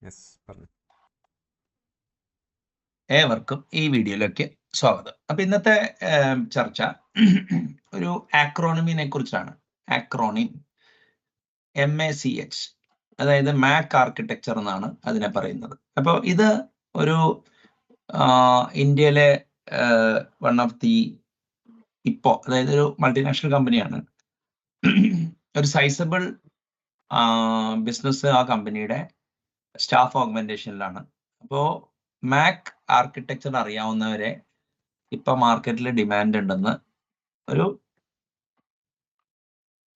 Yes പറഞ്ഞു. ഏവർക്കും ഈ വീഡിയോയിലേക്ക് സ്വാഗതം. അപ്പൊ ഇന്നത്തെ ചർച്ച ഒരു ആക്രോണിമിനെ കുറിച്ചാണ്. ആക്രോണിം MACH, അതായത് മാക് ആർക്കിടെക്ചർ എന്നാണ് അതിനെ പറയുന്നത്. അപ്പോൾ ഇത് ഒരു ഇന്ത്യയിലെ വൺ ഓഫ് ദി അതായത് ഒരു മൾട്ടിനാഷണൽ കമ്പനിയാണ്. ഒരു സൈസബിൾ ബിസിനസ് ആ കമ്പനിയുടെ സ്റ്റാഫ് ഓഗ്മെന്റേഷനിലാണ്. അപ്പോൾ മാക് ആർക്കിടെക്ചർ അറിയാവുന്നവരെ ഇപ്പൊ മാർക്കറ്റിൽ ഡിമാൻഡ് ഉണ്ടെന്ന് ഒരു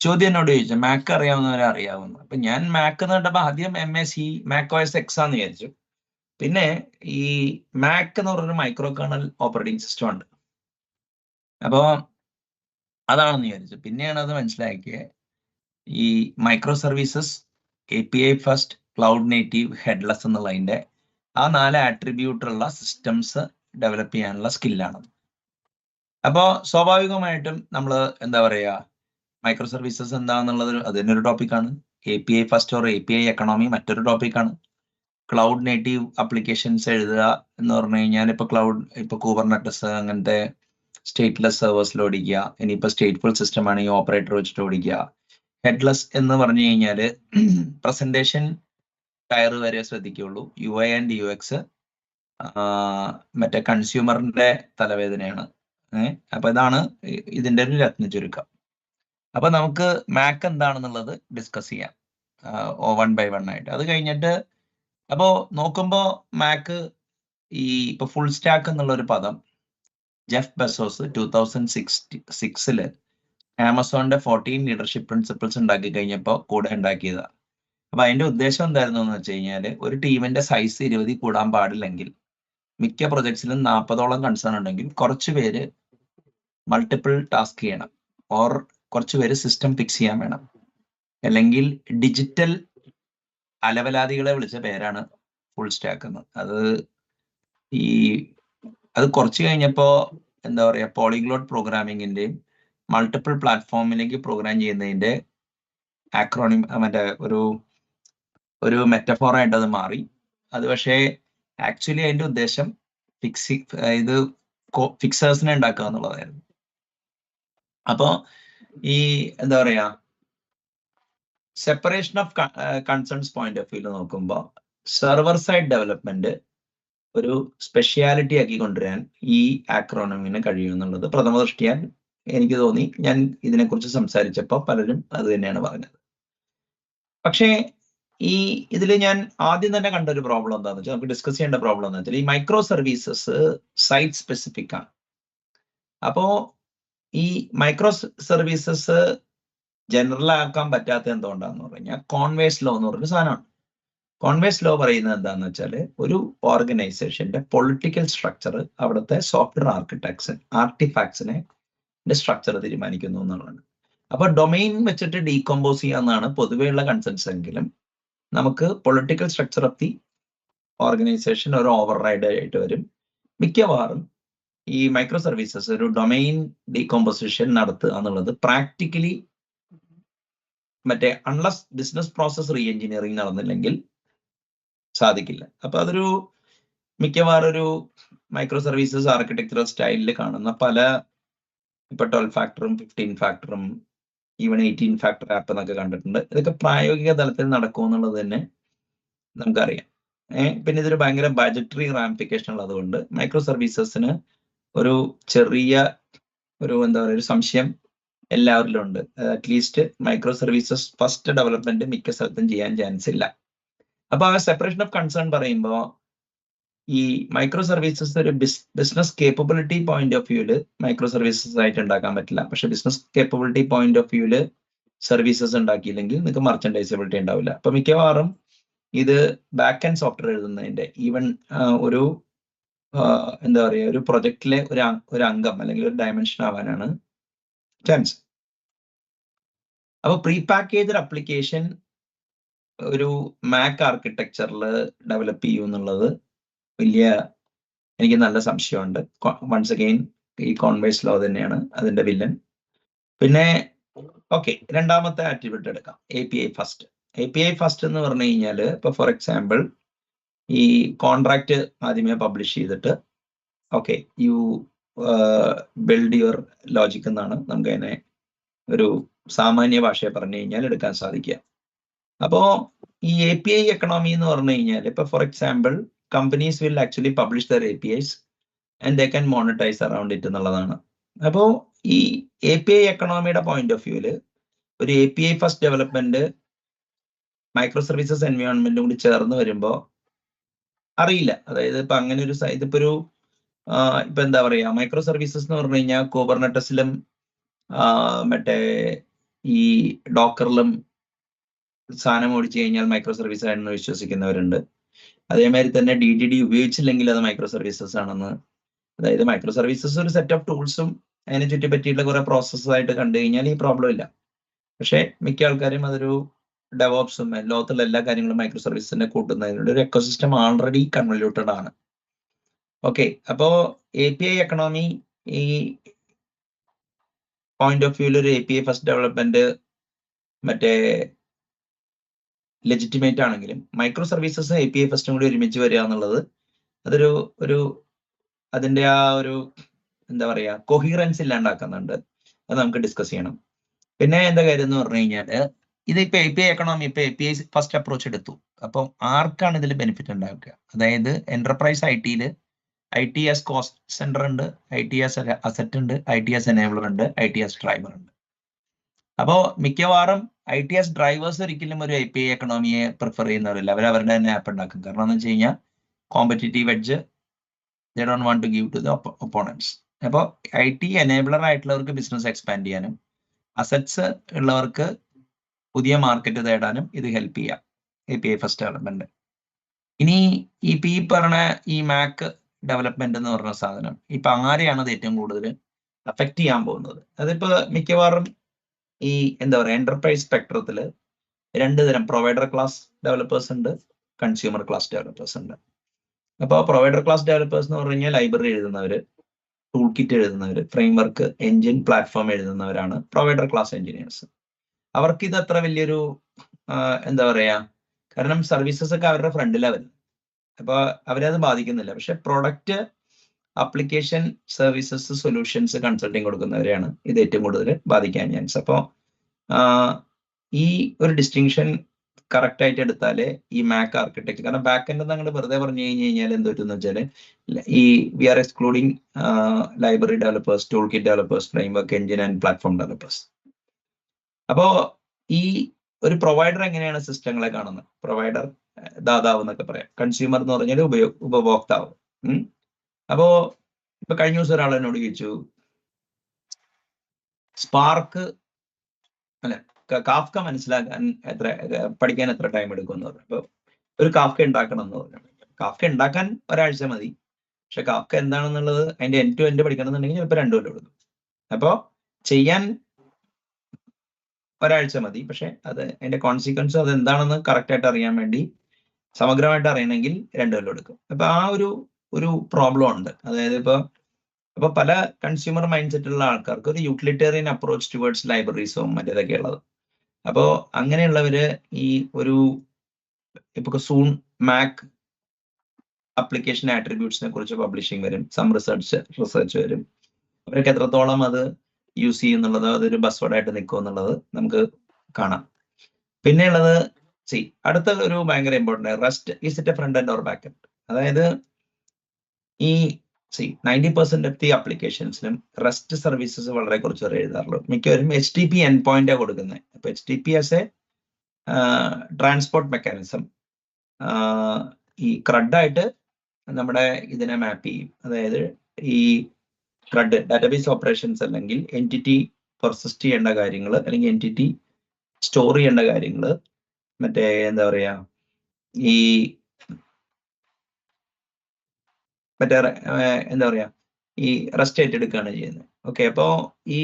ചോദ്യം എന്നോട് ചോദിച്ചു. മാക് അറിയാവുന്നവരെ അറിയാവുന്ന. അപ്പൊ ഞാൻ മാക് എന്ന് കണ്ടപ്പോ ആദ്യം MAC macOS X ആന്ന് വിചാരിച്ചു. പിന്നെ ഈ മാക് എന്ന് പറഞ്ഞൊരു മൈക്രോ കേർണൽ ഓപ്പറേറ്റിംഗ് സിസ്റ്റം ഉണ്ട്. അപ്പോ അതാണെന്ന് വിചാരിച്ചു. പിന്നെയാണ് അത് മനസ്സിലാക്കിയത്. ഈ micro services, API first, cloud native, headless എന്നുള്ളതിന്റെ ആ 4 ആട്രിബ്യൂട്ടുള്ള സിസ്റ്റംസ് ഡെവലപ്പ് ചെയ്യാനുള്ള സ്കില്ലാണ്. അപ്പോൾ സ്വാഭാവികമായിട്ടും നമ്മൾ എന്താ പറയുക, മൈക്രോ സർവീസസ് എന്താണെന്നുള്ളത് അതിനൊരു ടോപ്പിക്കാണ്. API first or API economy മറ്റൊരു ടോപ്പിക്കാണ്. ക്ലൗഡ് നേറ്റീവ് അപ്ലിക്കേഷൻസ് എഴുതുക എന്ന് പറഞ്ഞു കഴിഞ്ഞാൽ ഇപ്പൊ കുബർനെറ്റസ് അങ്ങനത്തെ സ്റ്റേറ്റ്ലെസ് സെർവേഴ്സിൽ ഓടിക്കുക. ഇനിയിപ്പോൾ സ്റ്റേറ്റ്ഫുൾ സിസ്റ്റം ആണെങ്കിൽ ഓപ്പറേറ്റർ വെച്ചിട്ട് ഓടിക്കുക. ഹെഡ്ലെസ് എന്ന് പറഞ്ഞു കഴിഞ്ഞാൽ പ്രസന്റേഷൻ ടയർ വരെ ശ്രദ്ധിക്കുള്ളൂ. UI ആൻഡ് UX മറ്റേ കൺസ്യൂമറിന്റെ തലവേദനയാണ്. അപ്പൊ ഇതാണ് ഇതിന്റെ ഒരു രത്ന ചുരുക്കം. അപ്പൊ നമുക്ക് മാക് എന്താണെന്നുള്ളത് ഡിസ്കസ് ചെയ്യാം വൺ ബൈ വൺ ആയിട്ട്. അത് കഴിഞ്ഞിട്ട് അപ്പോ നോക്കുമ്പോ മാക് ഇപ്പൊ ഫുൾ സ്റ്റാക്ക് എന്നുള്ള ഒരു പദം ജെഫ് ബെസോസ് 2006 ആമസോണിന്റെ 14 ലീഡർഷിപ്പ് പ്രിൻസിപ്പിൾസ് ഉണ്ടാക്കി കഴിഞ്ഞപ്പോൾ കൂടെ ഉണ്ടാക്കിയതാണ്. അപ്പൊ അതിന്റെ ഉദ്ദേശം എന്തായിരുന്നു എന്ന് വെച്ച് കഴിഞ്ഞാൽ, ഒരു ടീമിന്റെ സൈസ് 20 കൂടാൻ പാടില്ലെങ്കിൽ, മിക്ക പ്രൊജക്ട്സിലും 40ഓളം കൺസേൺ ഉണ്ടെങ്കിൽ കുറച്ച് പേര് മൾട്ടിപ്പിൾ ടാസ്ക് ചെയ്യണം, ഓർ കുറച്ച് പേര് സിസ്റ്റം ഫിക്സ് ചെയ്യാൻ വേണം. അല്ലെങ്കിൽ ഡിജിറ്റൽ അലവലാദികളെ വിളിച്ച പേരാണ് ഫുൾ സ്റ്റാക്ക് എന്ന്. അത് കുറച്ച് കഴിഞ്ഞപ്പോ എന്താ പറയാ, പോളിഗ്ലോട്ട് പ്രോഗ്രാമിങ്ങിന്റെയും മൾട്ടിപ്പിൾ പ്ലാറ്റ്ഫോമിലേക്ക് പ്രോഗ്രാം ചെയ്യുന്നതിന്റെ ആക്രോണിം മറ്റേ ഒരു മെറ്റഫോറായിട്ട് അത് മാറി. അത് പക്ഷേ ആക്ച്വലി അതിന്റെ ഉദ്ദേശം ഫിക്സേഴ്സിനെ ഉണ്ടാക്കുക എന്നുള്ളതായിരുന്നു. അപ്പോ ഈ എന്താ പറയാ, separation of concerns point of view നോക്കുമ്പോൾ സെർവർ സൈഡ് ഡെവലപ്മെന്റ് ഒരു സ്പെഷ്യാലിറ്റി ആക്കി കൊണ്ടുവരാൻ ഈ ആക്രോണിമിന് കഴിയും എന്നുള്ളത് പ്രഥമ ദൃഷ്ടിയാൽ എനിക്ക് തോന്നി. ഞാൻ ഇതിനെക്കുറിച്ച് സംസാരിച്ചപ്പോൾ പലരും അത് തന്നെയാണ് പറഞ്ഞത്. പക്ഷേ ഇതിൽ ഞാൻ ആദ്യം തന്നെ കണ്ട ഒരു പ്രോബ്ലം എന്താണെന്ന് വെച്ചാൽ, നമുക്ക് ഡിസ്കസ് ചെയ്യേണ്ട പ്രോബ്ലം എന്ന് വെച്ചാൽ, ഈ മൈക്രോ സർവീസസ് സൈറ്റ് സ്പെസിഫിക് ആണ്. അപ്പോ ഈ മൈക്രോ സർവീസസ് ജനറൽ ആക്കാൻ പറ്റാത്ത എന്തുകൊണ്ടാന്ന് പറഞ്ഞു കഴിഞ്ഞാൽ, കോൺവേസ് ലോ എന്ന് പറഞ്ഞ സാധനമാണ്. കോൺവേസ് ലോ പറയുന്നത് എന്താണെന്ന് വെച്ചാൽ, ഒരു ഓർഗനൈസേഷന്റെ പൊളിറ്റിക്കൽ സ്ട്രക്ചർ അവിടുത്തെ സോഫ്റ്റ്വെയർ ആർട്ടിഫാക്ട്സിനെ സ്ട്രക്ചർ തീരുമാനിക്കുന്നു എന്നുള്ളതാണ്. അപ്പൊ ഡൊമൈൻ വെച്ചിട്ട് ഡീകമ്പോസ് ചെയ്യാന്നാണ് പൊതുവെയുള്ള കൺസെൻസ് എങ്കിലും, നമുക്ക് political structure of the organisation ഒരു ഓവർ റൈഡ് ആയിട്ട് വരും. മിക്കവാറും ഈ മൈക്രോ സർവീസസ് ഒരു ഡൊമൈൻ ഡീകമ്പോസിഷൻ നടത്തുക എന്നുള്ളത് practically unless business process reengineering നടന്നില്ലെങ്കിൽ സാധിക്കില്ല. അപ്പൊ അതൊരു മിക്കവാറും ഒരു മൈക്രോ സർവീസസ് ആർക്കിടെക്ചറൽ സ്റ്റൈലിൽ കാണുന്ന പല ഇപ്പൊ 12 ഫാക്ടറും 15 ഫാക്ടറും ഈവൻ 18 ഫാക്ടർ ആപ്പ് എന്നൊക്കെ കണ്ടിട്ടുണ്ട്. ഇതൊക്കെ പ്രായോഗിക തലത്തിൽ നടക്കും എന്നുള്ളത് തന്നെ നമുക്കറിയാം. പിന്നെ ഇതൊരു ഭയങ്കര ബഡ്ജറ്ററി റാമിഫിക്കേഷൻ ഉള്ളതുകൊണ്ട് മൈക്രോ സർവീസസിന് ഒരു ചെറിയ ഒരു സംശയം എല്ലാവരിലും ഉണ്ട്. At least micro services first development മിക്ക സ്ഥലത്തും ചെയ്യാൻ ചാൻസ് ഇല്ല. അപ്പൊ ആ സെപ്പറേഷൻ ഓഫ് കൺസേൺ പറയുമ്പോൾ, ഈ മൈക്രോ സർവീസസ് ഒരു ബിസിനസ് കേപ്പബിലിറ്റി പോയിന്റ് ഓഫ് വ്യൂല് മൈക്രോ സർവീസസ് ആയിട്ട് ഉണ്ടാക്കാൻ പറ്റില്ല. പക്ഷെ ബിസിനസ് കേപ്പബിലിറ്റി പോയിന്റ് ഓഫ് വ്യൂല് സർവീസസ് ഉണ്ടാക്കിയില്ലെങ്കിൽ നിങ്ങൾക്ക് മർച്ചൻഡൈസബിലിറ്റി ഉണ്ടാവില്ല. അപ്പൊ മിക്കവാറും ഇത് ബാക്ക് ആൻഡ് സോഫ്റ്റ്വെയർ എഴുതുന്നതിന്റെ ഈവൻ ഒരു ഒരു പ്രൊജക്റ്റിലെ ഒരു അംഗം അല്ലെങ്കിൽ ഒരു ഡയമെൻഷൻ ആവാനാണ് ചാൻസ്. അപ്പൊ പ്രീ പാക്കേജഡ് അപ്ലിക്കേഷൻ ഒരു മാക് ആർക്കിടെക്ചറിൽ ഡെവലപ്പ് ചെയ്യൂ എന്നുള്ളത് എനിക്ക് നല്ല സംശയമുണ്ട്. വൺസ് അഗെയിൻ ഈ കോൺവേസ് ലോ തന്നെയാണ് അതിന്റെ വില്ലൻ. പിന്നെ രണ്ടാമത്തെ ആട്രിബ്യൂട്ട് എടുക്കാം, API ഫസ്റ്റ്. API ഫസ്റ്റ് എന്ന് പറഞ്ഞു കഴിഞ്ഞാൽ, ഇപ്പൊ ഫോർ എക്സാമ്പിൾ ഈ കോൺട്രാക്ട് ആദ്യമേ പബ്ലിഷ് ചെയ്തിട്ട് okay you build your logic എന്നാണ് നമുക്ക് അതിനെ ഒരു സാമാന്യ ഭാഷയെ പറഞ്ഞു കഴിഞ്ഞാൽ എടുക്കാൻ സാധിക്കുക. അപ്പോ ഈ API എക്കണോമി എന്ന് പറഞ്ഞു കഴിഞ്ഞാൽ ഇപ്പൊ for example companies will actually publish their APIs and they can monetise around it എന്നുള്ളതാണ്. അപ്പോ ഈ API എക്കണോമിയുടെ പോയിന്റ് ഓഫ് വ്യൂല് ഒരു API first development micro services എൻവയോൺമെന്റും കൂടി ചേർന്ന് വരുമ്പോൾ അറിയില്ല. അതായത് ഇപ്പൊ അങ്ങനെ ഒരു ഇതിപ്പോ ഒരു ഇപ്പൊ എന്താ പറയാ മൈക്രോ സർവീസസ് എന്ന് പറഞ്ഞു കഴിഞ്ഞാൽ കുബർനെറ്റസിലും മറ്റേ ഈ ഡോക്കറിലും സാധനം ഓടിച്ചു കഴിഞ്ഞാൽ മൈക്രോ സർവീസ് ആണെന്ന് വിശ്വസിക്കുന്നവരുണ്ട്. അതേമാതിരി തന്നെ DDD ഉപയോഗിച്ചില്ലെങ്കിൽ അത് മൈക്രോ സർവീസസ് ആണെന്ന്. അതായത് മൈക്രോ സർവീസസ് ഒരു സെറ്റ് ഓഫ് ടൂൾസും അതിനെ ചുറ്റിപ്പറ്റിയിട്ടുള്ള കുറെ പ്രോസസ്സ് ആയിട്ട് കണ്ടു കഴിഞ്ഞാൽ ഈ പ്രോബ്ലം ഇല്ല. പക്ഷെ മിക്ക ആൾക്കാരും അതൊരു ഡെവോപ്സും ലോകത്തുള്ള എല്ലാ കാര്യങ്ങളും മൈക്രോ സർവീസിനെ കൂട്ടുന്നതിനുള്ള ഒരു എക്കോസിസ്റ്റം ആൾറെഡി കൺവല്യൂട്ടഡ് ആണ്. ഓക്കെ, അപ്പോ API എക്കണോമി ഈ പോയിന്റ് ഓഫ് വ്യൂവിൽ ഒരു API ഫസ്റ്റ് ഡെവലപ്മെന്റ് മറ്റേ ലെജിറ്റിമേറ്റ് ആണെങ്കിലും മൈക്രോ സർവീസസ് API ഫസ്റ്റും കൂടി ഒരുമിച്ച് വരിക എന്നുള്ളത് അതൊരു അതിന്റെ ആ ഒരു എന്താ പറയാ കൊഹിറൻസ് ഇല്ലാണ്ടാക്കുന്നുണ്ട്. അത് നമുക്ക് ഡിസ്കസ് ചെയ്യണം. പിന്നെ എന്താ കാര്യം എന്ന് പറഞ്ഞു കഴിഞ്ഞാല് ഇതിപ്പോ API എക്കണോമി ഇപ്പൊ API ഫസ്റ്റ് അപ്രോച്ച് എടുത്തു. അപ്പം ആർക്കാണ് ഇതിൽ ബെനിഫിറ്റ് ഉണ്ടാക്കുക? അതായത് എന്റർപ്രൈസ് ITS കോസ്റ്റ് സെന്റർ ഉണ്ട്, ITS അസറ്റ് ഉണ്ട്, ITS എനേബിളർ ഉണ്ട്, ITS ഡ്രൈവർ ഉണ്ട്. അപ്പോ മിക്കവാറും ITS ഡ്രൈവേഴ്സ് ഒരിക്കലും ഒരു API എക്കണോമിയെ പ്രിഫർ ചെയ്യുന്നവരില്ല. അവരുടെ തന്നെ ആപ്പ് ഉണ്ടാക്കും. കാരണം എന്ന് വെച്ച് കഴിഞ്ഞാൽ competitive edge they don't want to give to the opponents. അപ്പോൾ IT എനേബിളർ ആയിട്ടുള്ളവർക്ക് ബിസിനസ് എക്സ്പാൻഡ് ചെയ്യാനും അസറ്റ്സ് ഉള്ളവർക്ക് പുതിയ മാർക്കറ്റ് തേടാനും ഇത് ഹെൽപ്പ് ചെയ്യാം API ഫസ്റ്റ് ഡെവലപ്മെന്റ്. ഇനി ഈ പറഞ്ഞ ഈ മാക് ഡെവലപ്മെന്റ് എന്ന് പറഞ്ഞ സാധനം ഇപ്പൊ ആരെയാണ് അത് ഏറ്റവും കൂടുതൽ അഫക്റ്റ് ചെയ്യാൻ പോകുന്നത്? അതിപ്പോ മിക്കവാറും ഈ എന്താ പറയുക എന്റർപ്രൈസ് സ്പെക്ട്രത്തില് രണ്ട് തരം പ്രൊവൈഡർ ക്ലാസ് ഡെവലപ്പേഴ്സ് ഉണ്ട്, കൺസ്യൂമർ ക്ലാസ് ഡെവലപ്പേഴ്സ് ഉണ്ട്. അപ്പോൾ പ്രൊവൈഡർ ക്ലാസ് ഡെവലപ്പേഴ്സ് എന്ന് പറഞ്ഞു കഴിഞ്ഞാൽ ലൈബ്രറി എഴുതുന്നവര്, ടൂൾ കിറ്റ് എഴുതുന്നവര്, ഫ്രെയിംവർക്ക്, എഞ്ചിൻ, പ്ലാറ്റ്ഫോം എഴുതുന്നവരാണ് പ്രൊവൈഡർ ക്ലാസ് എഞ്ചിനീയേഴ്സ്. അവർക്ക് ഇത് അത്ര വലിയൊരു എന്താ പറയാ, കാരണം സർവീസസ് ഒക്കെ അവരുടെ ഫ്രണ്ടിലാണ് വരുന്നത്. അപ്പൊ അവരത് ബാധിക്കുന്നില്ല. പക്ഷെ product, application, services, solutions, consulting കൊടുക്കുന്നവരെയാണ് ഇത് ഏറ്റവും കൂടുതൽ ബാധിക്കാൻ ചാൻസ്. അപ്പോൾ ഈ ഒരു ഡിസ്റ്റിങ്ഷൻ കറക്റ്റ് ആയിട്ട് എടുത്താലേ ഈ മാക് ആർക്കിടെക്ചർ, കാരണം ബാക്ക് എൻഡ് അങ്ങോട്ട് വെറുതെ പറഞ്ഞു കഴിഞ്ഞാൽ എന്ത് പറ്റുമെന്ന് വെച്ചാല് ഈ we are excluding library developers, tool kit developers, framework, engine and platform developers. അപ്പോ ഈ ഒരു പ്രൊവൈഡർ എങ്ങനെയാണ് സിസ്റ്റങ്ങളെ കാണുന്നത്? പ്രൊവൈഡർ ദാതാവ് എന്നൊക്കെ പറയാം. കൺസ്യൂമർ എന്ന് പറഞ്ഞാൽ ഉപഭോക്താവ്. അപ്പോ ഇപ്പൊ കഴിഞ്ഞ ദിവസം ഒരാൾ എന്നോട് ചോദിച്ചു, സ്പാർക്ക് അല്ലെ കാഫ്ക മനസ്സിലാക്കാൻ പഠിക്കാൻ എത്ര ടൈം എടുക്കും എന്ന് പറഞ്ഞു. അപ്പൊ ഒരു കാഫ്ക ഉണ്ടാക്കണം എന്ന് പറഞ്ഞു. കാഫ്ക ഉണ്ടാക്കാൻ ഒരാഴ്ച മതി. പക്ഷെ കാഫ്ക എന്താണെന്നുള്ളത് അതിന്റെ എൻഡ് ടു എൻഡ് പഠിക്കണം എന്നുണ്ടെങ്കിൽ ചിലപ്പോൾ 2 കൊല്ലം എടുക്കും. അപ്പോ ചെയ്യാൻ ഒരാഴ്ച മതി. പക്ഷെ അത് അതിന്റെ കോൺസിക്വൻസ് അത് എന്താണെന്ന് കറക്റ്റ് ആയിട്ട് അറിയാൻ വേണ്ടി, സമഗ്രമായിട്ട് അറിയണമെങ്കിൽ 2 കൊല്ലം എടുക്കും. അപ്പൊ ആ ഒരു പ്രോബ്ലം ഉണ്ട്. അതായത് ഇപ്പൊ പല കൺസ്യൂമർ മൈൻഡ് സെറ്റുള്ള ആൾക്കാർക്ക് ഒരു യൂട്ടിലിറ്റേറിയൻ അപ്രോച്ച് ടുവേർഡ്സ് ലൈബ്രറീസും മറ്റേതൊക്കെ ഉള്ളത്. അപ്പോ അങ്ങനെയുള്ളവര് ഈ ഇപ്പൊ സൂൺ മാക് ആപ്ലിക്കേഷൻ ആട്രിബ്യൂട്ട്സിനെ കുറിച്ച് പബ്ലിഷിംഗ് വരും, സം റിസർച്ച് വരും. അവരൊക്കെ എത്രത്തോളം അത് യൂസ് ചെയ്യുന്നുള്ളത്, അതൊരു ബസ്വേർഡ് ആയിട്ട് നിൽക്കും എന്നുള്ളത് നമുക്ക് കാണാം. പിന്നെയുള്ളത് അടുത്ത ഒരു ഭയങ്കര important, rest is it a friend end or back end. അതായത് ഈ 90% ഓഫ് ദി ആപ്ലിക്കേഷൻസിലും റെസ്റ്റ് സർവീസസ് വളരെ കുറച്ച് വരെ എഴുതാറുള്ളൂ. മിക്കവരും HTTP എൻഡ് പോയിന്റ് കൊടുക്കുന്നത്. അപ്പൊ HTTP as A transport mechanism ഈ CRUD ആയിട്ട് നമ്മുടെ ഇതിനെ മാപ്പ് ചെയ്യും. അതായത് ഈ CRUD ഡാറ്റാബേസ് ഓപ്പറേഷൻസ് അല്ലെങ്കിൽ എൻറ്റിറ്റി പെർസിസ്റ്റ് ചെയ്യേണ്ട കാര്യങ്ങൾ അല്ലെങ്കിൽ എൻറ്റിറ്റി സ്റ്റോർ ചെയ്യേണ്ട കാര്യങ്ങൾ മറ്റേ എന്താ പറയാ ഈ മറ്റേ എന്താ പറയാ ഈ റെസ്റ്റ് ഏറ്റെടുക്കുകയാണ് ചെയ്യുന്നത്. ഓക്കെ, അപ്പോ ഈ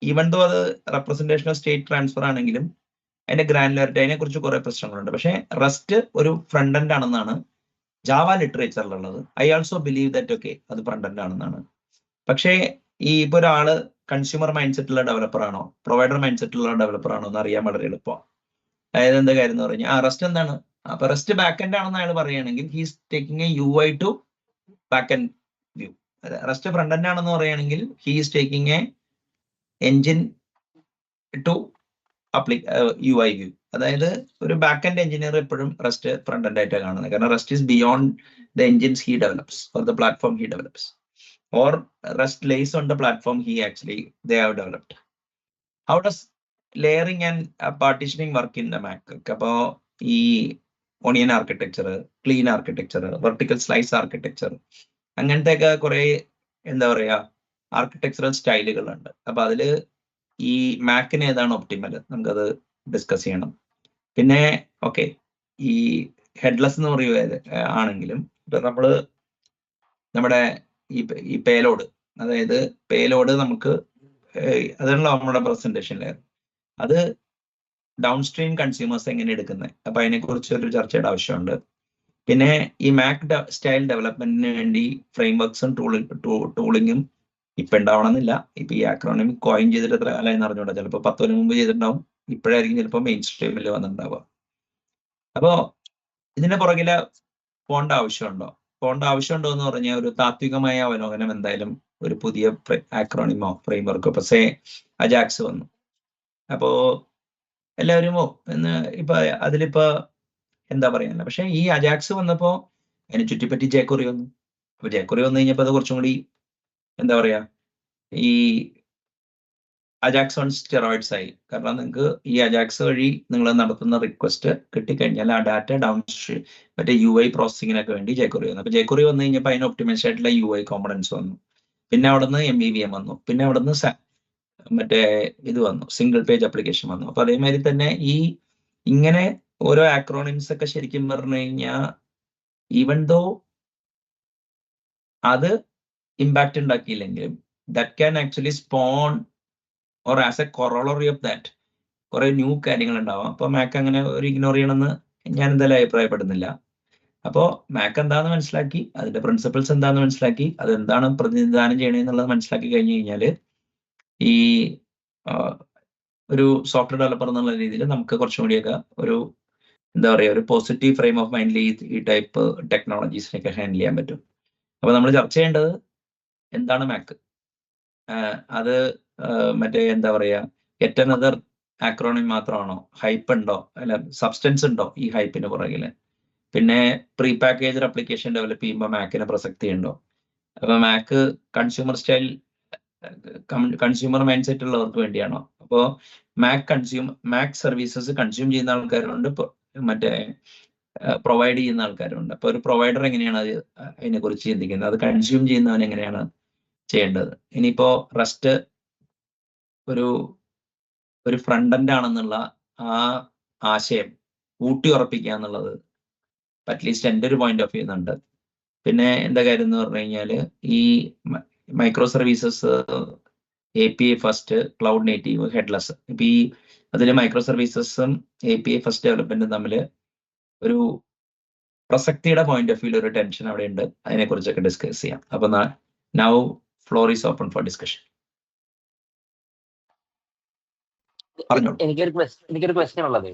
ഈവൻ ദോ അത് റെപ്രസെന്റേഷൻ ഓഫ് സ്റ്റേറ്റ് ട്രാൻസ്ഫർ ആണെങ്കിലും അതിന്റെ ഗ്രാനുലാരിറ്റി, അതിനെ കുറിച്ച് കുറെ പ്രശ്നങ്ങളുണ്ട്. പക്ഷെ റെസ്റ്റ് ഒരു ഫ്രണ്ട് എൻഡ് ആണെന്നാണ് ജാവ ലിറ്ററേച്ചറിലുള്ളത്. I also believe that okay അത് ഫ്രണ്ട് എൻഡ് ആണെന്നാണ്. പക്ഷേ ഇപ്പൊ ഒരാള് കൺസ്യൂമർ മൈൻഡ് സെറ്റുള്ള ഡെവലപ്പർ ആണോ പ്രൊവൈഡർ മൈൻഡ് സെറ്റുള്ള ഡെവലപ്പർ ആണോ എന്ന് അറിയാൻ വളരെ എളുപ്പമാണ്. അതായത് എന്താ കാര്യം എന്ന് പറഞ്ഞാൽ റെസ്റ്റ് എന്താണ്? അപ്പൊ റെസ്റ്റ് ബാക്ക് എൻഡ് ആണെന്ന് അയാൾ പറയുകയാണെങ്കിൽ he's taking a UI to back end view. Rest front end ആണെന്ന് പറയുകയാണെങ്കിൽ he's taking a engine to UI view. അതായത് ഒരു ബാക്ക് എൻഡ് എഞ്ചിനീയർ എപ്പോഴും റെസ്റ്റ് ഫ്രണ്ട് എൻഡ് ആയിട്ടാണ് കാണുന്നത്. കാരണം rest is beyond the engines he develops or the platform he develops or rest lays on the platform he actually they have developed. How does layering and partitioning work in the MACH? അപ്പോൾ ഈ onion architecture, clean architecture, vertical slice architecture, അങ്ങനത്തെയൊക്കെ കുറെ എന്താ പറയാ architectural സ്റ്റൈലുകളുണ്ട്. അപ്പൊ അതില് ഈ മാക്കിന് ഏതാണ് ഒപ്റ്റിമൽ നമുക്കത് ഡിസ്കസ് ചെയ്യണം. പിന്നെ ഓക്കെ, ഈ ഹെഡ്ലെസ് എന്ന് പറയുക ആണെങ്കിലും ഇപ്പൊ നമ്മള് നമ്മുടെ ഈ പേലോഡ്, അതായത് പേലോഡ് നമുക്ക് അതാണല്ലോ നമ്മുടെ പ്രസന്റേഷൻ ലെയർ, അത് ഡൗൺ സ്ട്രീം കൺസ്യൂമേഴ്സ് എങ്ങനെ എടുക്കുന്നത്, അപ്പൊ അതിനെക്കുറിച്ച് ഒരു ചർച്ചയുടെ ആവശ്യമുണ്ട്. പിന്നെ ഈ മാക് സ്റ്റൈൽ ഡെവലപ്മെന്റിന് വേണ്ടി ഫ്രെയിംവർക്സും ടൂളിങ്ങും ഇപ്പൊ ഉണ്ടാവണമെന്നില്ല. ഇപ്പൊ ഈ ആക്രോണിം കോയിൻ ചെയ്തിട്ട് എത്ര കാലമായി അറിഞ്ഞൂടാ, ചിലപ്പോൾ 10 കൊല്ലം മുമ്പ് ചെയ്തിട്ടുണ്ടാവും, ഇപ്പോഴായിരിക്കും ചിലപ്പോൾ മെയിൻ സ്ട്രീമിൽ വന്നിട്ടുണ്ടാവുക. അപ്പോ ഇതിന്റെ പുറകില് പോണ്ട ആവശ്യമുണ്ടോ? എന്ന് പറഞ്ഞാൽ ഒരു താത്വികമായ അവലോകനം എന്തായാലും ഒരു പുതിയ ആക്രോണിമോ ഫ്രെയിംവർക്കോ ഇപ്പൊ അജാക്സ് വന്നു. അപ്പോ എല്ലാവരും എന്ന് ഇപ്പൊ അതിലിപ്പോ എന്താ പറയാനില്ല. പക്ഷെ ഈ അജാക്സ് വന്നപ്പോ അതിനെ ചുറ്റിപ്പറ്റി ജേക്കുറി വന്നു. അപ്പൊ ജേക്കുറി വന്നു കഴിഞ്ഞപ്പോ അത് കുറച്ചും കൂടി എന്താ പറയാ ഈ അജാക്സ് ഓൺ സ്റ്റെറോയിഡ്സ് ആയി. കാരണം നിങ്ങൾക്ക് ഈ അജാക്സ് വഴി നിങ്ങൾ നടത്തുന്ന റിക്വസ്റ്റ് കിട്ടിക്കഴിഞ്ഞാൽ ആ ഡാറ്റ ഡൗൺ മറ്റേ UI പ്രോസസ്സിങ്ങിനൊക്കെ വേണ്ടി ജേക്കുറി വന്നു. അപ്പൊ ജേക്കുറി വന്നു കഴിഞ്ഞപ്പോൾ അതിന് ഒപ്റ്റിമൈസ് ആയിട്ടുള്ള UI കോമ്പണൻസ് വന്നു. പിന്നെ അവിടുന്ന് MVVM വന്നു. പിന്നെ അവിടുന്ന് മറ്റേ ഇത് വന്നു, സിംഗിൾ പേജ് ആപ്ലിക്കേഷൻ വന്നു. അപ്പൊ അതേമാതിരി തന്നെ ഈ ഇങ്ങനെ ഓരോ ആക്രോണിംസ് ഒക്കെ ശരിക്കും പറഞ്ഞു കഴിഞ്ഞാൽ ഈവൻ ദോ അത് ഇമ്പാക്ട് ഉണ്ടാക്കിയില്ലെങ്കിലും that can actually spawn or as a corollary of that കുറെ ന്യൂ കാര്യങ്ങൾ ഉണ്ടാവാം. അപ്പൊ മാക്ക് അങ്ങനെ ഒരു ഇഗ്നോർ ചെയ്യണമെന്ന് ഞാൻ എന്തായാലും അഭിപ്രായപ്പെടുന്നില്ല. അപ്പോ മാക്ക് എന്താണെന്ന് മനസ്സിലാക്കി, അതിന്റെ പ്രിൻസിപ്പിൾസ് എന്താണെന്ന് മനസ്സിലാക്കി, അതെന്താണ് പ്രതിനിധാനം ചെയ്യണമെന്നുള്ളത് മനസ്സിലാക്കി കഴിഞ്ഞു കഴിഞ്ഞാല് ഈ ഒരു സോഫ്റ്റ്വെയർ ഡെവലപ്പർ എന്നുള്ള രീതിയിൽ നമുക്ക് കുറച്ചും കൂടിയൊക്കെ ഒരു എന്താ പറയുക ഒരു പോസിറ്റീവ് ഫ്രെയിം ഓഫ് മൈൻഡിൽ ഈ ടൈപ്പ് ടെക്നോളജീസിനൊക്കെ ഹാൻഡിൽ ചെയ്യാൻ പറ്റും. അപ്പൊ നമ്മൾ ചർച്ച ചെയ്യേണ്ടത് എന്താണ് മാക്ക്, അത് മറ്റേ എന്താ പറയാ യെറ്റ് അനദർ ആക്രോണിം മാത്രമാണോ, ഹൈപ്പ് ഉണ്ടോ, അല്ല സബ്സ്റ്റൻസ് ഉണ്ടോ ഈ ഹൈപ്പിന് പുറകില്? പിന്നെ പ്രീ പാക്കേജ് ആപ്ലിക്കേഷൻ ഡെവലപ്പ് ചെയ്യുമ്പോൾ മാക്കിന് പ്രസക്തി ഉണ്ടോ? അപ്പൊ MACH consumer style consumer mindset ഉള്ളവർക്ക് വേണ്ടിയാണോ? അപ്പോൾ മാക് സർവീസസ് കൺസ്യൂം ചെയ്യുന്ന ആൾക്കാരുണ്ട്, മറ്റേ പ്രൊവൈഡ് ചെയ്യുന്ന ആൾക്കാരുണ്ട്. അപ്പൊ ഒരു പ്രൊവൈഡർ എങ്ങനെയാണ് അതിനെ കുറിച്ച് ചിന്തിക്കുന്നത്, അത് കൺസ്യൂം ചെയ്യുന്നവൻ എങ്ങനെയാണ് ചെയ്യേണ്ടത്? ഇനിയിപ്പോ റെസ്റ്റ് ഒരു ഫ്രണ്ട് എൻഡ് ആണെന്നുള്ള ആ ആശയം ഊട്ടി ഉറപ്പിക്കുക എന്നുള്ളത് അറ്റ്ലീസ്റ്റ് എൻ്റെ ഒരു പോയിന്റ് ഓഫ് വ്യൂ ഉണ്ട്. പിന്നെ എന്താ കാര്യം എന്ന് പറഞ്ഞു കഴിഞ്ഞാൽ ഈ micro services API first, cloud native, headless, ഇപ്പൊ ഈ അതിൽ മൈക്രോ സർവീസസും API ഫസ്റ്റ് ഡെവലപ്മെന്റും തമ്മിൽ ഒരു പ്രസക്തിയുടെ പോയിന്റ് ഓഫ് വ്യൂ ഒരു ടെൻഷൻ അവിടെ ഉണ്ട്. അതിനെക്കുറിച്ചൊക്കെ ഡിസ്കസ് ചെയ്യാം. അപ്പൊ now floor is open for discussion. എനിക്കൊരു ക്വസ്റ്റ്യൻ ഉള്ളത്,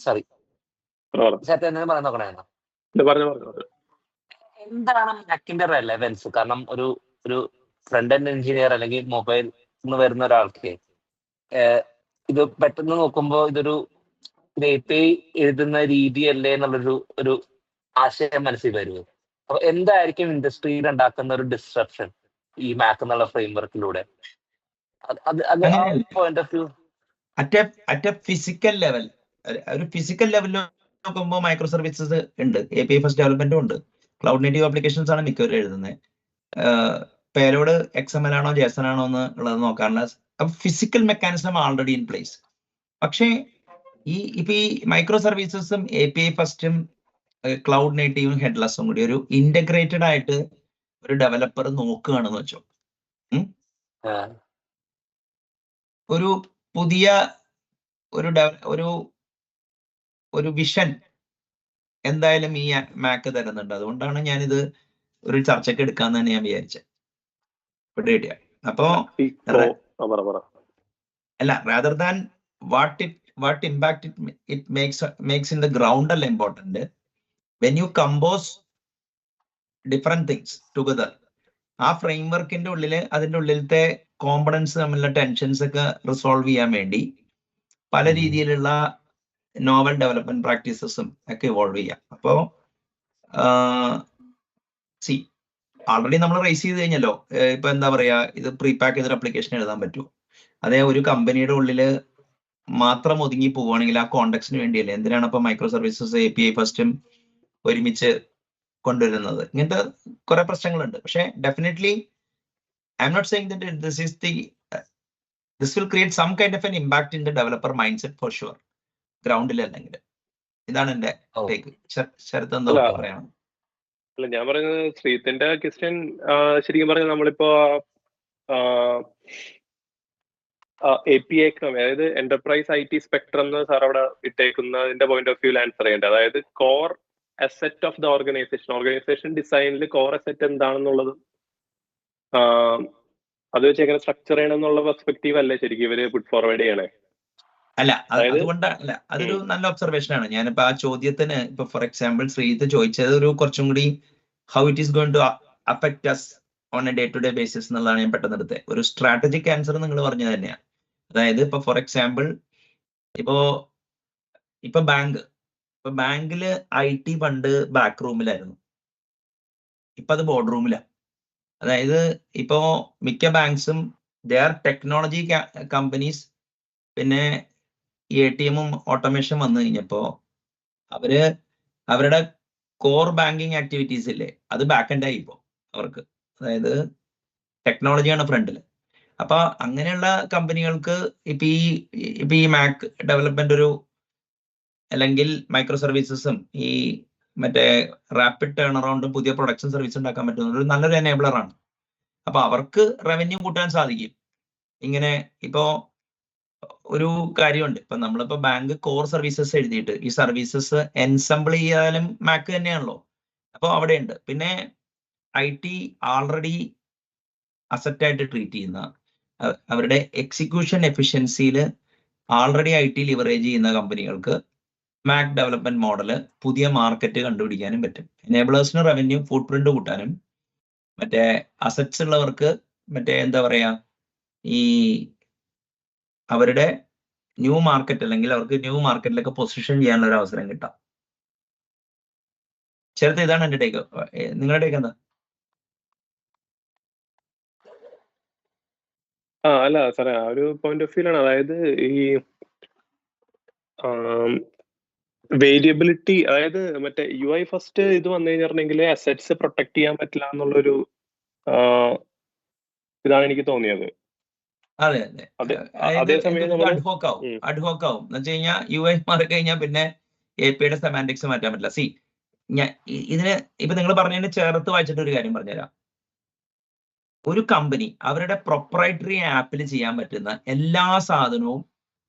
സോറി പറയാൻ നോക്കണേ, എന്താണ് മാക്കിന്റെ റെലവൻസ്? കാരണം ഒരു ഫ്രണ്ട് എൻഡ് എഞ്ചിനീയർ അല്ലെങ്കിൽ മൊബൈൽ വരുന്ന ഒരാൾക്ക് ഇത് പെട്ടെന്ന് നോക്കുമ്പോൾ ഇതൊരു API എഴുതുന്ന രീതിയല്ലേ എന്നുള്ളൊരു ആശയം മനസ്സിൽ വരുമോ? അപ്പൊ എന്തായിരിക്കും ഇൻഡസ്ട്രിയിൽ ഉണ്ടാക്കുന്ന ഒരു ഡിസ്ട്രപ്ഷൻ ഈ മാക്ക് എന്നുള്ള ഫ്രെയിംവർക്കിലൂടെ? Point of view at a physical level, ഒരു ഫിസിക്കൽ ലെവലിൽ നോക്കുമ്പോൾ മൈക്രോ സർവീസസ് ഉണ്ട്, API ഫസ്റ്റ് ഡെവലപ്മെന്റും ഉണ്ട്, ക്ലൗഡ് നേറ്റീവ് ആപ്ലിക്കേഷൻസ് ആണ് മിക്കവരും എഴുതുന്നത്. പേലോഡ് XML ആണോ JSON ആണോ എന്നുള്ളത് നോക്കാനുള്ള physical mechanism already in place. പക്ഷേ ഇപ്പൊ ഈ മൈക്രോ സർവീസസും API ഫസ്റ്റും ക്ലൗഡ് നേറ്റീവും ഹെഡ്ലെസ്സും കൂടി ഒരു ഇന്റഗ്രേറ്റഡ് ആയിട്ട് ഒരു ഡെവലപ്പർ നോക്കുകയാണെന്ന് വെച്ചോ, ഒരു പുതിയ ഒരു വിഷൻ എന്തായാലും ഈ മാക്ക് തരുന്നുണ്ട്. അതുകൊണ്ടാണ് ഞാനിത് ഒരു ചർച്ചയ്ക്ക് എടുക്കാന്ന് തന്നെ ഞാൻ വിചാരിച്ചത്. അപ്പോ അല്ല, rather than what impact it makes in the ground അല്ല important. When you compose different things together, ആ ഫ്രെയിംവർക്കിന്റെ ഉള്ളില് അതിന്റെ ഉള്ളിലത്തെ കോമ്പണൻസ് തമ്മിലുള്ള ടെൻഷൻസ് ഒക്കെ റിസോൾവ് ചെയ്യാൻ വേണ്ടി പല രീതിയിലുള്ള നോവൽ ഡെവലപ്മെന്റ് പ്രാക്ടീസസും ഒക്കെ ഇവോൾവ് ചെയ്യാം. അപ്പോ ആൾറെഡി നമ്മൾ റേസ് ചെയ്ത് കഴിഞ്ഞല്ലോ. ഇപ്പൊ എന്താ പറയാ, ഇത് പ്രീപാക്ക് ചെയ്തൊരു അപ്ലിക്കേഷൻ എഴുതാൻ പറ്റുമോ? അതേ ഒരു കമ്പനിയുടെ ഉള്ളിൽ മാത്രം ഒതുങ്ങി പോവുകയാണെങ്കിൽ ആ കോണ്ടെക്സ്റ്റിന് വേണ്ടിയല്ലേ. എന്തിനാണ് ഇപ്പൊ മൈക്രോ സർവീസസ് API ഫസ്റ്റും ഒരുമിച്ച് കൊണ്ടുവരുന്നത്? ഇങ്ങനത്തെ കുറെ പ്രശ്നങ്ങളുണ്ട്. പക്ഷെ definitely I'm not saying that this will create some kind of an impact in the developer mindset for sure. ഗ്രൗണ്ടിൽ അല്ലെങ്കിൽ ഇതാണ് എന്റെ ടേക്ക്. ശരത് എന്താ പറയാം? അല്ല, ഞാൻ പറയുന്നത് ശ്രീത്തിന്റെ ക്വസ്റ്റ്യൻ ശരിക്കും പറഞ്ഞാൽ നമ്മളിപ്പോ API അതായത് എന്റർപ്രൈസ് IT സ്പെക്ട്രം എന്ന് സാർ അവിടെ ഇട്ടേക്കുന്നതിന്റെ പോയിന്റ് ഓഫ് വ്യൂവിൽ ആൻസർ ചെയ്യേണ്ടത്. അതായത് core asset of the organisation ഡിസൈനിൽ കോർ അസെറ്റ് എന്താണെന്നുള്ളത് അത് വെച്ച് എങ്ങനെ സ്ട്രക്ചർ ചെയ്യണം എന്നുള്ള പെർസ്പെക്റ്റീവ് അല്ലേ ശരിക്കും ഇവര് പുട്ട് ഫോർവേഡ് ചെയ്യണേ? അല്ല, അതുകൊണ്ടല്ല, അതൊരു നല്ല ഒബ്സർവേഷൻ ആണ്. ഞാനിപ്പോ ആ ചോദ്യത്തിന് ഇപ്പൊ ഫോർ എക്സാമ്പിൾ ശ്രീജിത്ത് ചോദിച്ചത് ഒരു കുറച്ചും കൂടി how it is going to affect us on a day to day basis എന്നുള്ളതാണ് ഞാൻ പെട്ടെന്ന് എടുത്തത്. ഒരു സ്ട്രാറ്റജിക് ആൻസർ നിങ്ങൾ പറഞ്ഞത് തന്നെയാണ്. അതായത് ഇപ്പൊ ഫോർ എക്സാമ്പിൾ ഇപ്പൊ ബാങ്കില് IT പണ്ട് ബാക്ക് റൂമിലായിരുന്നു, ഇപ്പൊ അത് ബോർഡ് റൂമിലാണ്. അതായത് ഇപ്പോ മിക്ക ബാങ്ക്സും ദേ ആർ ടെക്നോളജി കമ്പനീസ്. പിന്നെ ഈ ATM ഓട്ടോമേഷൻ വന്നു കഴിഞ്ഞപ്പോ അവരുടെ കോർ ബാങ്കിങ് ആക്ടിവിറ്റീസ് ഇല്ലേ, അത് ബാക്ക് എൻഡ് ആയി ഇപ്പോ അവർക്ക്. അതായത് ടെക്നോളജിയാണ് ഫ്രണ്ടിൽ. അപ്പൊ അങ്ങനെയുള്ള കമ്പനികൾക്ക് ഇപ്പൊ ഈ മാക് ഡെവലപ്മെന്റ് അല്ലെങ്കിൽ മൈക്രോ സർവീസസും ഈ മറ്റേ റാപ്പിഡ് ടേൺ അറൗണ്ടും പുതിയ പ്രൊഡക്ഷൻ സർവീസ് ഉണ്ടാക്കാൻ പറ്റുന്ന ഒരു നല്ലൊരു എനേബിളർ ആണ്. അപ്പൊ അവർക്ക് റവന്യൂ കൂട്ടാൻ സാധിക്കും. ഇങ്ങനെ ഇപ്പോ ഒരു കാര്യമുണ്ട്, ഇപ്പൊ നമ്മളിപ്പോ ബാങ്ക് കോർ സർവീസസ് എഴുതിയിട്ട് ഈ സർവീസസ് എൻസംബിൾ ചെയ്യാനും മാക്ക് തന്നെയാണല്ലോ. അപ്പൊ അവിടെയുണ്ട്. പിന്നെ IT ആൾറെഡി അസറ്റ് ആയിട്ട് ട്രീറ്റ് ചെയ്യുന്ന അവരുടെ എക്സിക്യൂഷൻ എഫിഷ്യൻസിയിൽ ആൾറെഡി IT ലിവറേജ് ചെയ്യുന്ന കമ്പനികൾക്ക് മാക് ഡെവലപ്മെന്റ് മോഡല് പുതിയ മാർക്കറ്റ് കണ്ടുപിടിക്കാനും പറ്റും. എനേബിളേഴ്സിന് റവന്യൂ ഫുട് പ്രിന്റ് കൂട്ടാനും, മറ്റേ അസറ്റ്സ് ഉള്ളവർക്ക് മറ്റേ എന്താ പറയാ, ഈ അവരുടെ ന്യൂ മാർക്കറ്റ് അല്ലെങ്കിൽ അവർക്ക് ന്യൂ മാർക്കറ്റിലൊക്കെ പൊസിഷൻ ചെയ്യാനുള്ള ഒരു അവസരം കിട്ടാം. ചേർത്ത് ഇതാണ് എന്റെ ടേക്ക്. നിങ്ങളുടെ ടേക്ക് എന്താ? അല്ല സാറേ, ആ ഒരു പോയിന്റ് ഓഫ് വ്യൂലാണ്. അതായത് ഈ വേരിയബിലിറ്റി, അതായത് മറ്റേ UI ഫസ്റ്റ് ഇത് വന്നു കഴിഞ്ഞിട്ടുണ്ടെങ്കിൽ അസറ്റ്സ് പ്രൊട്ടക്ട് ചെയ്യാൻ പറ്റില്ല എന്നുള്ളൊരു ഇതാണ് എനിക്ക് തോന്നിയത്. അതെ അഡ്ഹോക്ക് ആവും എന്ന് വെച്ച് കഴിഞ്ഞാൽ UI മാറി കഴിഞ്ഞാൽ പിന്നെ APIയുടെ സെമാൻറ്റിക്സ് മാറ്റാൻ പറ്റില്ല. ഇതിന് ഇപ്പൊ നിങ്ങൾ പറഞ്ഞതിന് ചേർത്ത് വായിച്ചിട്ട് ഒരു കാര്യം പറഞ്ഞുതരാം. ഒരു കമ്പനി അവരുടെ പ്രൊപ്രൈറ്ററി ആപ്പിൽ ചെയ്യാൻ പറ്റുന്ന എല്ലാ സാധനവും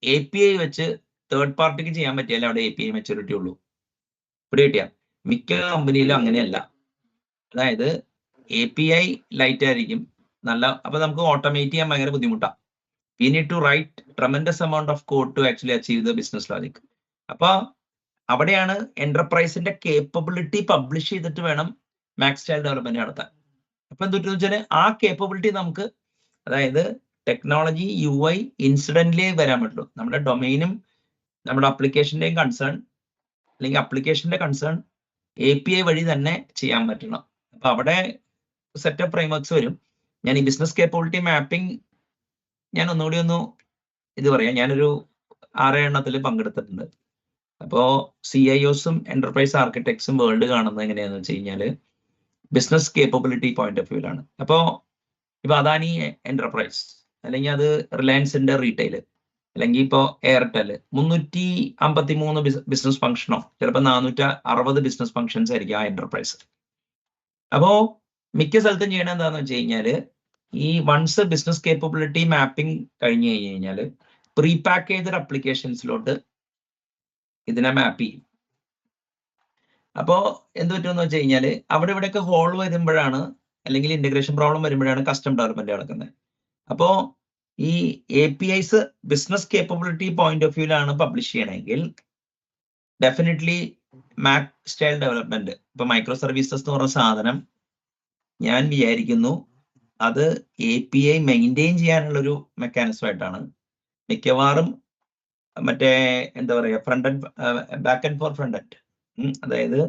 API വെച്ച് തേർഡ് പാർട്ടിക്ക് ചെയ്യാൻ പറ്റിയാലേ അവിടെ API മെച്ചൂരിറ്റി ഉള്ളൂ. ഇവിടെ കിട്ടിയ മിക്ക കമ്പനിയിലും അങ്ങനെയല്ല. അതായത് API ലൈറ്റ് ആയിരിക്കും നല്ല. അപ്പൊ നമുക്ക് ഓട്ടോമേറ്റ് ചെയ്യാൻ ഭയങ്കര ബുദ്ധിമുട്ടാണ്. We need to write tremendous amount of code to actually achieve the business logic. അപ്പൊ അവിടെയാണ് എന്റർപ്രൈസിന്റെ കേപ്പബിലിറ്റി പബ്ലിഷ് ചെയ്തിട്ട് വേണം മാക്സ് സ്റ്റൈൽ ഡെവലപ്മെന്റ് നടത്താൻ. അപ്പൊ എന്തൊക്കെയെന്ന് വെച്ചാൽ ആ കേപ്പബിലിറ്റി നമുക്ക്, അതായത് ടെക്നോളജി UI ഇൻസിഡന്റിലേ വരാൻ പറ്റുള്ളൂ. നമ്മുടെ ഡൊമൈനും നമ്മുടെ അപ്ലിക്കേഷന്റെയും കൺസേൺ അല്ലെങ്കിൽ അപ്ലിക്കേഷന്റെ കൺസേൺ API വഴി തന്നെ ചെയ്യാൻ പറ്റണം. അപ്പൊ അവിടെ സെറ്റപ്പ് ഫ്രെയിംവർക്സ് വരും. ഞാൻ ഈ ബിസിനസ് കേപ്പബിലിറ്റി മാപ്പിംഗ് ഞാൻ ഒന്നുകൂടി ഇത് പറയാം. ഞാനൊരു 6 എണ്ണത്തിൽ പങ്കെടുത്തിട്ടുണ്ട്. അപ്പോ CIOസും എന്റർപ്രൈസ് ആർക്കിടെക്ട്സും വേൾഡ് കാണുന്നത് എങ്ങനെയാന്ന് വെച്ച് കഴിഞ്ഞാൽ ബിസിനസ് കേപ്പബിലിറ്റി പോയിന്റ് ഓഫ് വ്യൂലാണ്. അപ്പോ ഇപ്പൊ അദാനി എന്റർപ്രൈസ് അല്ലെങ്കിൽ അത് റിലയൻസിന്റെ റീറ്റെയിൽ അല്ലെങ്കിൽ ഇപ്പോ എയർടെൽ 353 ബിസിനസ് ഫംഗ്ഷനോ ചിലപ്പോൾ 460 ബിസിനസ് ഫംഗ്ഷൻസ് ആയിരിക്കും ആ എന്റർപ്രൈസ്. അപ്പോ മിക്ക സ്ഥലത്തും ചെയ്യണത് എന്താന്ന് വെച്ച് കഴിഞ്ഞാല് ഈ വൺസ് ബിസിനസ് കേപ്പബിലിറ്റി മാപ്പിംഗ് കഴിഞ്ഞു കഴിഞ്ഞാൽ പ്രീ പാക്കേജഡ് അപ്ലിക്കേഷൻസിലോട്ട് ഇതിനെ മാപ്പ് ചെയ്യും. അപ്പോ എന്ത് പറ്റുമെന്ന് വെച്ച് കഴിഞ്ഞാല് അവിടെ ഇവിടെയൊക്കെ ഹോൾ വരുമ്പോഴാണ് അല്ലെങ്കിൽ ഇന്റഗ്രേഷൻ പ്രോബ്ലം വരുമ്പോഴാണ് കസ്റ്റം ഡെവലപ്മെന്റ് നടക്കുന്നത്. അപ്പോ ഈ APIs business capability point of വ്യൂലാണ് പബ്ലിഷ് ചെയ്യണമെങ്കിൽ ഡെഫിനറ്റ്ലി മാക് സ്റ്റൈൽ ഡെവലപ്മെന്റ്, ഇപ്പൊ മൈക്രോ സർവീസസ് എന്ന് പറഞ്ഞ സാധനം ഞാൻ വിചാരിക്കുന്നു അത് API മെയിൻറ്റെയിൻ ചെയ്യാനുള്ളൊരു മെക്കാനിസം ആയിട്ടാണ് മിക്കവാറും മറ്റേ എന്താ പറയുക front end back end for front end, അതായത്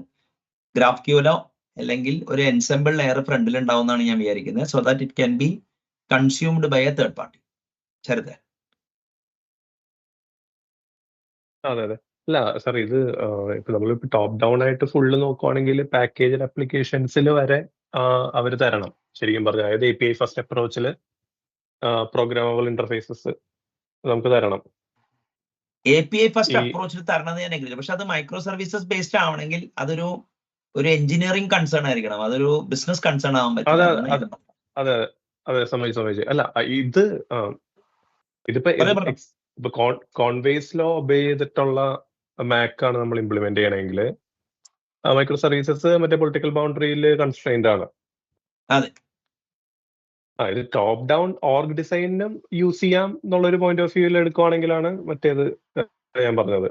ഗ്രാഫ്ക്യൂലോ അല്ലെങ്കിൽ ഒരു എൻസെമ്പിൾ ലെയർ ഫ്രണ്ടിൽ ഉണ്ടാവുന്നതാണ് ഞാൻ വിചാരിക്കുന്നത്, so that it can be consumed by a third party. ചെറുതെ അതെ അതെ. അല്ല സാർ, ഇത് ഇപ്പൊ നമ്മളിപ്പോ ടോപ്പ് ഡൗൺ ആയിട്ട് ഫുള്ള് നോക്കുവാണെങ്കിൽ പാക്കേജ് അപ്ലിക്കേഷൻസിൽ വരെ അവർ തരണം ശരിക്കും പറഞ്ഞാൽ. അതായത് API ഫസ്റ്റ് അപ്രോച്ചിൽ പ്രോഗ്രാമബിൾ ഇന്റർഫേസസ് നമുക്ക് തരണം. API ഫസ്റ്റ് ഈ- അപ്രോച്ചിൽ തരണമെന്ന് ഞാൻ എഗ്രി, പക്ഷെ അത് മൈക്രോ സർവീസസ് ബേസ്ഡ് ആവണമെങ്കിൽ ഒരു എഞ്ചിനീയറിംഗ് കൺസേൺ ആയിരിക്കണം, അതൊരു ബിസിനസ് കൺസേൺ ആവാൻ പറ്റില്ല. അതെ, അതാണ് അതെ. അതെ അതെ, സമ്മതിച്ചു. അല്ല ഇത് ഇതിപ്പോ പറഞ്ഞോ. ഇപ്പൊ കോൺവേസ് ലോ ഒബേ ചെയ്തിട്ടുള്ള മാക് ആണ് നമ്മൾ ഇംപ്ലിമെന്റ് ചെയ്യണമെങ്കിൽ മൈക്രോ സർവീസസ് മറ്റേ പൊളിറ്റിക്കൽ ബൗണ്ടറിയിൽ കൺസ്ട്രെയിൻഡ് ആണ്. അതെ. ഇത് ടോപ്പ് ഡൗൺ ഓർഗ് ഡിസൈനും യൂസ് ചെയ്യാം എന്നുള്ളൊരു പോയിന്റ് ഓഫ് വ്യൂവിൽ എടുക്കുവാണെങ്കിലാണ് മറ്റേത് ഞാൻ പറഞ്ഞത്.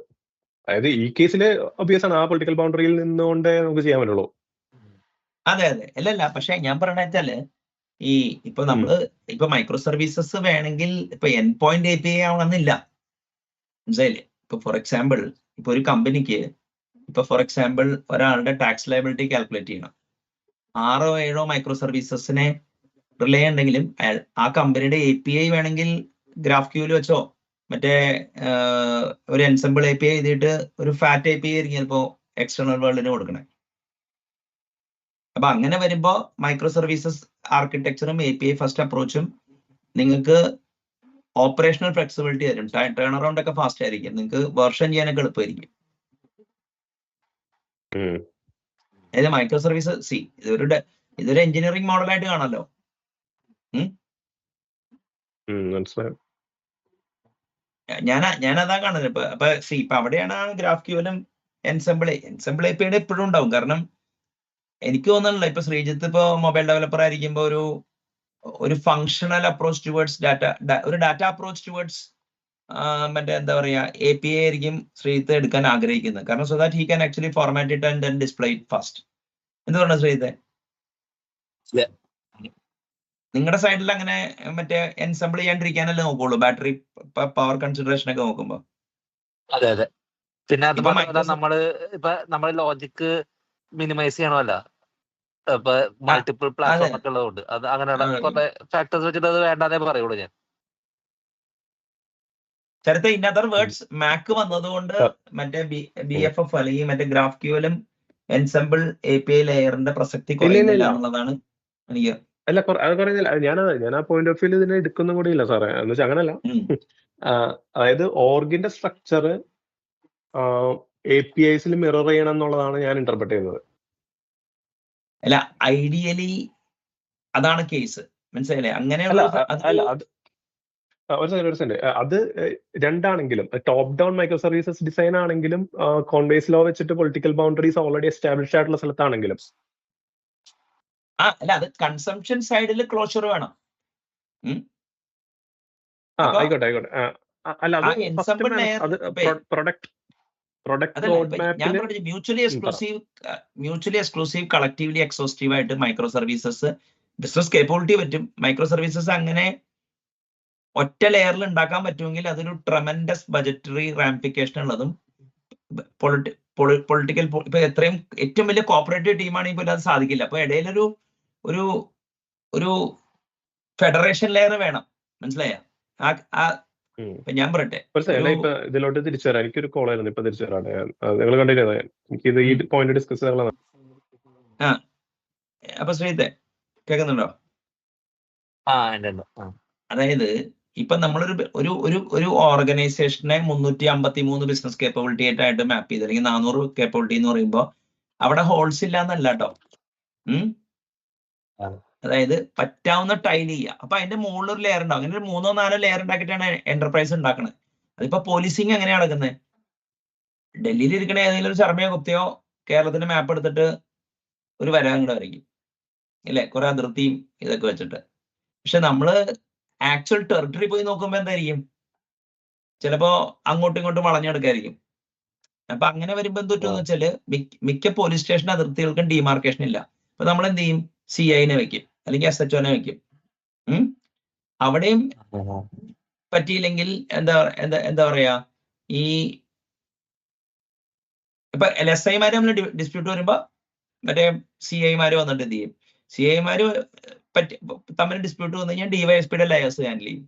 അതായത് ഈ കേസിൽ ഒബിയസ് ആണ്, ആ പൊളിറ്റിക്കൽ ബൗണ്ടറിയിൽ നിന്നുകൊണ്ടേ നമുക്ക് ചെയ്യാൻ പറ്റുള്ളൂ. അതെ അല്ലല്ല, പക്ഷെ ഞാൻ പറഞ്ഞ വെച്ചാല് ഇപ്പൊ നമ്മള് ഇപ്പൊ മൈക്രോ സർവീസസ് വേണമെങ്കിൽ ഇപ്പൊ എൻ പോയിന്റ് API ആവണമെന്നില്ല, മനസ്സിലായില്ലേ? ഇപ്പൊ ഫോർ എക്സാമ്പിൾ ഇപ്പൊ ഒരു കമ്പനിക്ക് ഇപ്പൊ ഫോർ എക്സാമ്പിൾ ഒരാളുടെ ടാക്സ് ലയബിലിറ്റി കാൽക്കുലേറ്റ് ചെയ്യണം, 6 or 7 മൈക്രോ സർവീസസിനെ റിലേ ഉണ്ടെങ്കിലും ആ കമ്പനിയുടെ API വേണമെങ്കിൽ ഗ്രാഫ്ക്യൂല് വെച്ചോ മറ്റേ ഒരു എൻസെമ്പിൾ API എഴുതിയിട്ട് ഒരു ഫാറ്റ് API ആയിരിക്കും ചിലപ്പോ എക്സ്റ്റേണൽ വേൾഡിന് കൊടുക്കണേ. അപ്പൊ അങ്ങനെ വരുമ്പോ മൈക്രോ സർവീസസ് ആർക്കിടെക്ചറും API ഫസ്റ്റ് അപ്രോച്ചും നിങ്ങൾക്ക് ഓപ്പറേഷണൽ ഫ്ലെക്സിബിലിറ്റി തരും, ടേൺ അറൗണ്ട് ഒക്കെ ഫാസ്റ്റ് ആയിരിക്കും, നിങ്ങൾക്ക് വെർഷൻ ചെയ്യാനൊക്കെ എളുപ്പമായിരിക്കും. അതായത് മൈക്രോ സർവീസസ് ഇതൊരു എഞ്ചിനീയറിംഗ് മോഡലായിട്ട് കാണാമല്ലോ. മനസ്സിലായി. ഞാൻ അതാ കാണുന്നത്. ഇപ്പൊ അവിടെയാണ് ഗ്രാഫ്ക്യൂലും എൻസെമ്പിൾ API എപ്പോഴും ഉണ്ടാവും. കാരണം എനിക്ക് തോന്നുന്നില്ല ഇപ്പൊ ശ്രീജിത്ത് ഇപ്പൊ മൊബൈൽ ഡെവലപ്പർ ആയിരിക്കുമ്പോ ഒരു functional approach towards data approach towards മറ്റേ എന്താ പറയാ API ആയിരിക്കും ശ്രീജിത്ത് എടുക്കാൻ ആഗ്രഹിക്കുന്നത്. കാരണം so that he can actually format it and then display it fast. എന്ത് പറഞ്ഞ ശ്രീജിത്തെ? നിങ്ങളുടെ സൈഡിൽ അങ്ങനെ മറ്റേ എൻസെമ്പിൾ ചെയ്യാണ്ടിരിക്കാനല്ലേ നോക്കുള്ളൂ, ബാറ്ററി പവർ കൺസിഡറേഷൻ ഒക്കെ നോക്കുമ്പോ. അതെ. പിന്നെ അത് ഇപ്പൊ മാത്രമല്ല, നമ്മള് ലോജിക്ക് മിനിമൈസ് ചെയ്യണമല്ല, ഇപ്പൊ മൾട്ടിപ്പിൾ പ്ലാറ്റ്ഫോം ഒക്കെ ഉള്ളതുകൊണ്ട് അത് അങ്ങനെയുള്ള കുറെ ഫാക്ടേഴ്സ് വെച്ചിട്ട് അത് വേണ്ടാന്നേ പറയുള്ളൂ ഞാൻ. ചരിത്ര ഇൻ അതർ വേർഡ്സ് മാക് വന്നതുകൊണ്ട് മറ്റേ BFF അല്ലെങ്കിൽ മറ്റേ ഗ്രാഫ്ക്യൂലും എൻസെമ്പിൾ API ലെയറിന്റെ പ്രസക്തി കുറയുന്നില്ല എന്നുള്ളതാണ് എനിക്ക്. അല്ല, അത് പറയുന്നില്ല. ഞാൻ ആ പോയിന്റ് ഓഫ് വ്യൂ ഇതിനെ എടുക്കുന്ന കൂടി ഇല്ല സാറേ, എന്ന് വെച്ചാൽ അങ്ങനല്ല. അതായത് ഓർഗിന്റെ സ്ട്രക്ചർ APIസിൽ മിറർ ചെയ്യണം എന്നുള്ളതാണ് ഞാൻ ഇന്റർപ്രറ്റ് ചെയ്യുന്നത്. അല്ല, ഐഡിയലി അതാണ് കേസ്, മനസ്സിലായില്ലേ? അങ്ങനെയുള്ള ഒരു സെക്കൻഡ്, അത് രണ്ടാണെങ്കിലും top down micro services design ആണെങ്കിലും കോൺവേസ് ലോ വെച്ചിട്ട് പൊളിറ്റിക്കൽ ബൗണ്ടറീസ് ഓൾറെഡി എസ്റ്റാബ്ലിഷ് ആയിട്ടുള്ള സ്ഥലത്താണെങ്കിലും അല്ല, അത് കൺസംഷൻ സൈഡിൽ ക്ലോഷർ വേണം. ആയിക്കോട്ടെ. അല്ല, അത് പ്രൊഡക്റ്റ് റോഡ് മാപ്പിൽ മ്യൂച്വലി എക്സ്ക്ലൂസീവ് കളക്റ്റീവ്ലി എക്സോസ്റ്റീവ് ആയിട്ട് മൈക്രോ സർവീസസ് ബിസിനസ് കേപ്പബിലിറ്റി പറ്റും. മൈക്രോ സർവീസസ് അങ്ങനെ ഒറ്റ ലെയറിൽ ഉണ്ടാക്കാൻ പറ്റുമെങ്കിൽ അതൊരു ട്രമൻഡസ് ബജറ്ററി റാമിഫിക്കേഷൻ ഉള്ളതും പൊളിറ്റിക്കൽ ഇപ്പൊ എത്രയും ഏറ്റവും വലിയ കോപ്പറേറ്റീവ് ടീമാണെങ്കിൽ പോലും അത് സാധിക്കില്ല. അപ്പൊ ഇടയിലൊരു ഒരു ഫെഡറേഷൻ ലെയർ വേണം, മനസ്സിലായ? ഞാൻ പറയട്ടെ, ഇതിലോട്ട് തിരിച്ചു തരാം. എനിക്കൊരു കോൾ ആയിരുന്നു, ഇപ്പൊ തിരിച്ചു തരാം. നിങ്ങൾ കണ്ടിന്യൂ ചെയ്യാം. എനിക്ക് ഈ പോയിന്റ് ഡിസ്കസ് ചെയ്യാനുള്ള. അപ്പൊ ശ്രീത്തെ കേൾക്കുന്നുണ്ടോ? അതായത് ഇപ്പൊ നമ്മളൊരു ഒരു ഓർഗനൈസേഷനെ 353 ബിസിനസ് കേപ്പബിലിറ്റി ആയിട്ട് മാപ്പ് ചെയ്ത് അല്ലെങ്കിൽ 400 കേപ്പബിലിറ്റി എന്ന് പറയുമ്പോൾ അവിടെ ഹോൾസ് ഇല്ല എന്നല്ല കേട്ടോ. അതായത് പറ്റാവുന്ന ടൈൽ ചെയ്യുക. അപ്പൊ അതിന്റെ മുകളിൽ ഒരു ലെയർ ഉണ്ടാവും. അങ്ങനെ ഒരു 3 or 4 ലെയർ ഉണ്ടാക്കിയിട്ടാണ് എന്റർപ്രൈസ് ഉണ്ടാക്കുന്നത്. അതിപ്പോ പോലീസിങ് എങ്ങനെയാണ് നടക്കുന്നത്? ഡൽഹിയിൽ ഇരിക്കണ ഏതെങ്കിലും ഒരു ശർമ്മയോ ഗുപ്തയോ കേരളത്തിന്റെ മാപ്പ് എടുത്തിട്ട് ഒരു വരാൻ കൂടെ വരയ്ക്കും, ഇല്ലേ? കുറെ അതിർത്തിയും ഇതൊക്കെ വെച്ചിട്ട്. പക്ഷെ നമ്മള് ആക്ച്വൽ ടെറിട്ടറി പോയി നോക്കുമ്പോൾ എന്തായിരിക്കും, ചിലപ്പോ അങ്ങോട്ടും ഇങ്ങോട്ടും വളഞ്ഞെടുക്കായിരിക്കും. അപ്പൊ അങ്ങനെ വരുമ്പോ എന്ത് പറ്റുമെന്ന് വെച്ചാല് മിക്ക പോലീസ് സ്റ്റേഷൻ അതിർത്തികൾക്കും ഡിമാർക്കേഷൻ ഇല്ല. അപ്പൊ നമ്മൾ എന്ത് ചെയ്യും, CIനെ വെക്കും അല്ലെങ്കിൽ SHOനെ വെക്കും. അവിടെയും പറ്റിയില്ലെങ്കിൽ എന്താ എന്താ എന്താ പറയാ, ഈ ഇപ്പൊ LSIമാര് നമ്മൾ ഡിസ്പ്യൂട്ട് വരുമ്പോ മറ്റേ CIമാര് വന്നിട്ട് എന്ത് ചെയ്യും, CIമാര് തമ്മിൽ ഡിസ്പ്യൂട്ട് വന്നു കഴിഞ്ഞാൽ DYSPയുടെ ലെയേഴ്സ് ഹാൻഡിൽ ചെയ്യും.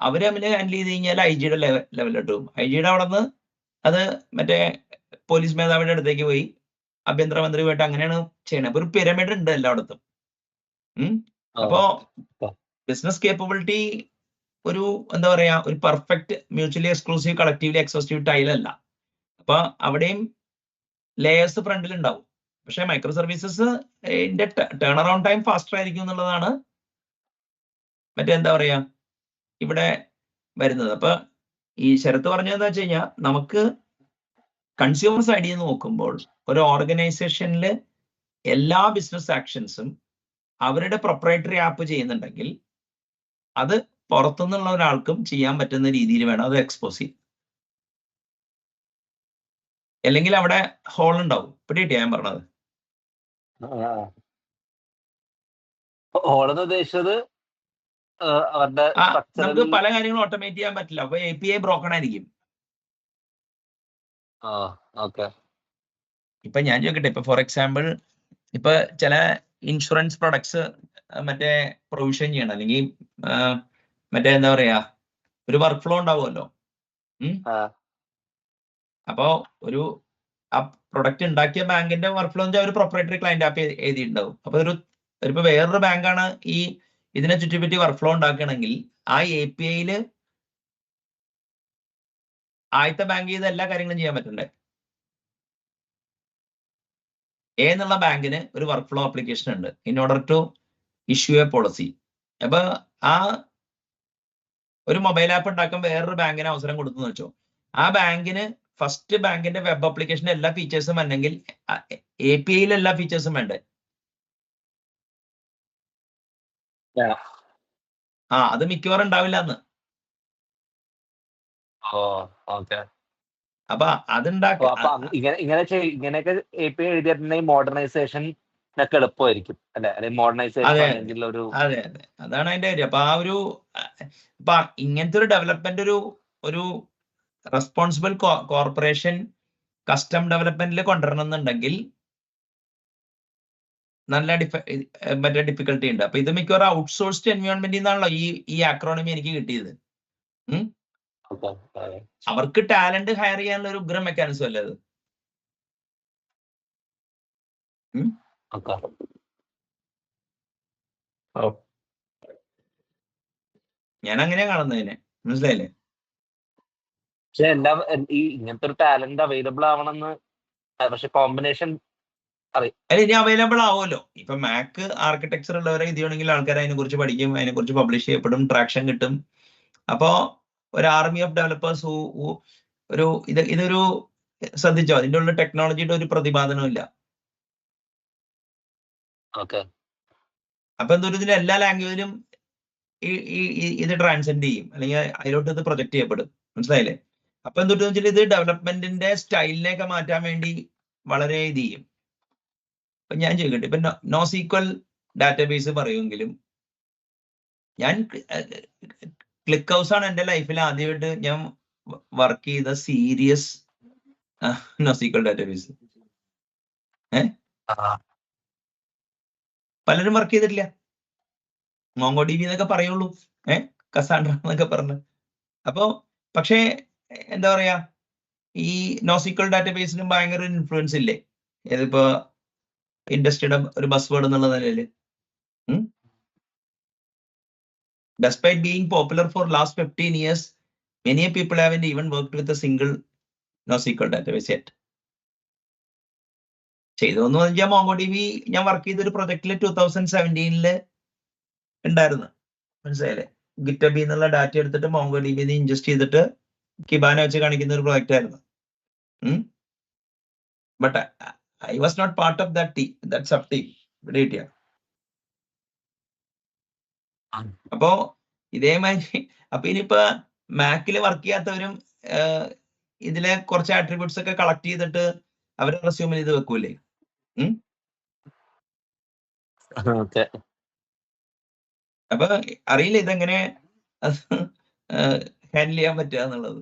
അവര് തമ്മിൽ ഹാൻഡിൽ ചെയ്ത് കഴിഞ്ഞാൽ IGയുടെ ലെവലിലോട്ട് പോകും. IGയുടെ അവിടെ നിന്ന് അത് മറ്റേ പോലീസ് മേധാവിയുടെ അടുത്തേക്ക് പോയി ആഭ്യന്തരമന്ത്രിയുമായിട്ട് അങ്ങനെയാണ് ചെയ്യണത്. അപ്പൊ ഒരു പിരമിഡ് ഉണ്ട് എല്ലായിടത്തും. അപ്പോ ബിസിനസ് കേപ്പബിലിറ്റി ഒരു എന്താ പറയാ, ഒരു perfect mutually exclusive collectively exhaustive ടൈലല്ല. അപ്പൊ അവിടെയും ലേയേഴ്സ് ഫ്രണ്ടിൽ ഉണ്ടാവും. പക്ഷെ micro services turn around time faster ആയിരിക്കും എന്നുള്ളതാണ് മറ്റേ എന്താ പറയാ ഇവിടെ വരുന്നത്. അപ്പൊ ഈ ശരത്ത് പറഞ്ഞതെന്ന് വെച്ച് കഴിഞ്ഞാൽ, നമുക്ക് കൺസ്യൂമർ സൈഡിൽ നിന്ന് നോക്കുമ്പോൾ ഒരു ഓർഗനൈസേഷനിൽ എല്ലാ ബിസിനസ് ആക്ഷൻസും അവരുടെ പ്രൊപ്രൈറ്ററി ആപ്പ് ചെയ്യുന്നുണ്ടെങ്കിൽ അത് പുറത്തുനിന്നുള്ള ഒരാൾക്കും ചെയ്യാൻ പറ്റുന്ന രീതിയിൽ വേണം അത് എക്സ്പോസ് ചെയ്യും. അല്ലെങ്കിൽ അവിടെ ഹോൾ ഉണ്ടാവും. പിടികിട്ടിയാ ഞാൻ പറഞ്ഞത്? ഹോളെന്ന് ഉദ്ദേശിച്ചത് അവരുടെ നമുക്ക് പല കാര്യങ്ങളും ഓട്ടോമേറ്റ് ചെയ്യാൻ പറ്റില്ല. അപ്പൊ API ബ്രോക്കൺ ആയിരിക്കും. ഇപ്പൊ ഞാൻ ചോദിക്കട്ടെ, ഇപ്പൊ ഫോർ എക്സാമ്പിൾ ഇപ്പൊ ചില ഇൻഷുറൻസ് പ്രൊഡക്ട്സ് മറ്റേ പ്രൊവിഷൻ ചെയ്യണം, അല്ലെങ്കിൽ മറ്റേ എന്താ പറയാ ഒരു വർക്ക് ഫ്ലോ ഉണ്ടാവുമല്ലോ. അപ്പോ ഒരു ആ പ്രൊഡക്റ്റ് ഉണ്ടാക്കിയ ബാങ്കിന്റെ വർക്ക് ഫ്ലോ ഒരു പ്രൊപ്രൈറ്ററി ക്ലയന്റ് ആപ്പ് എഴുതിയിട്ടുണ്ടാവും. അപ്പൊ ഇപ്പൊ വേറൊരു ബാങ്കാണ് ഈ ഇതിനെ ചുറ്റിപ്പറ്റി വർക്ക് ഫ്ലോ ഉണ്ടാക്കുകയാണെങ്കിൽ ആ APIയില് ആദ്യത്തെ ബാങ്ക് ചെയ്ത എല്ലാ കാര്യങ്ങളും ചെയ്യാൻ പറ്റണ്ടേ? എന്നുള്ള ബാങ്കിന് ഒരു വർക്ക് ഫ്ലോ ആപ്ലിക്കേഷൻ ഉണ്ട് in order to issue a policy. അപ്പൊ ആ ഒരു മൊബൈൽ ആപ്പ് ഉണ്ടാക്കാൻ വേറൊരു ബാങ്കിന് അവസരം കൊടുത്തു വെച്ചോ. ആ ബാങ്കിന് ഫസ്റ്റ് ബാങ്കിന്റെ വെബ് ആപ്ലിക്കേഷന്റെ എല്ലാ ഫീച്ചേഴ്സും അല്ലെങ്കിൽ APIയിലെ എല്ലാ ഫീച്ചേഴ്സും വേണ്ടേ? അത് മിക്കവാറും ഉണ്ടാവില്ല എന്ന്. അപ്പൊ ഇങ്ങനെയൊക്കെ API എഴുതിയിട്ടുണ്ടെങ്കിൽ മോഡേണൈസേഷൻ ഒക്കെ എളുപ്പമായിരിക്കും അല്ലെ? മോഡേണൈസേഷൻ ഒരു അതെ അതാണ് അതിന്റെ കാര്യം. അപ്പൊ ആ ഒരു ഇപ്പൊ ഇങ്ങനത്തെ ഒരു ഡെവലപ്മെന്റ് ഒരു റെസ്പോൺസിബിൾ കോർപ്പറേഷൻ കസ്റ്റം ഡെവലപ്മെന്റിൽ കൊണ്ടുവരണം എന്നുണ്ടെങ്കിൽ നല്ല മറ്റേ ഡിഫിക്കൽട്ടി ഉണ്ട്. അപ്പൊ ഇത് മിക്കവാറും ഔട്ട്സോഴ്സ്ഡ് എൻവയോൺമെന്റിൽ നിന്നാണല്ലോ ഈ ആക്രോണമി എനിക്ക് കിട്ടിയത്. അവർക്ക് ടാലന്റ് ഹയർ ചെയ്യാനുള്ള ഒരു ഉഗ്രം മെക്കാനിസം അല്ലേ അത്? ഞാൻ അങ്ങനെയാ കാണുന്നതിനെ, മനസ്സിലായില്ലേ? പക്ഷെ എല്ലാം ഈ ഇങ്ങനത്തെ ഒരു ടാലന്റ് അവൈലബിൾ ആവണമെന്ന്, പക്ഷെ കോമ്പിനേഷൻ അല്ല ഇനി അവൈലബിൾ ആവുമല്ലോ. ഇപ്പൊ മാക് ആർക്കിടെക്ചർ ഉള്ളവരെ ഇത് ചെയ്യണമെങ്കിൽ ആൾക്കാർ അതിനെ കുറിച്ച് പഠിക്കും, അതിനെ കുറിച്ച് പബ്ലിഷ് ചെയ്യപ്പെടും, ട്രാക്ഷൻ കിട്ടും. അപ്പോ ഒരു ആർമി ഓഫ് ഡെവലപ്പേഴ്സ് ഇതൊരു ശ്രദ്ധിച്ചോ, അതിന്റെ ഉള്ള ടെക്നോളജിയുടെ ഒരു പ്രതിപാദനവും ഇല്ല. അപ്പൊ എന്തൊരു ഇതിന്റെ എല്ലാ ലാംഗ്വേജിലും ഇത് ട്രാൻസെൻഡ് ചെയ്യും, അല്ലെങ്കിൽ അതിലോട്ട് ഇത് പ്രൊജക്ട് ചെയ്യപ്പെടും. മനസ്സിലായില്ലേ? അപ്പൊ എന്തൊരു വെച്ചാൽ ഇത് ഡെവലപ്മെന്റിന്റെ സ്റ്റൈലിനെയൊക്കെ മാറ്റാൻ വേണ്ടി വളരെ ഇത് ചെയ്യും. ഇപ്പൊ ഞാൻ ചോദിക്കട്ടെ, ഇപ്പൊ NoSQL ഡാറ്റാബേസ് പറയുമെങ്കിലും ഞാൻ ക്ലിക്ക് ഹൗസ് ആണ് എന്റെ ലൈഫിൽ ആദ്യമായിട്ട് ഞാൻ വർക്ക് ചെയ്ത സീരിയസ് NoSQL ഡാറ്റാബേസ്. പലരും വർക്ക് ചെയ്തിട്ടില്ല. MongoDB എന്നൊക്കെ പറയുള്ളൂ, കസാൻഡ്ര എന്നൊക്കെ പറഞ്ഞു. അപ്പോ പക്ഷേ എന്താ പറയാ, ഈ NoSQL ഡാറ്റാബേസിനും ഭയങ്കര ഇൻഫ്ലുവൻസ് ഇല്ലേ? ഇതിപ്പോ ഇൻഡസ്ട്രിയുടെ ഒരു ബസ് വേർഡ് എന്നുള്ള നിലയിൽ. Despite being popular for last 15 years, many people haven't even worked with a single NoSQL database yet. ചെയ്തോന്ന് വെച്ചാൽ MongoDB ഞാൻ വർക്ക് ചെയ്ത ഒരു പ്രൊജക്റ്റില് 2017 ഉണ്ടായിരുന്നു. മനസ്സിലായില്ലേ? GitHub എന്നുള്ള ഡാറ്റ എടുത്തിട്ട് MongoDB ഇൻജസ്റ്റ് ചെയ്തിട്ട് കിബാന വെച്ച് കാണിക്കുന്ന ഒരു പ്രൊജക്റ്റ് ആയിരുന്നു. But I was not part of that team, that sub team. അപ്പോ ഇതേമാതിരി അപ്പൊ ഇനിയിപ്പോ മാക്കിൽ വർക്ക് ചെയ്യാത്തവരും ഇതിലെ കുറച്ച് ആട്രിബ്യൂട്ട്സ് ഒക്കെ കളക്ട് ചെയ്തിട്ട് അവരെ റെസ്യൂമിൽ ഇത് വെക്കൂലേ? ഓക്കെ. അപ്പൊ അറിയില്ല ഇതെങ്ങനെ ഹാൻഡിൽ ചെയ്യാൻ പറ്റുക എന്നുള്ളത്.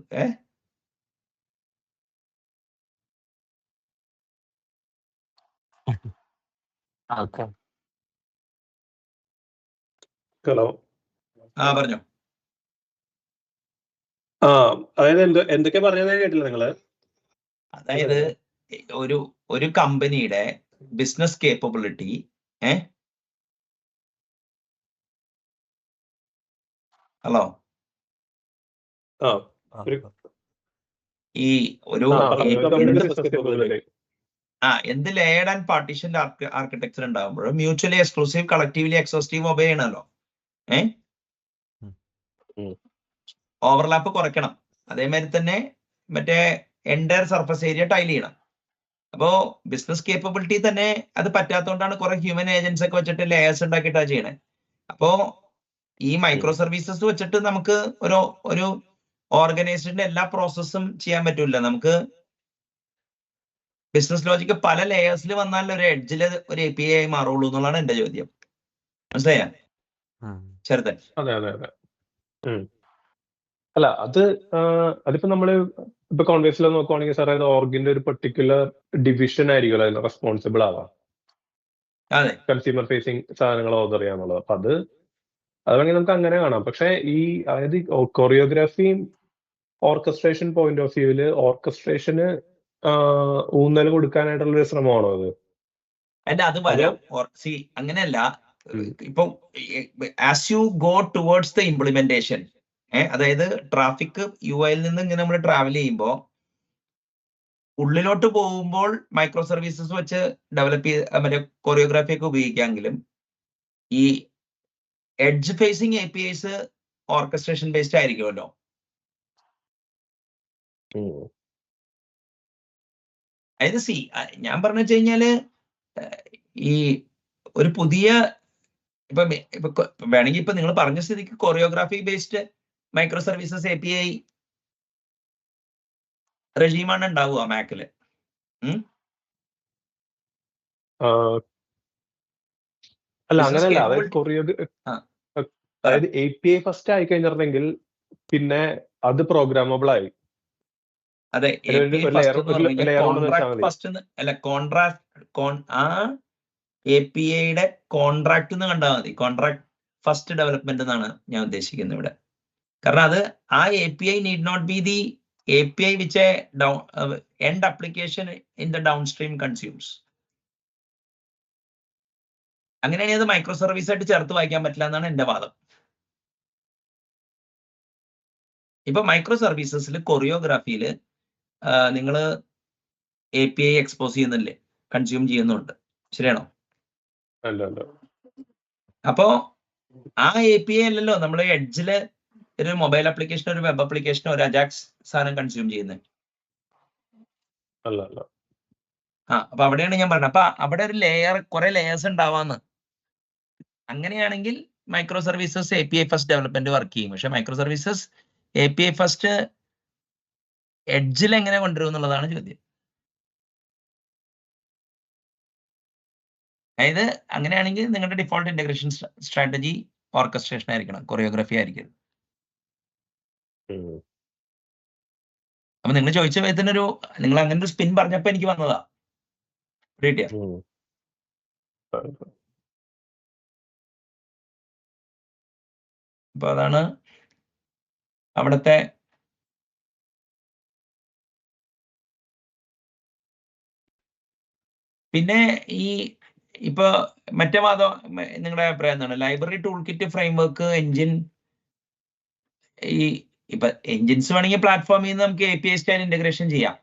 ഓക്കെ. ഹലോ. പറഞ്ഞോ. അതായത് എന്തൊക്കെ പറഞ്ഞത് കേട്ടില്ല നിങ്ങള്? അതായത് ഒരു കമ്പനിയുടെ ബിസിനസ് കേപ്പബിലിറ്റി ഹലോ ഈ ഒരു എന്ത് ലേയർഡ് ആൻഡ് പാർട്ടീഷന്റെ ആർക്കിടെക്ചർ ഉണ്ടാകുമ്പോഴും mutually exclusive collectively exhaustive obey ചെയ്യണമല്ലോ. ഓവർലാപ്പ് കുറയ്ക്കണം. അതേമാതിരി തന്നെ മറ്റേ എൻറ്റയർ സർഫസ് ഏരിയ ടൈൽ ചെയ്യണം. അപ്പോ ബിസിനസ് കേപ്പബിലിറ്റി തന്നെ അത് പറ്റാത്തതുകൊണ്ടാണ് കുറെ ഹ്യൂമൻ ഏജൻസ് ഒക്കെ വെച്ചിട്ട് ലേയേഴ്സ് ഉണ്ടാക്കിയിട്ടാ ചെയ്യണേ. അപ്പോ ഈ മൈക്രോ സർവീസസ് വെച്ചിട്ട് നമുക്ക് ഒരു ഓർഗനൈസേഷന്റെ എല്ലാ പ്രോസസ്സും ചെയ്യാൻ പറ്റൂല. നമുക്ക് ബിസിനസ് ലോജിക്ക് പല ലേയേഴ്സിൽ വന്നാൽ ഒരു എഡ്ജില് ഒരു API ആയി മാറുള്ളൂ എന്നുള്ളതാണ് എന്റെ ചോദ്യം. മനസ്സിലായ ചെറുതൻ? അതെ അതെ അതെ. അല്ല അതിപ്പോ നമ്മള് ഇപ്പൊ കോൺവേഴ്സിൽ നോക്കുവാണെങ്കിൽ സാർ അത് ഓർഗിന്റെ ഒരു പെർട്ടിക്കുലർ ഡിവിഷൻ ആയിരിക്കുമല്ലോ അതിന് റെസ്പോൺസിബിൾ ആവാം. കൺസ്യൂമർ ഫേസിങ് സാധനങ്ങൾ ഓർഡർ ചെയ്യാന്നുള്ളത്. അപ്പൊ അത് വേണമെങ്കിൽ നമുക്ക് അങ്ങനെ കാണാം. പക്ഷെ അതായത് കൊറിയോഗ്രാഫി ഓർക്കസ്ട്രേഷൻ പോയിന്റ് ഓഫ് വ്യൂവില് ഓർക്കസ്ട്രേഷന് ഊന്നൽ കൊടുക്കാനായിട്ടുള്ള ഒരു ശ്രമമാണോ അത്? അത് വരാം. അങ്ങനെയല്ല. ഇപ്പൊ as you go towards the implementation, അതായത് ട്രാഫിക് UI-ൽ നിന്ന് ഇങ്ങനെ നമ്മൾ ട്രാവൽ ചെയ്യുമ്പോൾ ഉള്ളിലോട്ട് പോകുമ്പോൾ മൈക്രോ സർവീസസ് വെച്ച് ഡെവലപ്പ് ചെയ്ത് മറ്റേ കൊറിയോഗ്രാഫി ഒക്കെ ഉപയോഗിക്കാമെങ്കിലും ഈ edge facing APIs orchestration based ആയിരിക്കുമല്ലോ. അതായത് ഞാൻ പറഞ്ഞു വെച്ച് കഴിഞ്ഞാല് ഈ ഒരു പുതിയ ഇപ്പൊ വേണമെങ്കിൽ ഇപ്പൊ നിങ്ങൾ പറഞ്ഞ സ്ഥിതിക്ക് choreography based micro services API റെജീമാണ് ഉണ്ടാവുക മാക്കില്. അല്ല അങ്ങനെയല്ല. അതായത് API ഫസ്റ്റ് ആയി കഴിഞ്ഞിട്ടുണ്ടെങ്കിൽ പിന്നെ അത് പ്രോഗ്രാമബിൾ ആയി. അതെ, APIയുടെ കോൺട്രാക്ട് എന്ന് കണ്ടാൽ മതി. കോൺട്രാക്ട് ഫസ്റ്റ് ഡെവലപ്മെന്റ് എന്നാണ് ഞാൻ ഉദ്ദേശിക്കുന്നത് ഇവിടെ. കാരണം അത് ആ API need not be the API which end application in the down stream consumes. അങ്ങനെയാണെങ്കിൽ അത് മൈക്രോ സർവീസ് ആയിട്ട് ചേർത്ത് വായിക്കാൻ പറ്റില്ല എന്നാണ് എന്റെ വാദം. ഇപ്പൊ മൈക്രോ സർവീസസിൽ കൊറിയോഗ്രാഫിയിൽ നിങ്ങൾ API എക്സ്പോസ് ചെയ്യുന്നില്ലേ, കൺസ്യൂം ചെയ്യുന്നുണ്ട്, ശരിയാണോ? അപ്പോ ആ API അല്ലല്ലോ നമ്മൾ എഡ്ജില് ഒരു മൊബൈൽ ആപ്ലിക്കേഷനോ ഒരു വെബ് ആപ്ലിക്കേഷനോ ഒരു അജാക്സ് സാധനം കൺസ്യൂം ചെയ്യുന്നത്. അപ്പൊ അവിടെയാണ് ഞാൻ പറഞ്ഞത്. അപ്പൊ അവിടെ ഒരു കുറെ ലേയേഴ്സ് ഉണ്ടാവാന്ന്. അങ്ങനെയാണെങ്കിൽ micro services API first development work ചെയ്യും. പക്ഷെ മൈക്രോ സർവീസസ് API ഫസ്റ്റ് എഡ്ജിൽ എങ്ങനെ കൊണ്ടുവരും എന്നുള്ളതാണ് ചോദ്യം. അതായത് അങ്ങനെയാണെങ്കിൽ നിങ്ങളുടെ ഡിഫോൾട്ട് ഇന്റഗ്രേഷൻ സ്ട്രാറ്റജി ഓർക്കസ്ട്രേഷൻ ആയിരിക്കണം, കൊറിയോഗ്രാഫി ആയിരിക്കും. അപ്പൊ നിങ്ങൾ ചോദിച്ച വിധത്തിനൊരു നിങ്ങൾ അങ്ങനെ ഒരു സ്പിൻ പറഞ്ഞപ്പോ എനിക്ക് വന്നതാ. അപ്പൊ അതാണ് അവിടുത്തെ പിന്നെ ഇപ്പൊ മറ്റേ വാദം നിങ്ങളുടെ അഭിപ്രായം എന്താണ്? Library tool kit framework engine ഇപ്പൊ എഞ്ചിൻസ് വേണമെങ്കിൽ പ്ലാറ്റ്ഫോമിൽ നിന്ന് നമുക്ക് API സ്റ്റൈൽ ഇന്റഗ്രേഷൻ ചെയ്യാം.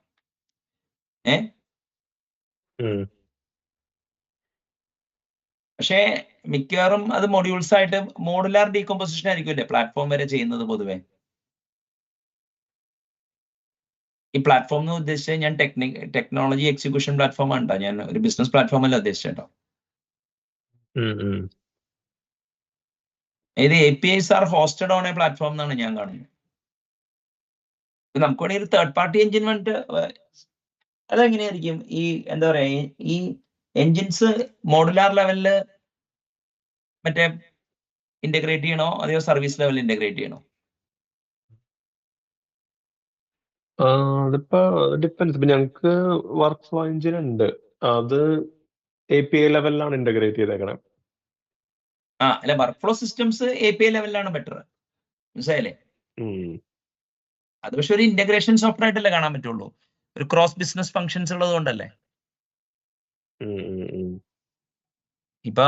പക്ഷേ മിക്കവാറും അത് മൊഡ്യൂൾസ് ആയിട്ട് മോഡുലാർ ഡീകമ്പോസിഷൻ ആയിരിക്കുമല്ലേ പ്ലാറ്റ്ഫോം വരെ ചെയ്യുന്നത് പൊതുവെ. ഈ പ്ലാറ്റ്ഫോം എന്ന് ഉദ്ദേശിച്ചത് ഞാൻ ടെക്നോളജി എക്സിക്യൂഷൻ പ്ലാറ്റ്ഫോം ആണ്, ഞാൻ ഒരു ബിസിനസ് പ്ലാറ്റ്ഫോം അല്ല ഉദ്ദേശിച്ചോ. ഇത് APIs are hosted on a platform എന്നാണ് ഞാൻ കാണുന്നത്. നമുക്ക് വേണമെങ്കിൽ ഒരു തേർഡ് പാർട്ടി എഞ്ചിൻ വന്നിട്ട് അതെങ്ങനെയായിരിക്കും ഈ എന്താ പറയാ ഈ എൻജിൻസ് മോഡുലാർ ലെവലില് മറ്റേ ഇന്റഗ്രേറ്റ് ചെയ്യണോ അതെയോ സർവീസ് ലെവലിൽ ഇന്റഗ്രേറ്റ് ചെയ്യണോ? അതിപ്പോ ഡിപ്പെൻസ്. ഇപ്പൊ ഞങ്ങൾക്ക് വർക്ക് ഫ്ലോ എഞ്ചിൻ ഉണ്ട്, അത് API ലെവലിലാണ് ഇന്റഗ്രേറ്റ് ചെയ്തേക്കണേ. അല്ല വർക്ക് ഫ്ലോ സിസ്റ്റംസ് API ലെവലിലാണ് ബെറ്റർ, മനസ്സിലായില്ലേ? അത് പക്ഷെ ഒരു ഇന്റഗ്രേഷൻ സോഫ്റ്റ്വെയർ ആയിട്ടല്ലേ കാണാൻ പറ്റുള്ളൂ, ഒരു ക്രോസ് ബിസിനസ് ഫങ്ഷൻസ് ഉള്ളത് കൊണ്ടല്ലേ. ഇപ്പൊ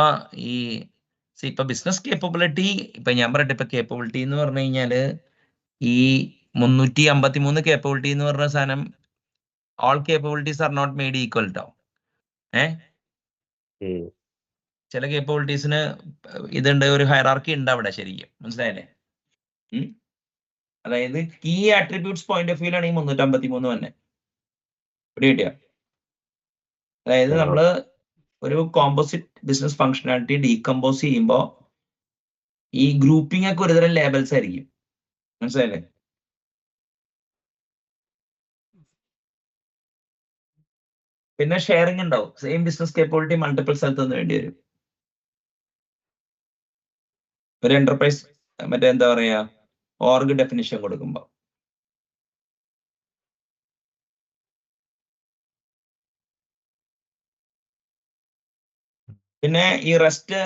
ഇപ്പൊ ബിസിനസ് കേപ്പബിലിറ്റി, ഇപ്പൊ ഞാൻ പറയട്ടെ, ഇപ്പൊ കേപ്പബിലിറ്റി എന്ന് പറഞ്ഞു കഴിഞ്ഞാല് ഈ 353 കേപ്പബിലിറ്റി എന്ന് പറഞ്ഞ സാധനം all capabilities are not made equal ട്ടോ. ചില കേപ്പബിലിറ്റീസിന് ഇതുണ്ട്, ഒരു ഹൈറാർക്കി ഉണ്ട് അവിടെ, ശരിക്കും മനസ്സിലായില്ലേ? അതായത് കീ ആട്രിബ്യൂട്ട്സ് പോയിന്റ് ഓഫ് വ്യൂലാണ് ഈ 353 തന്നെ കിട്ടിയ. അതായത് നമ്മള് ഒരു കോമ്പോസിറ്റ് ബിസിനസ് ഫംഗ്ഷനാലിറ്റി ഡീകമ്പോസ് ചെയ്യുമ്പോൾ ഈ ഗ്രൂപ്പിംഗ് ഒക്കെ ഒരുതരം ലേബൽസ് ആയിരിക്കും, മനസ്സിലായില്ലേ? പിന്നെ ഷെയറിംഗ് ഉണ്ടാവും, സെയിം ബിസിനസ് കേപ്പബിലിറ്റി മൾട്ടിപ്പിൾ സ്ഥലത്ത് നിന്ന് വേണ്ടി വരും. ഒരു എന്റർപ്രൈസ് മറ്റേ എന്താ പറയാ ഓർഗ് ഡെഫിനിഷൻ കൊടുക്കുമ്പോൾ. പിന്നെ ഈ റെസ്റ്റ്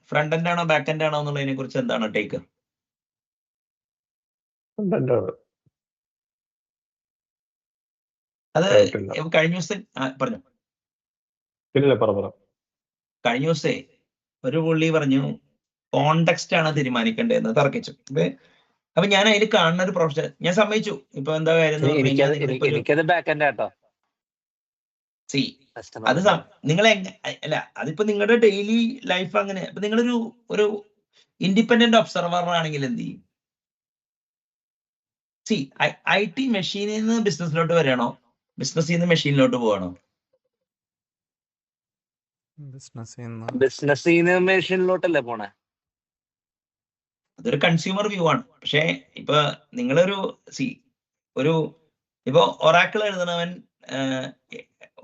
ഫ്രണ്ട് എൻഡ് ആണോ ബാക്ക് എൻഡ് ആണോ എന്നുള്ളതിനെ കുറിച്ച് എന്താണ് ടേക്ക്? അത് കഴിഞ്ഞ ദിവസം പറഞ്ഞു, കഴിഞ്ഞ ദിവസേ ഒരു പുള്ളി പറഞ്ഞു കോണ്ടെക്സ്റ്റ് ആണ് തീരുമാനിക്കേണ്ടതെന്ന് തർക്കിച്ചു. അപ്പൊ ഞാൻ അതിൽ കാണുന്ന ഒരു പ്രൊഫഷൻ ഞാൻ സമ്മതിച്ചു. ഇപ്പൊ എന്താ കാര്യം അത് നിങ്ങൾ അല്ല, അതിപ്പോ നിങ്ങളുടെ ഡെയിലി ലൈഫ് അങ്ങനെ. അപ്പൊ നിങ്ങളൊരു ഒരു ഇൻഡിപെൻഡന്റ് ഒബ്സർവർ ആണെങ്കിൽ എന്ത് ചെയ്യും? IT മെഷീനിൽ നിന്ന് ബിസിനസ്സിലോട്ട് വരണോ, ബിസിനസ്സിൽ നിന്ന് മെഷീനിലോട്ട് പോകണോ? ബിസിനസ്സിന്ന് മെഷീനിലോട്ടല്ലേ പോണേ? അതൊരു കൺസ്യൂമർ വ്യൂ ആണ്. പക്ഷെ ഇപ്പൊ നിങ്ങളൊരു ഇപ്പൊ ഒറാക്കിൾ എഴുതണവൻ,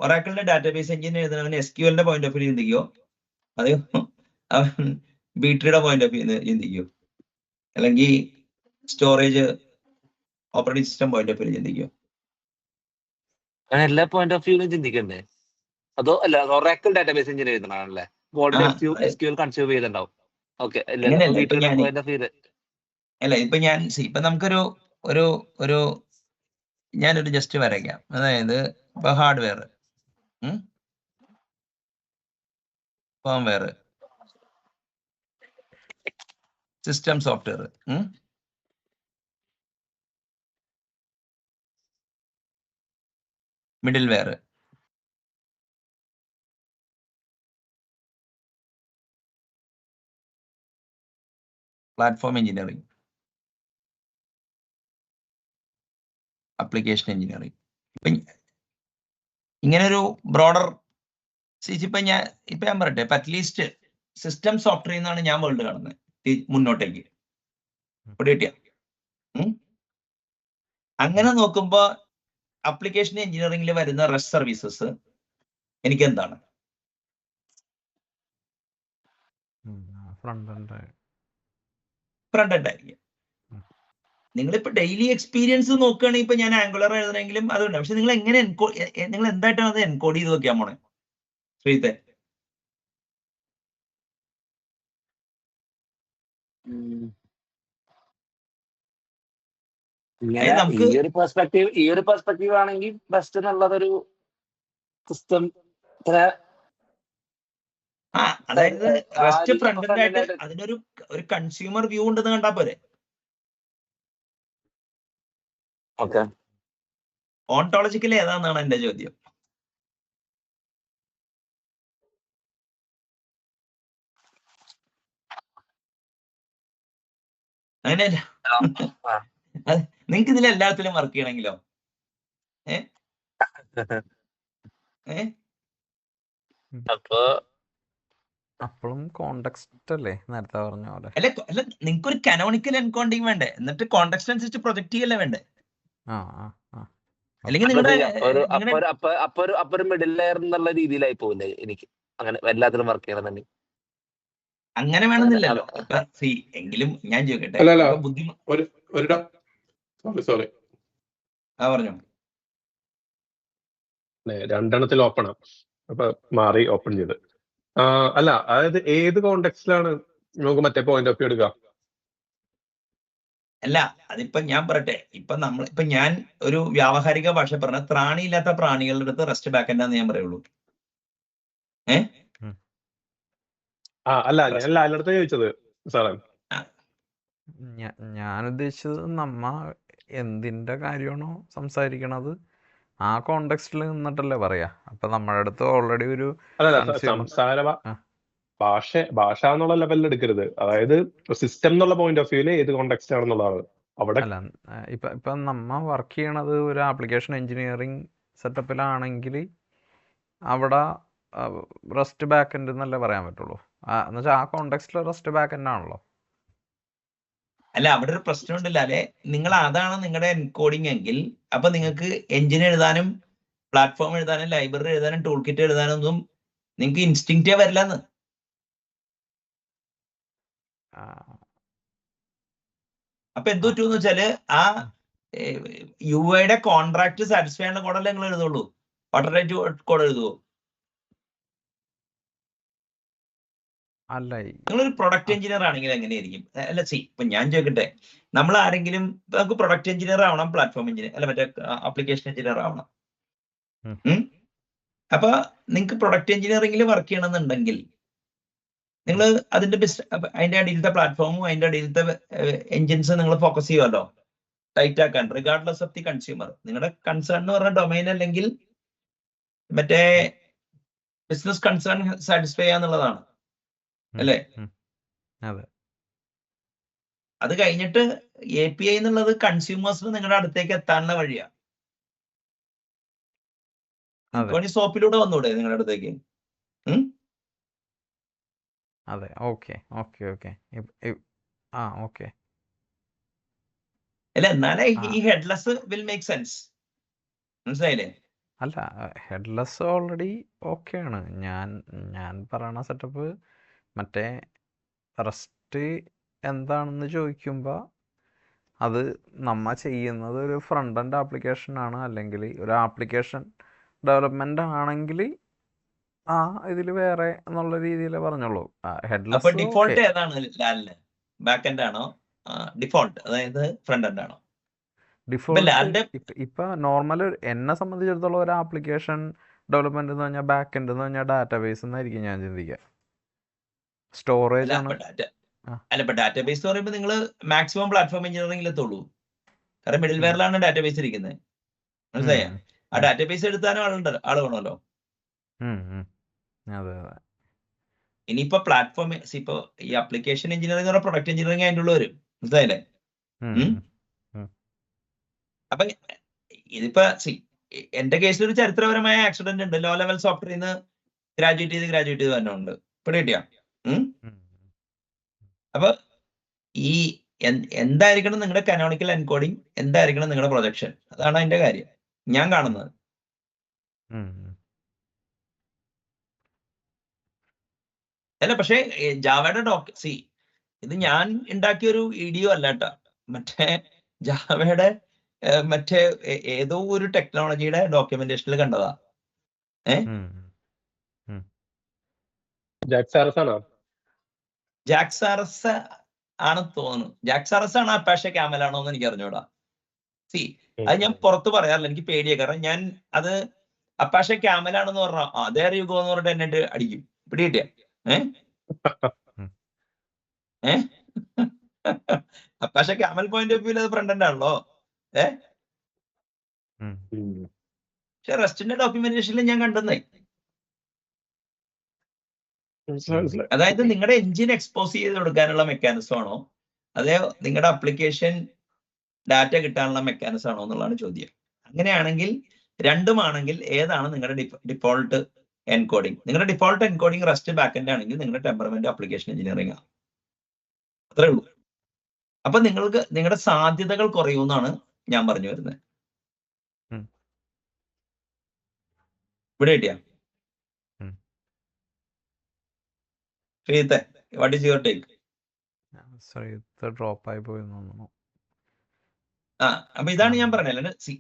ഒറാക്കിളിന്റെ ഡാറ്റാബേസ് എഞ്ചിൻ എഴുതണവൻ SQLന്റെ പോയിന്റ് ഓഫ് വ്യൂ ചിന്തിക്കോ, അത് അവൻ B-ട്രീയുടെ പോയിന്റ് ഓഫ് വ്യൂ ചിന്തിക്കോ, അല്ലെങ്കിൽ storage operating system point of view ചിന്തിക്കോ? എല്ലാ പോയിന്റ് ഓഫ് വ്യൂവിലും ചിന്തിക്കണ്ടേ? അതോ അല്ല ഒറാക്കിൾ ഡാറ്റാബേസ് എഞ്ചിൻ എഴുതണല്ലേ? SQL കൺസ്യൂം ചെയ്തിട്ടുണ്ടാവും. അല്ല ഇപ്പൊ ഇപ്പൊ നമുക്കൊരു ഞാനൊരു ജസ്റ്റ് വരയ്ക്കാം. അതായത് ഇപ്പൊ hardware, firmware, system software, middle ware, platform engineering, application engineering. ഇങ്ങനെ ഒരു ബ്രോഡർ ഇപ്പൊ ഞാൻ പറയട്ടെ, ഇപ്പൊ അറ്റ്ലീസ്റ്റ് സിസ്റ്റം സോഫ്റ്റ്വെയർ എന്നാണ് ഞാൻ വേൾഡ് കാണുന്നത് മുന്നോട്ടേക്ക് കിട്ടിയ. അങ്ങനെ നോക്കുമ്പോ അപ്ലിക്കേഷൻ എഞ്ചിനീയറിംഗിൽ വരുന്ന റെസ്റ്റ് സർവീസസ് എനിക്ക് എന്താണ്? ഫ്രണ്ട് എൻഡ് ആയിരിക്കും. നിങ്ങളിപ്പോ ഡെയിലി എക്സ്പീരിയൻസ് നോക്കുകയാണെങ്കിൽ ഇപ്പൊ ഞാൻ ആംഗുലർ എഴുതണമെങ്കിലും അതുണ്ട്. പക്ഷെ നിങ്ങൾ എങ്ങനെ നിങ്ങൾ എന്തായിട്ടാണ് അത് എൻകോഡ് ചെയ്ത് നോക്കിയാൽ പോണേ ശ്രീത്തെ? ഈ ഒരു പെർസ്പെക്റ്റീവ് ആണെങ്കിൽ ബെസ്റ്റ് എന്നുള്ളതൊരു സിസ്റ്റം. അതായത് റെസ്റ്റ് ഫ്രണ്ട് എൻഡ് ആയിട്ട് അതിനൊരു കൺസ്യൂമർ വ്യൂ ഉണ്ടെന്ന് കണ്ടാ പോരെ? ഓണ്ടോളജിക്കലി ഏതാണെന്നാണ് എന്റെ ചോദ്യം. അങ്ങനെയല്ല, നിങ്ങക്ക് ഇതിൽ എല്ലാത്തിലും വർക്ക് ചെയ്യണമെങ്കിലോ? അപ്പൊ അപ്പോഴും കോണ്ടെക്സ്റ്റ് അല്ലേ നേരത്തെ പറഞ്ഞ പോലെ. അല്ല നിങ്ങൾക്ക് ഒരു കാനോണിക്കൽ എൻകോഡിങ് വേണ്ടേ, എന്നിട്ട് കോണ്ടെക്സ്റ്റ് അനുസരിച്ച് പ്രൊജക്ട് ചെയ്യല്ലേ വേണ്ടേ. ആ ആ ആ അല്ലെങ്കിൽ അപ്പൊ നിങ്ങളുടെ see, അപ്പൊ ഒരു മിഡിൽ ലെയർ എന്നുള്ള രീതിയിലായി പോകില്ലേ എനിക്ക് അങ്ങനെ എല്ലാത്തിലും വർക്ക് ചെയ്യണമെന്നുണ്ടെങ്കിൽ? അങ്ങനെ വേണമെന്നില്ലല്ലോ. ഇപ്പൊ എങ്കിലും ഞാൻ ചോദിക്കട്ടെ, അല്ല ഇപ്പൊ സോറി പറഞ്ഞു രണ്ടെണ്ണത്തിൽ ഓപ്പൺ ആണ്, അപ്പൊ മാറി ഓപ്പൺ ചെയ്ത്. അല്ല, അതായത് ഏത് കോണ്ടെക്സ്റ്റിലാണ് നമുക്ക് മറ്റേ പോയിന്റ് ഓഫ് വ്യൂ എടുക്കാം? അല്ല, അതിപ്പോ ഞാൻ പറയട്ടെ, ഇപ്പൊ ഞാൻ ഒരു വ്യാവഹാരിക ഭാഷ പറഞ്ഞ ത്രാണിയില്ലാത്ത പ്രാണികളുടെ അടുത്ത് റെസ്റ്റ് ബാക്കെൻഡാന്ന് ഞാൻ പറയുള്ളൂ. അല്ല, ഞാൻ ലാലിനടുത്ത് ചോദിച്ചത് സാറേ. ഞാൻ ഉദ്ദേശിച്ചത് നമ്മ എന്തിന്റെ കാര്യമാണോ സംസാരിക്കണത് ആ കോണ്ടെക്സ്റ്റിൽ നിന്നിട്ടല്ലേ പറയാ. അപ്പൊ നമ്മുടെ അടുത്ത് ഓൾറെഡി ഒരു ഭാഷ എന്നുള്ള ലെവലിൽ എടുക്കരുത്. അതായത് സിസ്റ്റം എന്നുള്ള പോയിന്റ് ഓഫ് വ്യൂല് ഏത് കോണ്ടെക്സ്റ്റ് ആണെന്നുള്ളതാണ് അവിടെ. അല്ല, ഇപ്പൊ നമ്മ വർക്ക് ചെയ്യണത് ഒരു ആപ്ലിക്കേഷൻ എഞ്ചിനീയറിംഗ് സെറ്റപ്പിലാണെങ്കിൽ അവിടെ റെസ്റ്റ് ബാക്ക് എൻഡ് എന്നല്ലേ പറയാൻ പറ്റുള്ളൂ. എന്നുവെച്ചാൽ ആ കോണ്ടെക്സ്റ്റിൽ റെസ്റ്റ് ബാക്ക് എൻഡ് ആണല്ലോ. അല്ല, അവിടെ ഒരു പ്രശ്നം ഉണ്ടല്ലോ അല്ലെ, നിങ്ങൾ അതാണ് നിങ്ങളുടെ എൻകോഡിങ് എങ്കിൽ അപ്പൊ നിങ്ങൾക്ക് എഞ്ചിൻ എഴുതാനും പ്ലാറ്റ്ഫോം എഴുതാനും ലൈബ്രറി എഴുതാനും ടൂൾ കിറ്റ് എഴുതാനും ഒന്നും നിങ്ങൾക്ക് ഇൻസ്റ്റിങ്റ്റേ വരില്ലെന്ന്. അപ്പൊ എന്ത് പറ്റൂന്ന് വെച്ചാല് ആ യുഐയുടെ കോൺട്രാക്ട് സാറ്റിസ്ഫൈ ചെയ്യുന്ന കോഡല്ലേ നിങ്ങൾ എഴുതുള്ളൂ. Water code എഴുതുവോ? അല്ല, നിങ്ങളൊരു പ്രൊഡക്റ്റ് എഞ്ചിനീയർ ആണെങ്കിൽ എങ്ങനെയായിരിക്കും? അല്ല, ഇപ്പൊ ഞാൻ ചോദിക്കട്ടെ, നമ്മൾ ആരെങ്കിലും നമുക്ക് പ്രൊഡക്റ്റ് എഞ്ചിനീയർ ആവണം, പ്ലാറ്റ്ഫോം എഞ്ചിനീയർ അല്ല മറ്റേ ആപ്ലിക്കേഷൻ എഞ്ചിനീയർ ആവണം. അപ്പൊ നിങ്ങൾക്ക് പ്രൊഡക്റ്റ് എഞ്ചിനീയറിംഗിൽ വർക്ക് ചെയ്യണമെന്നുണ്ടെങ്കിൽ നിങ്ങൾ അതിന്റെ അതിന്റെ അടിയിലത്തെ പ്ലാറ്റ്ഫോമും അതിന്റെ അടിയിലത്തെ എഞ്ചിൻസ് നിങ്ങൾ ഫോക്കസ് ചെയ്യുമല്ലോ ടൈറ്റ് ആക്കാൻ, റിഗാർഡ്ലെസ് ഓഫ് ദി കൺസ്യൂമർ. നിങ്ങളുടെ കൺസേൺ എന്ന് പറഞ്ഞ ഡൊമൈൻ അല്ലെങ്കിൽ മറ്റേ ബിസിനസ് കൺസേൺ സാറ്റിസ്ഫൈ ചെയ്യാന്നുള്ളതാണ് അല്ലേ? അത് കഴിഞ്ഞിട്ട് API എന്നുള്ളത് കൺസ്യൂമേഴ്സിന് നിങ്ങളുടെ അടുത്തേക്ക് എത്താനുള്ള വഴിയാണ്. സോപ്പിലൂടെ വന്നൂടെ നിങ്ങളുടെ അടുത്തേക്ക്? അതെ, ഓക്കെ ഓക്കെ ഓക്കെ ഓക്കെ. അല്ല, എന്നാലേ ഈ ഹെഡ്ലെസ് വിൽ മേക്ക് സെൻസ്. മനസ്സിലായില്ലേ? അല്ല, ഹെഡ്ലെസ് ഓൾറെഡി ഓക്കെ ആണ്. ഞാൻ പറയണ സെറ്റപ്പ് മറ്റേ റെസ്റ്റ് എന്താണെന്ന് ചോദിക്കുമ്പോൾ അത് നമ്മ ചെയ്യുന്നത് ഒരു ഫ്രണ്ട് എൻഡ് ആപ്ലിക്കേഷൻ ആണ്, അല്ലെങ്കിൽ ഒരു ആപ്ലിക്കേഷൻ ഡെവലപ്മെന്റ് ആണെങ്കിൽ ഇതിൽ വേറെ എന്നുള്ള രീതിയിൽ പറഞ്ഞോളൂ. അപ്പൊ ഡിഫോൾട്ട് ഏതാണ് ലാലിന്? ബാക്ക് എൻഡ് ആണോ ഡിഫോൾട്ട്, അതായത് ഫ്രണ്ട് എൻഡ് ആണോ? ഡിഫോൾട്ട് ഇപ്പൊ നോർമൽ എന്നെ സംബന്ധിച്ചിടത്തോളം ഒരു ആപ്ലിക്കേഷൻ ഡെവലപ്മെന്റ് എന്ന് പറഞ്ഞാൽ ബാക്ക് എൻഡ് എന്ന് പറഞ്ഞാൽ ഡാറ്റാബേസ് എന്നായിരിക്കും ഞാൻ ചിന്തിക്കുക. സ്റ്റോറേജ് ആണ്. അല്ല, ഇപ്പൊ ഡാറ്റാബേസ് എന്ന് പറയുമ്പോൾ നിങ്ങൾ മാക്സിമം പ്ലാറ്റ്ഫോം എഞ്ചിനീയറിംഗിൽ എത്തുള്ളൂ. കാരണം മിഡിൽ വെയറിലാണ് ഡാറ്റാബേസ് ഇരിക്കുന്നത്. മനസ്സിലായ? ആ ഡാറ്റാബേസ് എടുത്താനും ആള് വേണമല്ലോ. ഇനിയിപ്പോ പ്ലാറ്റ്ഫോം ഇപ്പൊ ഈ ആപ്ലിക്കേഷൻ എഞ്ചിനീയറിംഗ് എന്ന് പറഞ്ഞാൽ പ്രൊഡക്റ്റ് എഞ്ചിനീയറിംഗ് അതിൻ്റെ ഉള്ള വരും. മനസ്സിലായില്ലേ? അപ്പൊ ഇതിപ്പോ എന്റെ കേസിൽ ഒരു ചരിത്രപരമായ ആക്സിഡന്റ് ഉണ്ട്. ലോ ലെവൽ സോഫ്റ്റ്വെയറിൽ നിന്ന് ഗ്രാജുവേറ്റ് ചെയ്ത് തന്നെ ഉണ്ട്. പിടികിട്ടിയാ? അപ്പൊ ഈ എന്തായിരിക്കണം നിങ്ങളുടെ കാനോണിക്കൽ എൻകോഡിങ്, എന്തായിരിക്കണം നിങ്ങളുടെ പ്രൊജക്ഷൻ, അതാണ് അതിന്റെ കാര്യം ഞാൻ കാണുന്നത്. അല്ല, പക്ഷേ ജാവയുടെ ഇത് ഞാൻ ഉണ്ടാക്കിയ ഒരു വീഡിയോ അല്ല കേട്ടോ. മറ്റേ ജാവയുടെ മറ്റേ ഏതോ ഒരു ടെക്നോളജിയുടെ ഡോക്യുമെന്റേഷനിൽ കണ്ടതാ. ജാക്സാറസ് ആണ് തോന്നുന്നു. ജാക്സാറസ് ആണോ അപ്പാഷെ ക്യാമൽ ആണോ എന്ന് എനിക്ക് അറിഞ്ഞൂടാ. അത് ഞാൻ പുറത്ത് പറയാറില്ല, എനിക്ക് പേടിയാ. കാരണം ഞാൻ അത് അപ്പാഷെ ക്യാമൽ ആണെന്ന് പറഞ്ഞാൽ അതേ യുഗം എന്ന് പറഞ്ഞിട്ട് എന്നിട്ട് അടിക്കും. പിടികിട്ടിയ Apache Camel point of view അത് ഫ്രണ്ട് എൻഡ് ആണല്ലോ. പക്ഷെ റെസ്റ്റിന്റെ ഡോക്യുമെന്റേഷനിൽ ഞാൻ കണ്ടെന്നേ, അതായത് നിങ്ങളുടെ എഞ്ചിൻ എക്സ്പോസ് ചെയ്ത് കൊടുക്കാനുള്ള മെക്കാനിസം ആണോ അതേ നിങ്ങളുടെ അപ്ലിക്കേഷൻ ഡാറ്റ കിട്ടാനുള്ള മെക്കാനിസം ആണോ എന്നുള്ളതാണ് ചോദ്യം. അങ്ങനെയാണെങ്കിൽ രണ്ടുമാണെങ്കിൽ ഏതാണ് നിങ്ങളുടെ ഡിഫോൾട്ട് എൻകോഡിങ്. നിങ്ങളുടെ ഡിഫോൾട്ട് എൻകോഡിങ് റെസ്റ്റ് ബാക്കെൻഡ് ആണെങ്കിൽ നിങ്ങളുടെ ടെമ്പറമെന്റ് ആപ്ലിക്കേഷൻ എഞ്ചിനീയറിംഗ് ആണ്. അത്രേ ഉള്ളൂ. അപ്പൊ നിങ്ങൾക്ക് നിങ്ങളുടെ സാധ്യതകൾ കുറയുമെന്നാണ് ഞാൻ പറഞ്ഞു വരുന്നത്. ഇവിടെ കിട്ടിയാ what is your take? Drop ആയി പോയി തോന്നുന്നു. അപ്പൊ ഇതാണ് ഞാൻ പറഞ്ഞത്. അല്ലാണ്ട്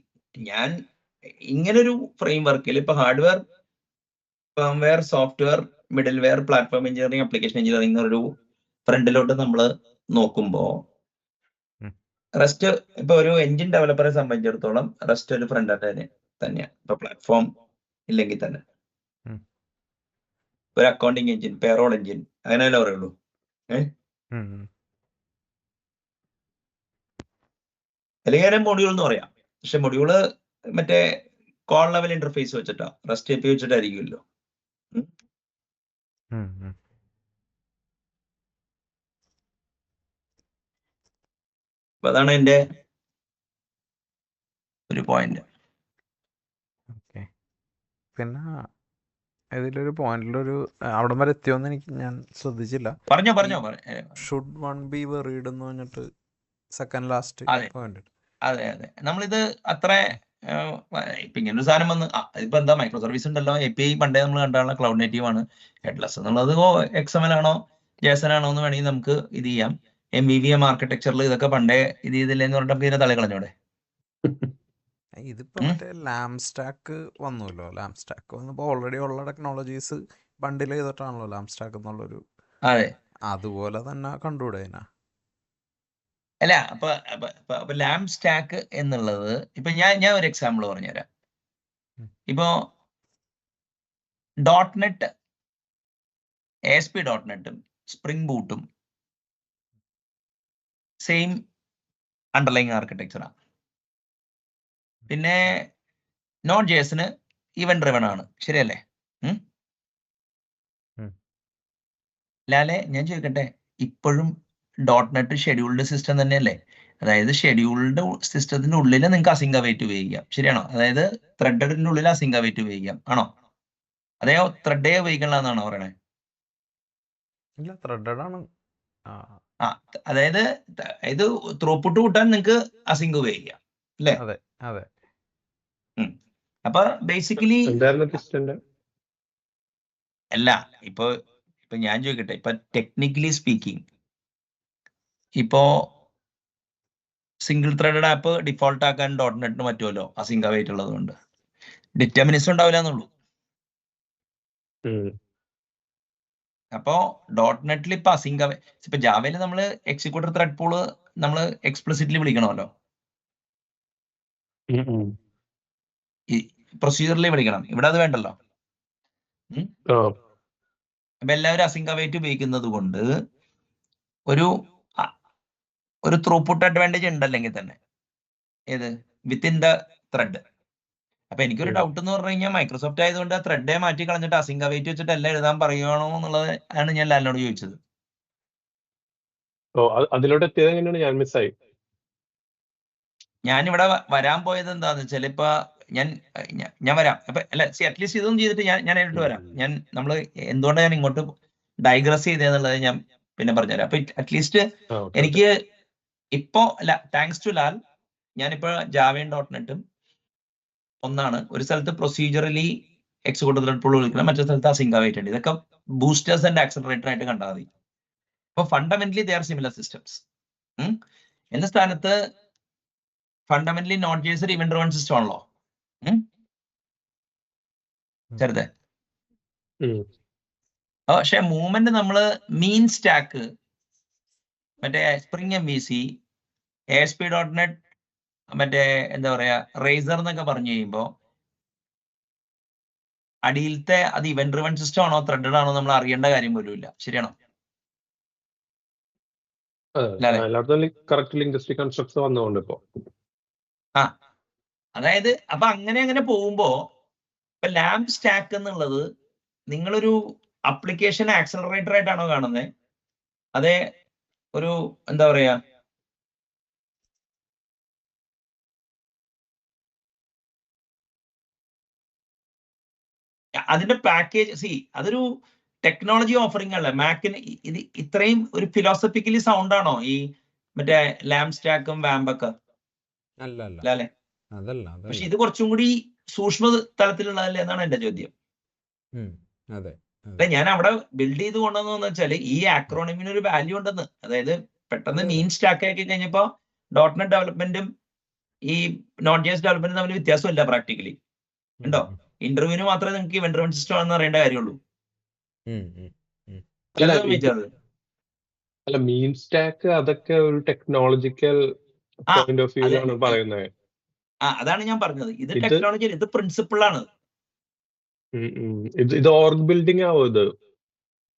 ഞാൻ ഇങ്ങനൊരു ഫ്രെയിം വർക്കിൽ ഇപ്പൊ hardware, firmware, software, middle ware, platform engineering, application engineering എന്നൊരു ഫ്രണ്ടിലോട്ട് നമ്മൾ നോക്കുമ്പോ റെസ്റ്റ് ഇപ്പൊ ഒരു എഞ്ചിൻ ഡെവലപ്പറെ സംബന്ധിച്ചിടത്തോളം റെസ്റ്റ് ഒരു ഫ്രണ്ട് എൻഡ് തന്നെയാണ്. ഇപ്പൊ പ്ലാറ്റ്ഫോം ഇല്ലെങ്കിൽ തന്നെ ഒരു അക്കൗണ്ടിങ് എഞ്ചിൻ, പേറോൾ എഞ്ചിൻ, അങ്ങനെയല്ലേ പറയുള്ളൂ. അല്ലെങ്കിൽ അതിനെ മൊഡ്യൂൾ എന്ന് പറയാം. പക്ഷെ മൊഡ്യൂള് മറ്റേ കോൾ ലെവൽ ഇന്റർഫേസ് വെച്ചിട്ടാ, റെസ്റ്റ് API വെച്ചിട്ടായിരിക്കുമല്ലോ. അപ്പൊ അതാണ് എന്റെ ഒരു പോയിന്റ്. പിന്നെ ഇതിലൊരു പോയിന്റിലൊരു അവിടെ വരെ എത്തിയോന്ന് ഞാൻ ശ്രദ്ധിച്ചില്ല. പറഞ്ഞോ. ഷുഡ് വൺ ബി വെറീഡ് എന്ന് പറഞ്ഞിട്ട് സെക്കൻഡ് ലാസ്റ്റ് പോയിന്റ്. അതെ. നമ്മളിത് അത്ര ഇപ്പൊ ഇങ്ങനൊരു സാധനം വന്ന് ഇപ്പൊ എന്താ മൈക്രോ സർവീസ് ഉണ്ടല്ലോ, API പണ്ടേ നമ്മൾ കണ്ടാണ് ക്ലൗഡ് നേറ്റീവ് ആണ്. ഹെഡ്ലെസ് എന്നുള്ളത് XML ആണോ JSON ആണോ എന്ന് വേണമെങ്കിൽ നമുക്ക് ഇത് ചെയ്യാം. MVVM ആർക്കിടെക്ചറിൽ ഇതൊക്കെ പണ്ടേ ഇത് ചെയ്തില്ലെന്ന് പറഞ്ഞിട്ട് നമുക്ക് ഇതിനെ തള്ളിക്കളഞ്ഞൂടെ? ഇതിപ്പോ മറ്റേ ലാം സ്റ്റാക്ക് വന്നുല്ലോ. ലാം സ്റ്റാക്ക് വന്നപ്പോ ഓൾറെഡി ഉള്ള ടെക്നോളജീസ് ബണ്ടിൽ ചെയ്തിട്ടാണല്ലോ ലാം സ്റ്റാക്ക് എന്നുള്ളൊരു. അതെ, അതുപോലെ തന്നെ കണ്ടുകൂടെ അതിനാ? അല്ല അപ്പൊ ലാം സ്റ്റാക്ക് എന്നുള്ളത് ഇപ്പൊ ഞാൻ ഒരു എക്സാമ്പിൾ പറഞ്ഞുതരാം. ഇപ്പോ .NET ASP.NETും സ്പ്രിംഗ് ബൂട്ടും സെയിം അണ്ടർലൈങ് ആർക്കിടെക്ചറാണ്. പിന്നെ Node.jsന് ഇവന്റ് ഡ്രിവൺ ആണ്, ശരിയല്ലേ? ലാലെ ഞാൻ ചോദിക്കട്ടെ, ഇപ്പോഴും .NET ഷെഡ്യൂൾഡ് സിസ്റ്റം തന്നെയല്ലേ? അതായത് ഷെഡ്യൂൾഡ് സിസ്റ്റത്തിന്റെ ഉള്ളിൽ നിങ്ങൾക്ക് അസിങ്ക് അവൈറ്റ് ഉപയോഗിക്കാം, ശരിയാണോ? അതായത് ത്രെഡഡിന്റെ ഉള്ളിൽ അസിങ്ക് അവൈറ്റ് ഉപയോഗിക്കാം, ആണോ? അതെയോ ത്രെഡേ ഉപയോഗിക്കണമെന്നാണോ പറയണേ? ഇല്ല, ത്രെഡഡ് ആണ്. അതായത് ഇത് ത്രൂപുട്ട് കൂട്ടാൻ നിങ്ങൾക്ക് അസിങ്ക് ഉപയോഗിക്കാം, അല്ലേ? അതെ. അപ്പൊ ബേസിക്കലി അല്ല, ഇപ്പൊ ഞാൻ ചോദിക്കട്ടെ, ഇപ്പൊ ടെക്നിക്കലി സ്പീക്കിംഗ് ഇപ്പോ സിംഗിൾ ത്രെഡഡ് ആപ്പ് ഡിഫോൾട്ട് ആക്കാൻ .NETന് പറ്റുമല്ലോ, അസിങ്ക് അവൈറ്റ് ഉള്ളത് കൊണ്ട്. ഡിറ്റർമിനിസ്റ്റ് ഉണ്ടാവില്ല എന്നുള്ളൂ. അപ്പോ .NETൽ ഇപ്പൊ അസിങ്ക് ഇപ്പൊ ജാവയിൽ നമ്മൾ എക്സിക്യൂട്ടർ ത്രെഡ് പൂള് നമ്മൾ എക്സ്പ്ലിസിറ്റ്ലി വിളിക്കണമല്ലോ, പ്രൊസീജിയറിൽ വിളിക്കണം. ഇവിടെ അത് വേണ്ടല്ലോ. അപ്പൊ എല്ലാവരും അസിങ്ക് അവൈറ്റ് ഉപയോഗിക്കുന്നത് കൊണ്ട് ഒരു ത്രൂപുട്ട് അഡ്വാൻറ്റേജ് ഉണ്ടല്ലെങ്കിൽ തന്നെ ഏത് വിത്തിൻ ദ ത്രെഡ്. അപ്പൊ എനിക്കൊരു ഡൗട്ട് എന്ന് പറഞ്ഞു കഴിഞ്ഞാൽ, മൈക്രോസോഫ്റ്റ് ആയതുകൊണ്ട് ആ ത്രെഡേ മാറ്റി കളഞ്ഞിട്ട് അസിങ്ക് അവൈറ്റ് വെച്ചിട്ട് എല്ലാം എഴുതാൻ പറയുകയാണോ എന്നുള്ളത് ആണ് ഞാൻ ലാലിനോട് ചോദിച്ചത്. അതിലോട്ട് എത്തിയത് എങ്ങനെയാണ്? ഞാൻ മിസ്സായി. ഞാനിവിടെ വരാൻ പോയത് എന്താന്ന് വെച്ചാൽ, ഇപ്പൊ ഞാൻ വരാം. അപ്പൊ അല്ല, അറ്റ്ലീസ്റ്റ് ഇതൊന്നും ചെയ്തിട്ട് ഞാൻ നേരിട്ട് വരാം. നമ്മള് എന്തുകൊണ്ടാണ് ഞാൻ ഇങ്ങോട്ട് ഡൈഗ്രസ് ചെയ്തതെന്നുള്ളത് ഞാൻ പിന്നെ പറഞ്ഞുതരാം. അപ്പൊ അറ്റ്ലീസ്റ്റ് എനിക്ക് ഇപ്പോ താങ്ക്സ് ടു ലാൽ, ഞാനിപ്പോ ജാവയും .NETും ഒന്നാണ്. ഒരു സ്ഥലത്ത് പ്രൊസീജിയറലി എക്സിക്യൂട്ടീവ് ത്രെഡ് പൂൾ വിളിക്കണം, മറ്റൊരു സ്ഥലത്ത് അസിങ്ക് അവൈറ്റ് ഉണ്ട്. ഇതൊക്കെ ബൂസ്റ്റേഴ്സ് ആൻഡ് ആക്സലറേറ്റർ ആയിട്ട് കണ്ടാൽ മതി. അപ്പൊ fundamentally they are similar systems. എന്ന സ്ഥാനത്ത് ഫണ്ടമെന്റലി Node.js ഒരു ഇവന്റ് ഡ്രിവൺ സിസ്റ്റം ആണല്ലോ ചെറുതെ. പക്ഷെ മൂവ്മെന്റ് നമ്മള് മീൻ സ്റ്റാക്ക്, മറ്റേ സ്പ്രിംഗ് MVC, ASP.NET, മറ്റേ എന്താ പറയാ റേസർ എന്നൊക്കെ പറഞ്ഞു കഴിയുമ്പോ അടിയിലത്തെ അത് ഇവന്റ് ഡ്രിവൺ സിസ്റ്റം ആണോ ത്രെഡഡ് ആണോ നമ്മൾ അറിയേണ്ട കാര്യം പോലും ഇല്ല, ശരിയാണോ? അതായത് അപ്പൊ അങ്ങനെ പോകുമ്പോ ഇപ്പൊ ലാം സ്റ്റാക്ക് എന്നുള്ളത് നിങ്ങളൊരു അപ്ലിക്കേഷൻ ആക്സലറേറ്റർ ആയിട്ടാണോ കാണുന്നത്? അതെ, ഒരു എന്താ പറയാ അതിന്റെ പാക്കേജ് അതൊരു ടെക്നോളജി ഓഫറിംഗ് അല്ല. മാക്കിന് ഇത് ഇത്രയും ഒരു ഫിലോസഫിക്കലി സൗണ്ട് ആണോ ഈ മറ്റേ ലാം സ്റ്റാക്കും വാമ്പൊക്കെ? അല്ല അല്ലേ? അതല്ല പക്ഷെ ഇത് കുറച്ചും കൂടി സൂക്ഷ്മ തലത്തിലുള്ളതല്ലേ എന്നാണ് എന്റെ ചോദ്യം. അതെ അല്ല, ഞാൻ അവിടെ ബിൽഡ് ചെയ്ത് കൊണ്ടുവന്നു വെച്ചാൽ ഈ ആക്രോണിമിന് ഒരു വാല്യൂ ഉണ്ടെന്ന്. അതായത് പെട്ടെന്ന് മീൻ സ്റ്റാക്ക് ആക്കി കഴിഞ്ഞപ്പോ .NET ഡെവലപ്മെന്റും ഈ നോട്ട്.js ഡെവലപ്മെന്റും തമ്മിൽ വ്യത്യാസമില്ല പ്രാക്ടിക്കലി. ഉണ്ടോ? ഇന്റർവ്യൂവിന് മാത്രമേ നിങ്ങൾക്ക് ഇവന്റ് ഡ്രിവൺ സിസ്റ്റം ആണെന്ന് അറിയേണ്ട കാര്യമുള്ളൂ. അല്ല, മീൻ സ്റ്റാക്ക് അതൊക്കെ ഒരു ടെക്നോളജിക്കൽ പോയിന്റ് ഓഫ് വ്യൂലാണ് പറയുന്നത്. അതാണ് ഞാൻ പറഞ്ഞത്. ഇത് ടെക്നോളജി, ഇത് പ്രിൻസിപ്പിൾ ആണ്. ഇത് ഓർഗ് ബിൽഡിംഗ് ആവും. ഇത്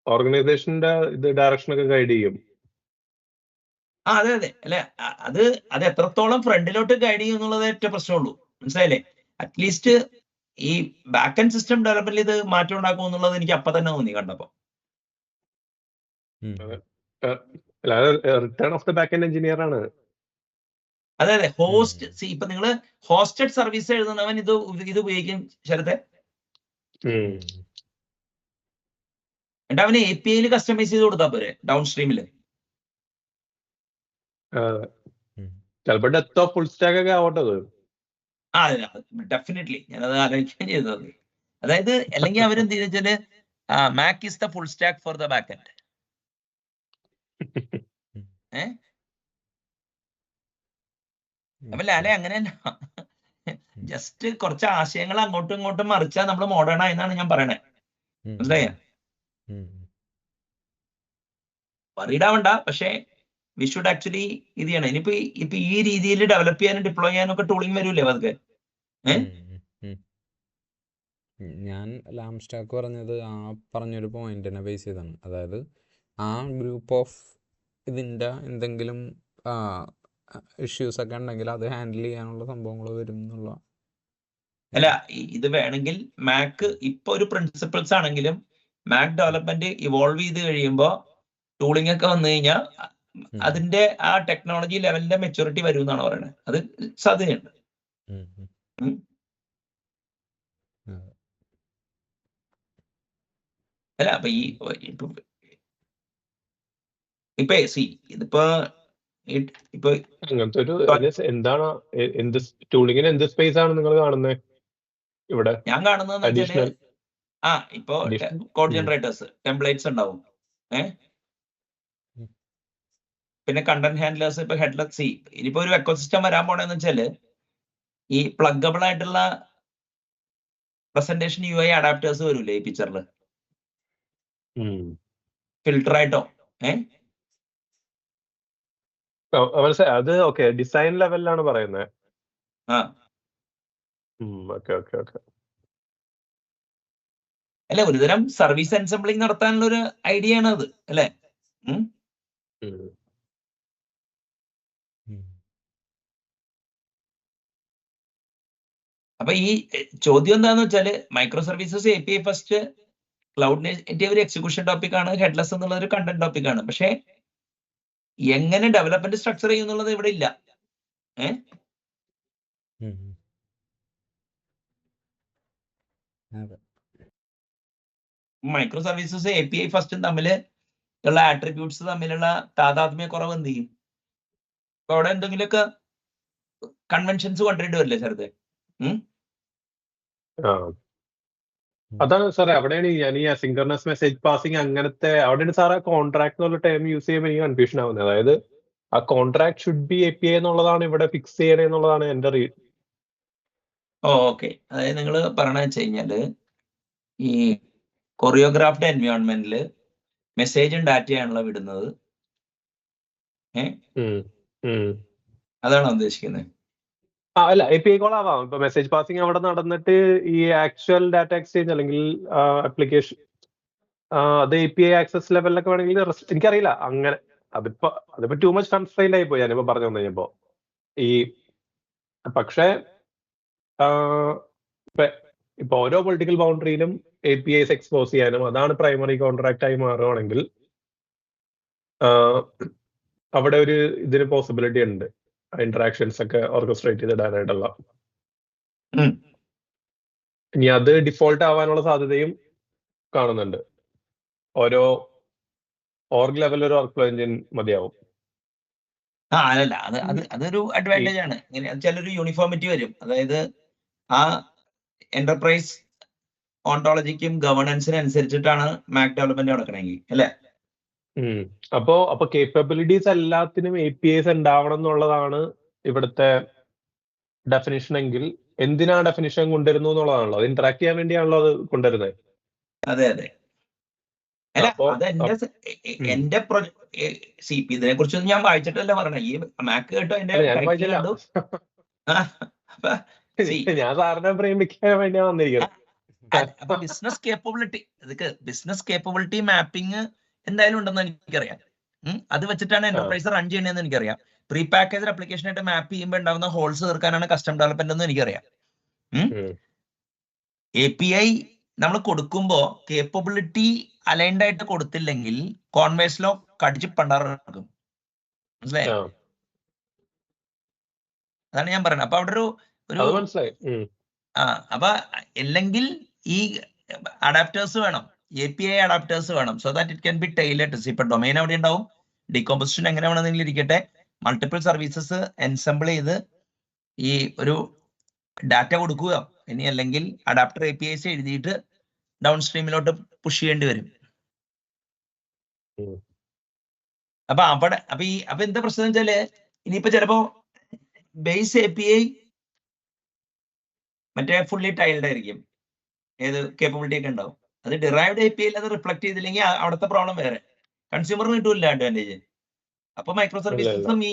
ഓർഗനൈസേഷന്റെ ഇത് ഡയറക്ഷൻ ഒക്കെ ഗൈഡ് ചെയ്യും. അതെ അല്ലെ, അത് എത്രത്തോളം ഫ്രണ്ടിലോട്ട് ഗൈഡ് ചെയ്യും എന്നുള്ളത് ഏറ്റവും പ്രശ്നമുള്ളൂ. മനസ്സിലായില്ലേ? അറ്റ്ലീസ്റ്റ് ഈ ബാക്ക് ആൻഡ് സിസ്റ്റം ഡെവലപ്മെന്റിൽ ഇത് മാറ്റം ഉണ്ടാക്കും എന്നുള്ളത് എനിക്ക് അപ്പൊ തന്നെ തോന്നി കണ്ടപ്പോ. Return of the back and engineer ആണ്. അതെ ഹോസ്റ്റ്. ഇപ്പൊ നിങ്ങള് ഹോസ്റ്റഡ് സർവീസ് എഴുതുന്നവൻ ഇത് ഉപയോഗിക്കും ശരത്തെ. എന്നിട്ട് അവന് API കസ്റ്റമൈസ് ചെയ്ത് കൊടുത്താൽ പോരെ ഡൗൺ സ്ട്രീമില്. ചിലപ്പോ ഡെപ്ത് ഓഫ് ഫുൾ സ്റ്റാക്ക് ഒക്കെ ആവട്ടത്. ഡെഫിനറ്റ്ലി ഞാനത് ആലോചിക്കുകയും ചെയ്തത്. അതായത് അല്ലെങ്കിൽ അവരെന്ത് വെച്ചാല് Mac is the full stack for the back end. അപ്പൊ ലാലെ അങ്ങനെയല്ല, ജസ്റ്റ് കുറച്ച് ആശയങ്ങൾ അങ്ങോട്ടും ഇങ്ങോട്ടും മറിച്ചാൽ നമ്മൾ മോഡേൺ ആയെന്നാണ് ഞാൻ പറയണേ. മനസ്സിലായ? വറീഡാവണ്ട. പക്ഷേ വി ഷുഡ് ആക്ച്വലി ഇത് ചെയ്യണം. ഇപ്പൊ ഈ രീതിയിൽ ഡെവലപ്പ് ചെയ്യാനും ഡിപ്ലോയ് ചെയ്യാനും ഒക്കെ ടൂളിംഗ് വരൂലേ അതൊക്കെ? ഞാൻ ലാം സ്റ്റാക്ക് പറഞ്ഞത് ആ പറഞ്ഞൊരു പോയിന്റിനെ ബേസ് ചെയ്താണ്. അതായത് ആ ഗ്രൂപ്പ് ഓഫ് ഇതിൻ്റെ എന്തെങ്കിലും ഇഷ്യൂസ് ഒക്കെ ഉണ്ടെങ്കിൽ അത് ഹാൻഡിൽ ചെയ്യാനുള്ള സംഭവങ്ങൾ വരും എന്നുള്ള. അല്ല, ഇത് വേണമെങ്കിൽ മാക് ഇപ്പൊ ഒരു പ്രിൻസിപ്പിൾസ് ആണെങ്കിലും മാക് ഡെവലപ്മെന്റ് ഇവോൾവ് ചെയ്ത് കഴിയുമ്പോ ടൂളിംഗ് ഒക്കെ വന്നു കഴിഞ്ഞാൽ അതിന്റെ ആ ടെക്നോളജി ലെവലിന്റെ മെച്ചൂരിറ്റി വരും എന്നാണ് പറയുന്നത്. അത് സാധ്യതയുണ്ട്. അല്ല, അപ്പൊ ഇതിപ്പോ അങ്ങനത്തെ ഒരു എന്താണ് എന്ത് ടൂളിങ്ങിന് എന്ത് സ്പേസ് ആണ് നിങ്ങൾ കാണുന്നത് ഇവിടെ? ഞാൻ കാണുന്നത് ഇപ്പോ കോഡ് ജനറേറ്റേഴ്സ്, ടെംപ്ലേറ്റ്സ് ഉണ്ടാവും. പിന്നെ കണ്ടന്റ് ഹാൻഡ്ലേഴ്സ്, ഇപ്പൊ ഹെഡ്ലെസ്. ഇനിയിപ്പോ ഒരു എക്കോസിസ്റ്റം വരാൻ പോണെന്ന് വെച്ചാല് ഈ പ്ലഗബിൾ ആയിട്ടുള്ള പ്രസന്റേഷൻ UI അഡാപ്റ്റേഴ്സ് വരൂലേ ഈ പിക്ചറില്, ഫിൽട്ടർ ആയിട്ടോ. അത് ഓക്കെ, ഡിസൈൻ ലെവലിലാണ് പറയുന്നത്. അല്ലെ, ഒരുതരം സർവീസ് എൻസംബ്ലിംഗ് നടത്താനുള്ള ഒരു ഐഡിയ ആണ് അത്, അല്ലെ? അപ്പൊ ഈ ചോദ്യം എന്താന്ന് വെച്ചാല് micro services API first, cloud native ഒരു എക്സിക്യൂഷൻ ടോപ്പിക് ആണ്, ഹെഡ്ലെസ് എന്നുള്ളത് ഒരു കണ്ടന്റ് ടോപ്പിക് ആണ്. പക്ഷെ എങ്ങനെ ഡെവലപ്മെന്റ് സ്ട്രക്ചർ ചെയ്യുന്നുള്ളത് ഇവിടെ ഇല്ല. മൈക്രോ സർവീസസ് API ഫസ്റ്റും തമ്മില് ഉള്ള ആട്രിബ്യൂട്ട്സ് തമ്മിലുള്ള താതാത്മ്യ കുറവ് എന്ത് ചെയ്യും? അപ്പൊ അവിടെ എന്തെങ്കിലുമൊക്കെ കൺവെൻഷൻസ് കൊണ്ടുവരേണ്ടി വരില്ലേ ചെറുതെ? അതാണ് സാറേ, അവിടെയാണ് ഞാൻ ഈ അസിൻക്രണസ് മെസ്സേജ് പാസിംഗ് അങ്ങനത്തെ അവിടെയാണ് സാറേ കോൺട്രാക്ട് എന്നുള്ള ടേം യൂസ് ചെയ്യുമ്പോൾ എനിക്ക് കൺഫ്യൂഷൻ ആവുന്നത്. അതായത് ആ കോൺട്രാക്ട് ഷുഡ് ബി API എന്നുള്ളതാണ് ഇവിടെ ഫിക്സ് ചെയ്യണേ എന്നുള്ളതാണ് എന്റെ ഓക്കെ. അതായത് നിങ്ങൾ പറയണ വെച്ച് കഴിഞ്ഞാല് ഈ കൊറിയോഗ്രാഫ്ഡ് എൻവയോൺമെന്റില് മെസ്സേജും ഡാറ്റയാണല്ലോ വിടുന്നത്. അതാണോ ഉദ്ദേശിക്കുന്നത്? അല്ല, API കോൾ ആവാം. ഇപ്പൊ മെസ്സേജ് പാസിംഗ് അവിടെ നടന്നിട്ട് ഈ ആക്ച്വൽ ഡാറ്റ എക്സ്ചേഞ്ച് അല്ലെങ്കിൽ ആപ്ലിക്കേഷൻ അത് API ആക്സസ് ലെവലിലൊക്കെ വേണമെങ്കിൽ എനിക്കറിയില്ല. അങ്ങനെ അതിപ്പോ ടു മച്ച് കൺസ്ട്രെയിൻഡ് ആയി പോയി ഞാനിപ്പോ പറഞ്ഞു കഴിഞ്ഞപ്പോ. പക്ഷേ ഇപ്പൊ ഓരോ പൊളിറ്റിക്കൽ ബൗണ്ടറിയിലും APIs എക്സ്പോസ് ചെയ്യാനും അതാണ് പ്രൈമറി കോൺട്രാക്ട് ആയി മാറുകയാണെങ്കിൽ അവിടെ ഒരു ഇതിന് പോസിബിലിറ്റി ഉണ്ട്, ഇന്ററാക്ഷൻസ് ഒക്കെ ഓർക്കസ്ട്രേറ്റ് ചെയ്തിടാനായിട്ടുള്ള. ഇനി അത് ഡിഫോൾട്ട് ആവാനുള്ള സാധ്യതയും കാണുന്നുണ്ട്. ഓരോ ഓർഗ് ലെവൽ ഒരു വർക്ക് ഫ്ലോ എഞ്ചിൻ മതിയാവും. അല്ലല്ല, അതൊരു അഡ്വാൻറ്റേജ് ആണ്. ഇങ്ങനെ ചിലൊരു യൂണിഫോമിറ്റി വരും. അതായത് ആ എന്റർപ്രൈസ് ഓണ്ടോളജിക്കും ഗവേണൻസിനും അനുസരിച്ചിട്ടാണ് മാക് ഡെവലപ്മെന്റ് നടക്കണമെങ്കിൽ, അല്ലെ? അപ്പൊ കേപ്പബിലിറ്റീസ് എല്ലാത്തിനും APIs ഉണ്ടാവണം എന്നുള്ളതാണ് ഇവിടുത്തെ ഡെഫിനിഷൻ എങ്കിൽ എന്തിനാ ഡെഫിനിഷൻ കൊണ്ടുവരുന്നു എന്നുള്ളതാണല്ലോ. അത് ഇന്ററാക്ട് ചെയ്യാൻ വേണ്ടിയാണല്ലോ അത് കൊണ്ടുവരുന്നത്. അതെ അതെ. അല്ല, അപ്പൊ അത് എന്റെ ഇതിനെ കുറിച്ചൊന്നും ഞാൻ വായിച്ചിട്ടല്ല പറഞ്ഞ. ഈ മാക് കേട്ടോ എന്റെ ഞാൻ വായിച്ചില്ല. ഞാൻ സാറിനെ പ്രേമിക്കാൻ വേണ്ടിയാ വന്നിരിക്കുന്നത്. അപ്പൊ ബിസിനസ് കേപ്പബിലിറ്റി മാപ്പിംഗ് എന്തായാലും ഉണ്ടെന്ന് എനിക്കറിയാം. അത് വെച്ചിട്ടാണ് എന്റർപ്രൈസ് റൺ ചെയ്യണമെന്ന് എനിക്കറിയാം. പ്രീ പാക്കേജ് അപ്ലിക്കേഷൻ ആയിട്ട് മാപ്പ് ചെയ്യുമ്പോൾ ഉണ്ടാവുന്ന ഹോൾസ് തീർക്കാനാണ് കസ്റ്റം ഡെവലപ്മെന്റ് എന്ന് എനിക്കറിയാം. API നമ്മൾ കൊടുക്കുമ്പോ കേപ്പബിലിറ്റി അലൈൻഡ് ആയിട്ട് കൊടുത്തില്ലെങ്കിൽ കോൺവേഴ്സിലോ കടിച്ച് പണ്ടാറും. മനസ്സിലായോ? അതാണ് ഞാൻ പറയുന്നത്. അപ്പൊ അവിടെ ഒരു മനസ്സിലായി. അപ്പൊ അല്ലെങ്കിൽ ഈ അഡാപ്റ്റേഴ്സ് വേണം, API അഡാപ്റ്റേഴ്സ് വേണം, so that it can be tailored. ഇപ്പൊ ഡൊമൈൻ അവിടെ ഉണ്ടാവും, ഡീകമ്പോസിഷൻ എങ്ങനെ വേണമെന്നെങ്കിലും ഇരിക്കട്ടെ, മൾട്ടിപ്പിൾ സർവീസസ് എൻസംബിൾ ചെയ്ത് ഈ ഒരു ഡാറ്റ കൊടുക്കുക. ഇനി അല്ലെങ്കിൽ അഡാപ്റ്റർ APIs എഴുതിയിട്ട് ഡൗൺ സ്ട്രീമിലോട്ട് പുഷ് ചെയ്യേണ്ടി വരും. അപ്പൊ അവിടെ അപ്പൊ എന്താ പ്രശ്നം വെച്ചാല് ഇനിയിപ്പോ ചിലപ്പോ ബേസ് API മറ്റേ ഫുള്ളി ടൈൽഡ് ആയിരിക്കും, ഏത് കേപ്പബിലിറ്റി ഒക്കെ ഉണ്ടാവും. അത് ഡിറൈവ്ഡ് API അത് റിഫ്ലക്ട് ചെയ്തില്ലെങ്കിൽ അവിടുത്തെ പ്രോബ്ലം വേറെ, കൺസ്യൂമറിന് കിട്ടൂല അഡ്വാൻറ്റേജ്. അപ്പൊ മൈക്രോ സർവീസസും ഈ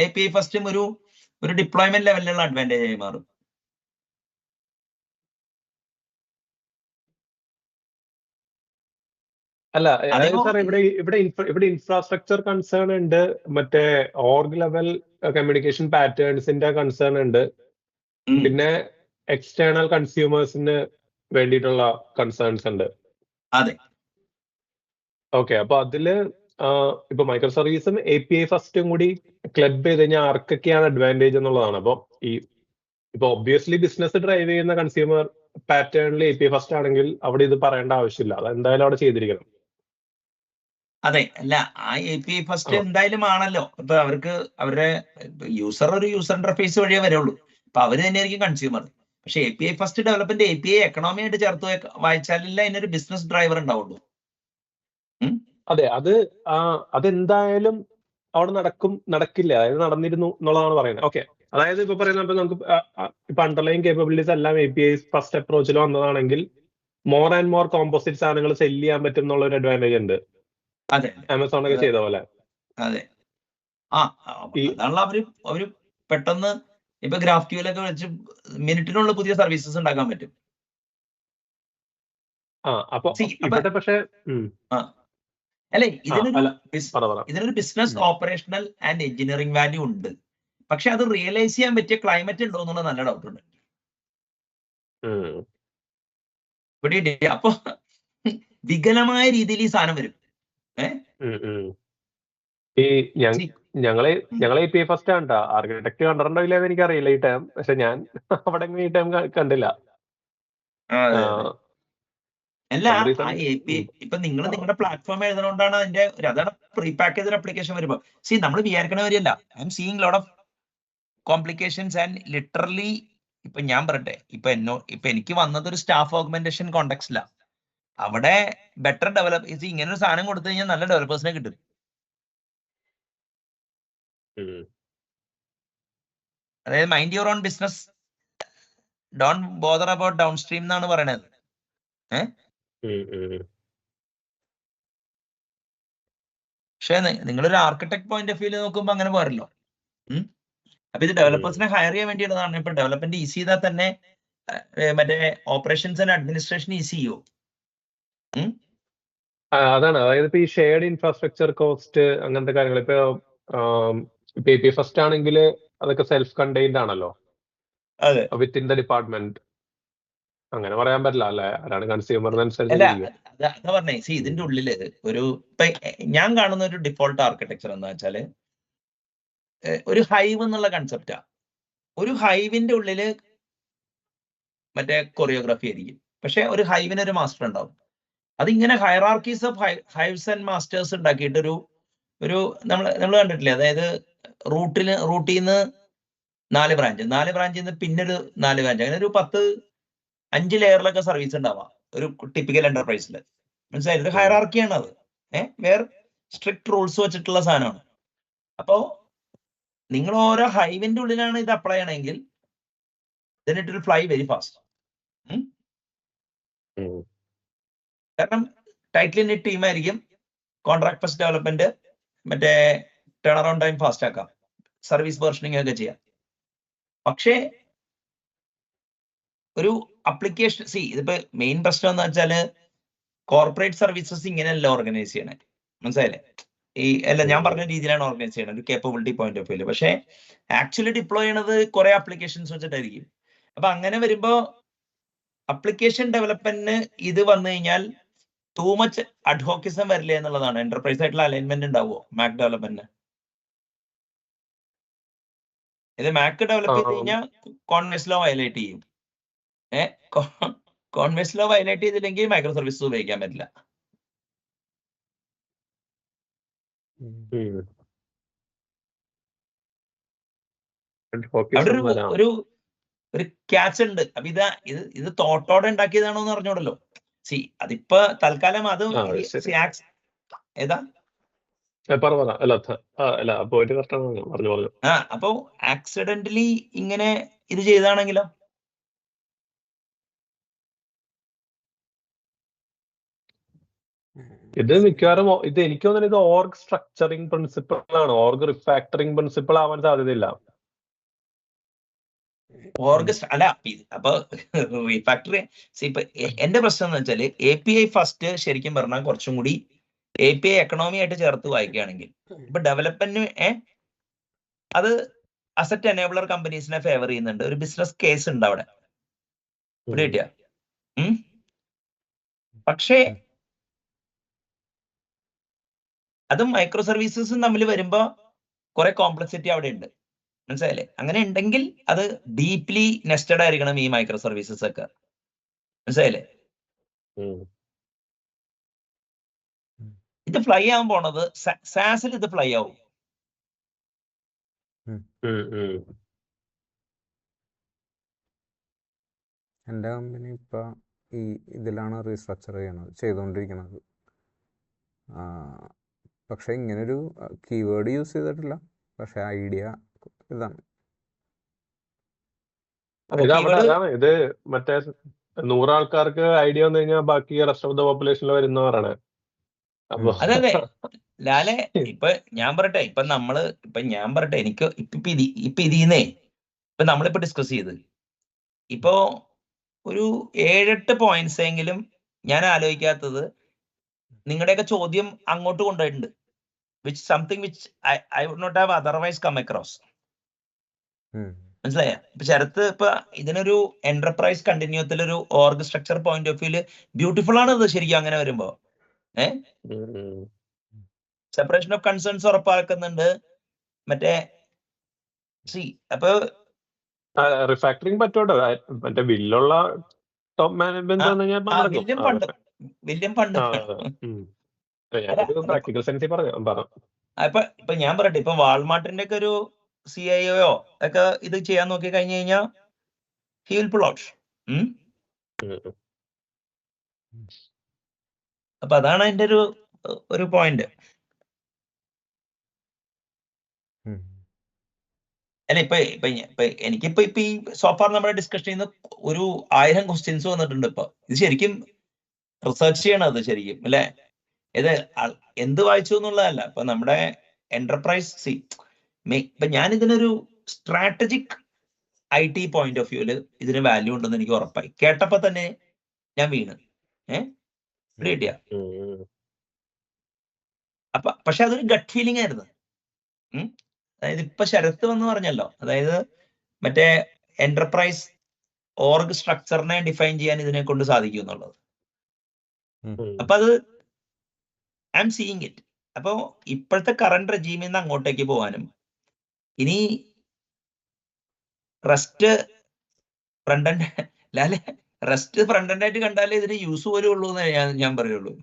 API ഫസ്റ്റും ഒരു ഡിപ്ലോയ്മെന്റ് ലെവലിലുള്ള അഡ്വാൻറ്റേജ് ആയി മാറും. അല്ല സാർ, ഇവിടെ ഇൻഫ്രാസ്ട്രക്ചർ കൺസേൺ ഉണ്ട്, മറ്റേ ഓർഗ് ലെവൽ കമ്മ്യൂണിക്കേഷൻ പാറ്റേൺസിന്റെ കൺസേൺ ഉണ്ട്, പിന്നെ എക്സ്റ്റേണൽ കൺസ്യൂമേഴ്സിന് വേണ്ടിയിട്ടുള്ള കൺസേൺസ് ഉണ്ട്. അതെ. ഓക്കെ, അപ്പൊ അതില് ഇപ്പൊ മൈക്രോ സർവീസും API ഫസ്റ്റും കൂടി ക്ലബ് ചെയ്ത് കഴിഞ്ഞാൽ ആർക്കൊക്കെയാണ് അഡ്വാൻറ്റേജ് എന്നുള്ളതാണ്. അപ്പൊ ഇപ്പൊ ഒബ്വിയസ്ലി ബിസിനസ് ഡ്രൈവ് ചെയ്യുന്ന കൺസ്യൂമർ പാറ്റേണിൽ API ഫസ്റ്റ് ആണെങ്കിൽ അവിടെ ഇത് പറയേണ്ട ആവശ്യമില്ല, അത് എന്തായാലും അവിടെ ചെയ്തിരിക്കണം. അതെ. അല്ല, ആ API ഫസ്റ്റ് എന്തായാലും ആണല്ലോ. ഇപ്പൊ അവർക്ക് അവരുടെ ഒരു യൂസർ ഇന്റർഫേസ് വഴിയേ വരുള്ളൂ. അപ്പൊ അവര് തന്നെയായിരിക്കും കൺസ്യൂമർ. പക്ഷെ API first development API economy ആയിട്ട് ചേർത്ത് വായിച്ചാലല്ല അതിനൊരു ബിസിനസ് ഡ്രൈവർ ഉണ്ടാവുള്ളൂ. അതെ, അതെന്തായാലും അവിടെ നടക്കില്ല, അതായത് നടന്നിരുന്നു എന്നുള്ളതാണ് പറയുന്നത്. ഓക്കെ, അതായത് ഇപ്പൊ പറയുന്നത് നമുക്ക് ഇപ്പൊ അണ്ടർലൈൻ കേപ്പബിലിറ്റീസ് എല്ലാം API ഫസ്റ്റ് അപ്രോച്ചിൽ വന്നതാണെങ്കിൽ മോർ ആൻഡ് മോർ കോമ്പോസിറ്റ് സാധനങ്ങൾ സെല് ചെയ്യാൻ പറ്റും എന്നുള്ള ഒരു അഡ്വാൻറ്റേജ് ഉണ്ട്. അതെ, ആമസോൺ ഒക്കെ ചെയ്ത പോലെ. അതെ. അതാണല്ലോ അവര് പെട്ടെന്ന് ഇപ്പൊ ഗ്രാഫ്ക്യൂലൊക്കെ വെച്ച് മിനിറ്റിനുള്ള പുതിയ സർവീസസ് ഉണ്ടാക്കാൻ പറ്റും. അപ്പൊ ഇവിടെ പക്ഷേ അല്ലെ, ഇതിനൊരു business operational and engineering value ഉണ്ട്. പക്ഷെ അത് റിയലൈസ് ചെയ്യാൻ പറ്റിയ ക്ലൈമറ്റ് ഉണ്ടോ എന്നുള്ള നല്ല ഡൗട്ട് ഉണ്ട്. അപ്പൊ വികലമായ രീതിയിൽ ഈ സാധനം വരും. ഈ ഞങ്ങളെ API ഫസ്റ്റ് ആണ് ആർക്കിടെക്ട് കണ്ടിട്ടുണ്ടോ ഇല്ലെന്ന് എനിക്കറിയില്ല ഈ ടൈം, പക്ഷെ ഞാൻ അവിടെ ഈ ടൈം കണ്ടില്ല. അല്ല, ആ API ഇപ്പൊ നിങ്ങൾ നിങ്ങളുടെ പ്ലാറ്റ്ഫോം എഴുതുന്നതുകൊണ്ടാണ് അതാണ് പ്രീ പാക്കേജ് അപ്ലിക്കേഷൻ വരുമ്പോ നമ്മൾ വിചാരിക്കണ വരെയല്ല. I am seeing lot of complications and literally ഇപ്പൊ ഞാൻ പറയട്ടെ, ഇപ്പൊ എനിക്ക് വന്നത് ഒരു സ്റ്റാഫ് ഓഗ്മെന്റേഷൻ കോണ്ടെക്സ്റ്റിലാ. അവിടെ ബെറ്റർ ഇങ്ങനെ ഒരു സാധനം കൊടുത്തു കഴിഞ്ഞാൽ നല്ല ഡെവലപ്പേഴ്സിനെ കിട്ടും. അതായത് mind your own business, don't bother about down stream എന്നാണ് പറയണത്. പക്ഷെ നിങ്ങളൊരു ആർക്കിടെക്ട് പോയിന്റ് ഓഫ് വ്യൂ നോക്കുമ്പോ അങ്ങനെ പോരല്ലോ. അപ്പൊ ഇത് ഡെവലപ്പേഴ്സിനെ ഹയർ ചെയ്യാൻ വേണ്ടിയുള്ളതാണ്. ഇപ്പൊ ഡെവലപ്മെന്റ് ഈസി ചെയ്താൽ തന്നെ മറ്റേ ഓപ്പറേഷൻസ് ആൻഡ് അഡ്മിനിസ്ട്രേഷൻ ഈസി ചെയ്യോ? അതാണ്, അതായത് ഇപ്പൊ ഈ ഷെയർഡ് ഇൻഫ്രാസ്ട്രക്ചർ കോസ്റ്റ് അങ്ങനത്തെ കാര്യങ്ങൾ ഇപ്പൊ API ഫസ്റ്റ് ആണെങ്കിൽ അതൊക്കെ സെൽഫ് കണ്ടെയ്ൻഡ് ആണല്ലോ വിത്തിൻ ദ ഡിപ്പാർട്ട്മെന്റ്. അങ്ങനെ പറയാൻ പറ്റില്ല അല്ലെ, ആരാണ് കൺസ്യൂമറിനനുസരിച്ച് പറഞ്ഞേ. ഇതിന്റെ ഉള്ളില് ഞാൻ കാണുന്ന ഒരു ഡിഫോൾട്ട് ആർക്കിടെക്ചർ എന്താ വെച്ചാല് ഒരു ഹൈവ് എന്നുള്ള കൺസെപ്റ്റാ. ഒരു ഹൈവിന്റെ ഉള്ളില് മറ്റേ കൊറിയോഗ്രാഫി ആയിരിക്കും. പക്ഷെ ഒരു ഹൈവിന് ഒരു മാസ്റ്റർ ഉണ്ടാവും. അതിങ്ങനെ hierarchies of hives and masters ഉണ്ടാക്കിയിട്ട് ഒരു നമ്മൾ കണ്ടിട്ടില്ലേ, അതായത് റൂട്ടിൽ നിന്ന് 4 ബ്രാഞ്ചിൽ നിന്ന് പിന്നെ ഒരു 4 ബ്രാഞ്ച്, അങ്ങനെ ഒരു 5 ലെയറിലൊക്കെ സർവീസ് ഉണ്ടാവാം ഒരു ടിപ്പിക്കൽ എന്റർപ്രൈസിൽ. മനസ്സിലായില്ല? ഒരു ഹൈറാർക്കിയാണ് അത്. വേറെ സ്ട്രിക്ട് റൂൾസ് വെച്ചിട്ടുള്ള സാധനമാണ്. അപ്പോ നിങ്ങൾ ഓരോ ഹൈവിന്റെ ഉള്ളിലാണ് ഇത് അപ്ലൈ ചെയ്യണമെങ്കിൽ then it will fly very fast. കാരണം ടൈറ്റ്ലി നെറ്റ് ടീം ആയിരിക്കും. കോൺട്രാക്ട് ഫസ്റ്റ് ഡെവലപ്മെന്റ്, മറ്റേ ടേൺ അറൗണ്ട് ടൈം ഫാസ്റ്റ് ആക്കാം, സർവീസ് വേർഷനിങ് ഒക്കെ ചെയ്യാം. പക്ഷേ ഒരു അപ്ലിക്കേഷൻ ഇതിപ്പോ മെയിൻ പ്രശ്നം എന്ന് വെച്ചാല് കോർപ്പറേറ്റ് സർവീസസ് ഇങ്ങനെയല്ല ഓർഗനൈസ് ചെയ്യണേ. മനസ്സിലായില്ലേ? ഞാൻ പറഞ്ഞ രീതിയിലാണ് ഓർഗനൈസ് ചെയ്യണത് ഒരു കേപ്പബിലിറ്റി പോയിന്റ് ഓഫ് വ്യൂല്. പക്ഷേ ആക്ച്വലി ഡിപ്ലോയ് ചെയ്യണത് കുറെ ആപ്ലിക്കേഷൻസ് വെച്ചിട്ടായിരിക്കും. അപ്പൊ അങ്ങനെ വരുമ്പോ അപ്ലിക്കേഷൻ ഡെവലപ്മെന്റിന് ഇത് വന്നു കഴിഞ്ഞാൽ ടൂ മച്ച് അഡ്ഹോക്കിസം വരില്ല എന്നുള്ളതാണ്. എന്റർപ്രൈസ് ആയിട്ടുള്ള അലൈൻമെന്റ് ഉണ്ടാവുമോ മാക് ഡെവലപ്മെന്റിന്? ഇത് മാക് ഡെവലപ്പ് ചെയ്ത് കഴിഞ്ഞാൽ കോൺവേസ് ലോ വയലേറ്റ് ചെയ്യും. കോൺവേസ് ലോ വയലേറ്റ് ചെയ്തില്ലെങ്കിൽ മൈക്രോ സർവീസസ് ഉപയോഗിക്കാൻ പറ്റില്ല. അവിടെ ഒരു ക്യാച്ച് ഉണ്ട്. അപ്പൊ ഇത് തോട്ടോടെ ഉണ്ടാക്കിയതാണോ എന്ന് അറിഞ്ഞോടല്ലോ. അതിപ്പോ തൽക്കാലം അത് ഏതാ അപ്പൊ ആക്സിഡന്റലി ഇങ്ങനെ ഇത് ചെയ്താണെങ്കിലോ? ഇത് മിക്കവാറും ഇത് എനിക്ക് തോന്നുന്നത് ഇത് ഓർഗ് സ്ട്രക്ചറിങ് പ്രിൻസിപ്പിൾ ആണ്. ഓർഗ് റിഫാക്ടറിങ് പ്രിൻസിപ്പിൾ ആവാൻ സാധ്യതയില്ല. അല്ല, അപ്പൊ റീഫാക്ടറി ഇപ്പൊ എന്റെ പ്രശ്നം എന്ന് വെച്ചാല് API ഫസ്റ്റ് ശരിക്കും പറഞ്ഞാൽ കുറച്ചും കൂടി API എക്കണോമി ആയിട്ട് ചേർത്ത് വായിക്കുകയാണെങ്കിൽ ഇപ്പൊ ഡെവലപ്മെന്റിന് അത് അസറ്റ് എനേബിളർ കമ്പനീസിനെ ഫേവർ ചെയ്യുന്നുണ്ട്. ഒരു ബിസിനസ് കേസ് ഉണ്ട് അവിടെ കിട്ടിയ. പക്ഷേ അതും മൈക്രോ സർവീസസും തമ്മിൽ വരുമ്പോ കുറെ കോംപ്ലക്സിറ്റി അവിടെ ഉണ്ട്. മനസ്സിലായില്ലേ? അങ്ങനെ ഉണ്ടെങ്കിൽ അത് ഡീപ്ലി നെസ്റ്റഡ് ആയിരിക്കണം ഈ മൈക്രോ സർവീസസ് ഒക്കെ. മനസ്സിലായില്ലേ? ഇത് ഫ്ലൈ ആവാൻ പോണത് സാസിൽ ഇത് ഫ്ലൈ ആവും. എൻ്റെ കമ്പനി ഇപ്പൊ ഇതിലാണ് റീസ്ട്രക്ചർ ചെയ്തുകൊണ്ടിരിക്കുന്നത്. പക്ഷെ ഇങ്ങനൊരു കീവേഡ് യൂസ് ചെയ്തിട്ടില്ല. പക്ഷെ ഐഡിയ ഇതാണ്. ഇത് മറ്റേ 100 ആൾക്കാർക്ക് ഐഡിയ വന്നു കഴിഞ്ഞാൽ ബാക്കി റെസ്റ്റ് ഓഫ് ദ പോപ്പുലേഷനിൽ വരുന്നവരാണ്. അതെ ലാലെ, ഇപ്പൊ ഞാൻ പറയട്ടെ, എനിക്ക് ഇതിന്നേ ഇപ്പൊ നമ്മളിപ്പോ ഡിസ്കസ് ചെയ്ത് ഇപ്പോ ഒരു 7-8 പോയിന്റ്സ് എങ്കിലും ഞാൻ ആലോചിക്കാത്തത് നിങ്ങളുടെയൊക്കെ ചോദ്യം അങ്ങോട്ട് കൊണ്ടുപോയിട്ടുണ്ട്. Something which I would not have otherwise come across. മനസ്സിലായ? ഇപ്പൊ ശരത്ത് ഇപ്പൊ ഇതിനൊരു എന്റർപ്രൈസ് കണ്ടിന്യൂത്തിലൊരു ഓർഗ് സ്ട്രക്ചർ പോയിന്റ് ഓഫ് വ്യൂല് ബ്യൂട്ടിഫുൾ ആണ് ഇത് ശരിക്കും. അങ്ങനെ വരുമ്പോ സെപ്പറേഷൻ ഓഫ് കൺസേൺസ് ഉറപ്പാക്കുന്നുണ്ട്. മറ്റേ അപ്പൊ റിഫാക്ടറിങ് പറ്റോട്ടോ. മറ്റേ ബില്ലുള്ള ടോപ്പ് മാനേജ്മെന്റ് വില്യം ഫണ്ട് പ്രാക്ടിക്കൽ സെൻസിൽ പറഞ്ഞു. ഇപ്പൊ ഞാൻ പറയട്ടെ, ഇപ്പൊ വാൾമാർട്ടിന്റെ ഒക്കെ ഒരു CIO ഒക്കെ ഇത് ചെയ്യാൻ നോക്കി കഴിഞ്ഞു കഴിഞ്ഞാൽ he will pull out. അപ്പൊ അതാണ് അതിന്റെ ഒരു പോയിന്റ്. അല്ല, ഇപ്പൊ എനിക്കിപ്പോ ഈ സോഫാർ നമ്മുടെ ഡിസ്കഷൻ ചെയ്യുന്ന ഒരു 1000 ക്വസ്റ്റ്യൻസ് വന്നിട്ടുണ്ട്. ഇപ്പൊ ഇത് ശരിക്കും റിസർച്ച് ചെയ്യണം അത് ശരിക്കും, അല്ലെ? ഇത് എന്ത് വായിച്ചു എന്നുള്ളതല്ല. ഇപ്പൊ നമ്മുടെ എന്റർപ്രൈസ് ഇപ്പൊ ഞാൻ ഇതിനൊരു സ്ട്രാറ്റജിക് IT പോയിന്റ് ഓഫ് വ്യൂല് ഇതിന് വാല്യൂ ഉണ്ടെന്ന് എനിക്ക് ഉറപ്പായി. കേട്ടപ്പോ തന്നെ ഞാൻ വീണ് കിട്ടിയ. പക്ഷെ അതൊരു ഗട്ട് ഫീലിംഗ് ആയിരുന്നു. അതായത് ഇപ്പൊ ശരത്ത് വന്ന് പറഞ്ഞല്ലോ, അതായത് മറ്റേ എന്റർപ്രൈസ് ഓർഗ് സ്ട്രക്ചറിനെ ഡിഫൈൻ ചെയ്യാൻ ഇതിനെ കൊണ്ട് സാധിക്കും എന്നുള്ളത്. അപ്പൊ അത് ഐ എം സീയിങ് ഇറ്റ്. അപ്പോ ഇപ്പോഴത്തെ കറണ്ട് റെജീമിൽ നിന്ന് അങ്ങോട്ടേക്ക് പോകാനും ഇനി റെസ്റ്റ് ഫ്രണ്ട് ലാലെ റെസ്റ്റ് ഫ്രണ്ട് എൻഡ് ആയിട്ട് കണ്ടാലേ ഇതിന് യൂസ് പോലും ഉള്ളൂ എന്ന് ഞാൻ പറയുള്ളൂ.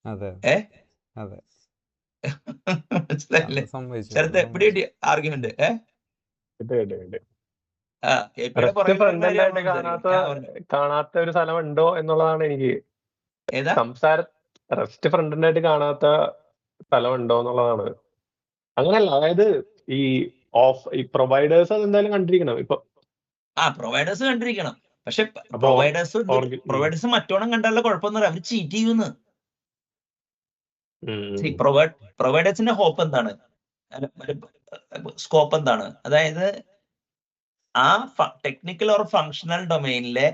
അതെ ഏ അതെ മനസ്സിലായില്ലേ? അത് സമ്മതിച്ചു ശരത്ത് എവിടെ ആർഗ്യുമെന്റ് റെസ്റ്റ് ഫ്രണ്ട് എൻഡ് ആയിട്ട് കാണാത്ത ഒരു സ്ഥലം ഉണ്ടോ എന്നുള്ളതാണ് എനിക്ക് ഏതാ റെസ്റ്റ് ഫ്രണ്ട് എൻഡ് ആയിട്ട് കാണാത്ത സ്ഥലം ഉണ്ടോ എന്നുള്ളതാണ്. അങ്ങനല്ല, അതായത് ഈ പ്രൊവൈഡേഴ്സ് അത് എന്തായാലും കണ്ടിരിക്കണം. ഇപ്പൊ പ്രൊവൈഡേഴ്സ് കണ്ടിരിക്കണം. പക്ഷെ അപ്പൊ പ്രൊവൈഡേഴ്സ് മറ്റോണം കണ്ടാലുള്ള കുഴപ്പമൊന്നും അവർ ചീറ്റ് ചെയ്യുന്നു. പ്രൊവൈഡേഴ്സിന്റെ ഹോപ്പ് എന്താണ്, സ്കോപ്പ് എന്താണ്? അതായത് ആ ടെക്നിക്കൽ ഓർ ഫങ്ഷണൽ ഡൊമൈനിലെ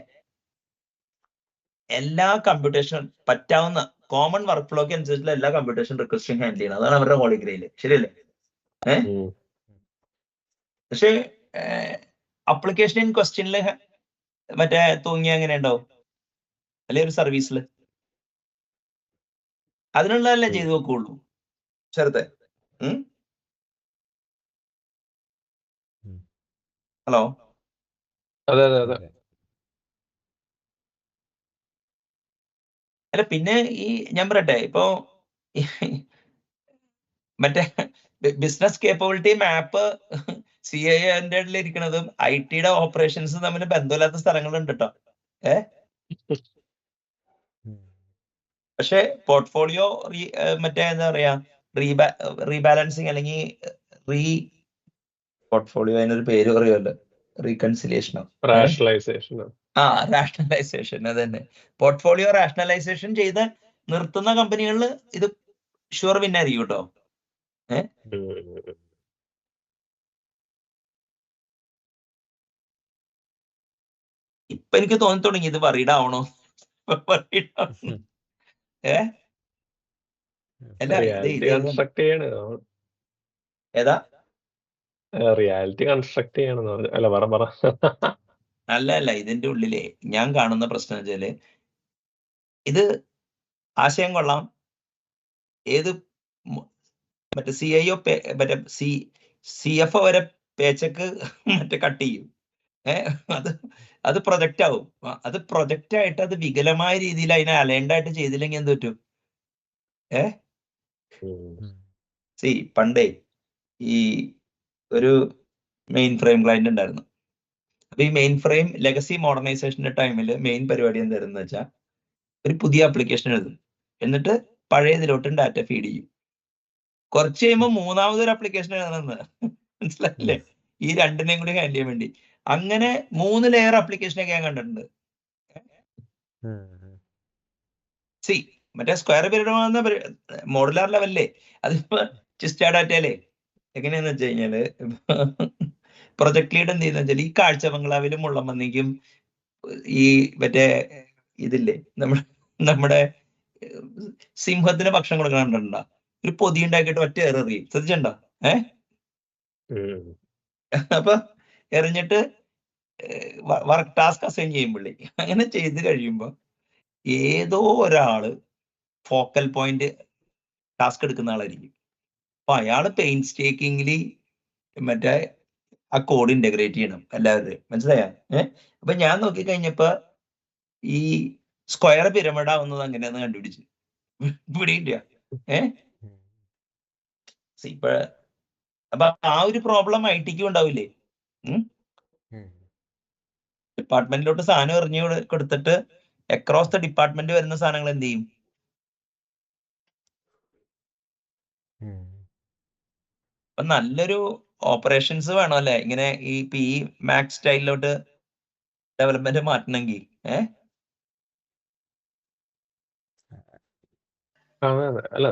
എല്ലാ കമ്പ്യൂട്ടേഷൻ പറ്റാവുന്ന കോമൺ വർക്ക് ഫ്ലോക്ക് അനുസരിച്ചുള്ള എല്ലാ കമ്പ്യൂട്ടേഷൻ റിക്വസ്റ്റും ഹാൻഡിൽ ചെയ്യണം. അതാണ് അവരുടെ ഹോളി ഗ്രേയിൽ. ശരിയല്ലേ? പക്ഷെ അപ്ലിക്കേഷൻ ഇൻ ക്വസ്റ്റ്യനില് മറ്റേ തൂങ്ങിയ എങ്ങനെ ഉണ്ടാവും? അല്ലെ ഒരു സർവീസിൽ അതിനുള്ളതല്ലേ ചെയ്തു വെക്കുള്ളൂ. ചെറുത്തെ ഹലോ അതെ അതെ അതെ അല്ല പിന്നെ ഈ ഞാൻ പറയട്ടെ, ഇപ്പോ മറ്റേ ബിസിനസ് കേപ്പബിലിറ്റി മാപ്പ് CIന്റെ ഇരിക്കുന്നതും IT-യുടെ ഓപ്പറേഷൻസും തമ്മിൽ ബന്ധമില്ലാത്ത സ്ഥലങ്ങളുണ്ട് കേട്ടോ. പക്ഷെ പോർട്ട്ഫോളിയോ മറ്റേ എന്താ പറയാ റീബാലൻസിങ് അല്ലെങ്കിൽ പോർട്ട്ഫോളിയോ അതിനൊരു പേര് പറയുമല്ലോ, റീകൺസിലിയേഷനോ റാഷണലൈസേഷൻ. അത് തന്നെ, പോർട്ട്ഫോളിയോ റാഷണലൈസേഷൻ ചെയ്ത് നിർത്തുന്ന കമ്പനികളിൽ ഇത് ഷുവർ വിന്നായിരിക്കും കേട്ടോ. ഇപ്പൊ എനിക്ക് തോന്നി തുടങ്ങി ഇത് വറീഡ് ആവണോ. ഏതാ റിയാലിറ്റി കൺസ്ട്രക്ട് ചെയ്യണം. അല്ല ഇതിന്റെ ഉള്ളിലെ ഞാൻ കാണുന്ന പ്രശ്നം വെച്ചാല്, ഇത് ആശയം കൊള്ളാം, ഏത് മറ്റേ CIO മറ്റേ CFO വരെ പേച്ചക്ക് മറ്റേ കട്ട് ചെയ്യും. അത് പ്രൊജക്റ്റ് ആവും. അത് പ്രൊജക്റ്റ് ആയിട്ട് അത് വികലമായ രീതിയിൽ അതിനെ അലൈൻഡ് ആയിട്ട് ചെയ്തില്ലെങ്കിൽ എന്ത് പറ്റും? പണ്ടേ ഈ ഒരു മെയിൻ ഫ്രെയിം ക്ലയന്റ് ഉണ്ടായിരുന്നു. അപ്പൊ ഈ മെയിൻ ഫ്രെയിം ലെഗസി മോഡേണൈസേഷന്റെ ടൈമിൽ മെയിൻ പരിപാടി എന്തായിരുന്നു വെച്ചാൽ, ഒരു പുതിയ ആപ്ലിക്കേഷൻ എഴുതും, എന്നിട്ട് പഴയതിലോട്ടും ഡാറ്റ ഫീഡ് ചെയ്യും. കുറച്ച് കഴിയുമ്പോൾ മൂന്നാമതൊരു ആപ്ലിക്കേഷൻ എഴുതണമെന്ന്. മനസ്സിലായില്ലേ? ഈ രണ്ടിനെയും കൂടി ഹാൻഡിൽ ചെയ്യാൻ വേണ്ടി. അങ്ങനെ 3 ലെയർ ആപ്ലിക്കേഷനൊക്കെ ഞാൻ കണ്ടിട്ടുണ്ട്. മറ്റേ സ്ക്വയർ പീരീഡ് മോഡുലാർ ലെവലിലെ അതിപ്പോ ചിസ്റ്റ ഡാറ്റയിലെ എങ്ങനെയാന്ന് വെച്ച് കഴിഞ്ഞാല്, പ്രൊജക്ട് ലീഡ് എന്ത് ചെയ്യുന്ന വെച്ചാൽ, ഈ കാഴ്ച ബംഗ്ലാവിലും മുള്ളമ്പന്നിക്കും ഈ മറ്റേ ഇതില്ലേ നമ്മുടെ സിംഹത്തിന് ഭക്ഷണം കൊടുക്കണുണ്ടോ, ഒരു പൊതി ഉണ്ടാക്കിയിട്ട് ഒറ്റ എറിയും. ശ്രദ്ധിച്ചുണ്ടോ? അപ്പൊ എറിഞ്ഞിട്ട് വർക്ക് ടാസ്ക് അസൈൻ ചെയ്യുമ്പോഴേ, അങ്ങനെ ചെയ്ത് കഴിയുമ്പോ ഏതോ ഒരാള് ഫോക്കൽ പോയിന്റ് ടാസ്ക് എടുക്കുന്ന ആളായിരിക്കും. അപ്പൊ അയാള് പെയിൻസ്റ്റേക്കിംഗ്ലി മറ്റേ ആ കോഡ് ഇന്റഗ്രേറ്റ് ചെയ്യണം എല്ലാവരും. മനസ്സിലായ? അപ്പൊ ഞാൻ നോക്കി കഴിഞ്ഞപ്പോ ഈ സ്ക്വയർ പിരമിഡ് ആവുന്നത് അങ്ങനെയാന്ന് കണ്ടുപിടിച്ചു. പിടിയില്ല. ഇപ്പൊ അപ്പൊ ആ ഒരു പ്രോബ്ലം IT-ക്കും ഉണ്ടാവില്ലേ? ഡിപ്പാർട്ട്മെന്റിലോട്ട് സാധനം എറിഞ്ഞു കൊടുത്തിട്ട് അക്രോസ് ദ ഡിപ്പാർട്ട്മെന്റ് വരുന്ന സാധനങ്ങൾ എന്ത് ചെയ്യും? അപ്പൊ നല്ലൊരു ഓപ്പറേഷൻസ് വേണം അല്ലെ, ഇങ്ങനെ ഈ മാക്സ് സ്റ്റൈലിലോട്ട് ഡെവലപ്മെന്റ് മാറ്റണമെങ്കിൽ. അല്ല,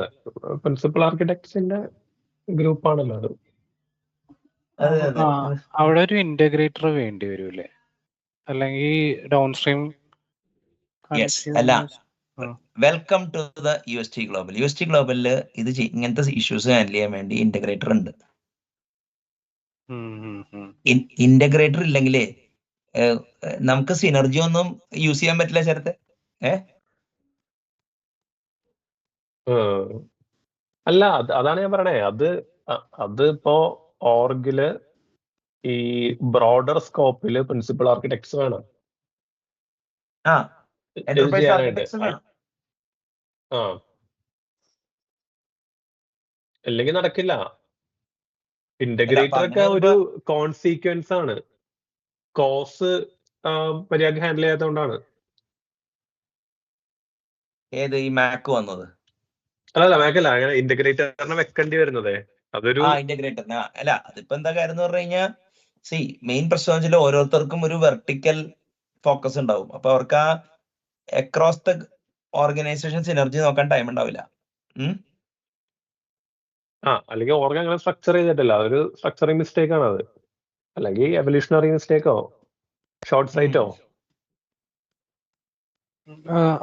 പ്രിൻസിപ്പൽ ആർക്കിടെക്ട്സിന്റെ ഗ്രൂപ്പാണല്ലോ അത്. അവിടെ ഒരു ഇന്റഗ്രേറ്റർ വേണ്ടി വരൂല്ലേ? അല്ലെങ്കിൽ ഡൗൺ സ്ട്രീം അല്ല, welcome to the UST global. UST ഗ്ലോബലില് ഇത് ഇങ്ങനത്തെ ഇഷ്യൂസ് ഹാൻഡിൽ ചെയ്യാൻ വേണ്ടി ഇന്റഗ്രേറ്റർ ഉണ്ട്. ഇന്റഗ്രേറ്റർ ഇല്ലെങ്കിലേ നമുക്ക് സിനർജി ഒന്നും യൂസ് ചെയ്യാൻ പറ്റില്ല. ചേർത്ത് അല്ല, അതാണ് ഞാൻ പറയണേ. അത് ഇപ്പോ ഓർഗില് ഈ ബ്രോഡർ സ്കോപ്പില് പ്രിൻസിപ്പൽ ആർക്കിടെക്ട്സ് വേണം. ആ ഇത് എന്റർപ്രൈസ് ചെയ്യാനായിട്ട്. ആർക്കിടെക്ട്സ് വേണം. ആ അല്ലെങ്കിൽ നടക്കില്ല. ഇന്റഗ്രേറ്റർ ഒക്കെ അങ്ങനെ ഒരു വരുമ്പോ കോൺസീക്വൻസ് ആണ്. കോസ് മര്യാദ ഹാൻഡിൽ ചെയ്യാത്തതുകൊണ്ടാണ്. ഏത് ഈ മാക്ക് വന്നത്? അല്ല മാക്കല്ല, അങ്ങനെ ഇന്റഗ്രേറ്ററിനെ വെക്കേണ്ടി വരുന്നതേ അതൊരു ആ ഇന്റഗ്രേറ്ററിന് അല്ല, അതിപ്പോ എന്താ കാര്യം എന്ന് പറഞ്ഞു കഴിഞ്ഞാൽ മെയിൻ പ്രശ്നം വെച്ചാൽ ഓരോരുത്തർക്കും ഒരു വെർട്ടിക്കൽ ഫോക്കസ് ഉണ്ടാവും. അപ്പൊ അവർക്ക് ആ അക്രോസ് ദ ഓർഗനൈസേഷൻ സിനർജി നോക്കാൻ ടൈം ഉണ്ടാവില്ല. അല്ലെങ്കിൽ ഓർഗൻ അങ്ങനെ സ്ട്രക്ചർ ചെയ്തിട്ടില്ല, അതൊരു സ്ട്രക്ചറിങ് മിസ്റ്റേക്ക് ആണ് അത്. അല്ലെങ്കിൽ എവല്യൂഷണറി മിസ്റ്റേക്കോ ഷോർട്ട് സൈറ്റോ.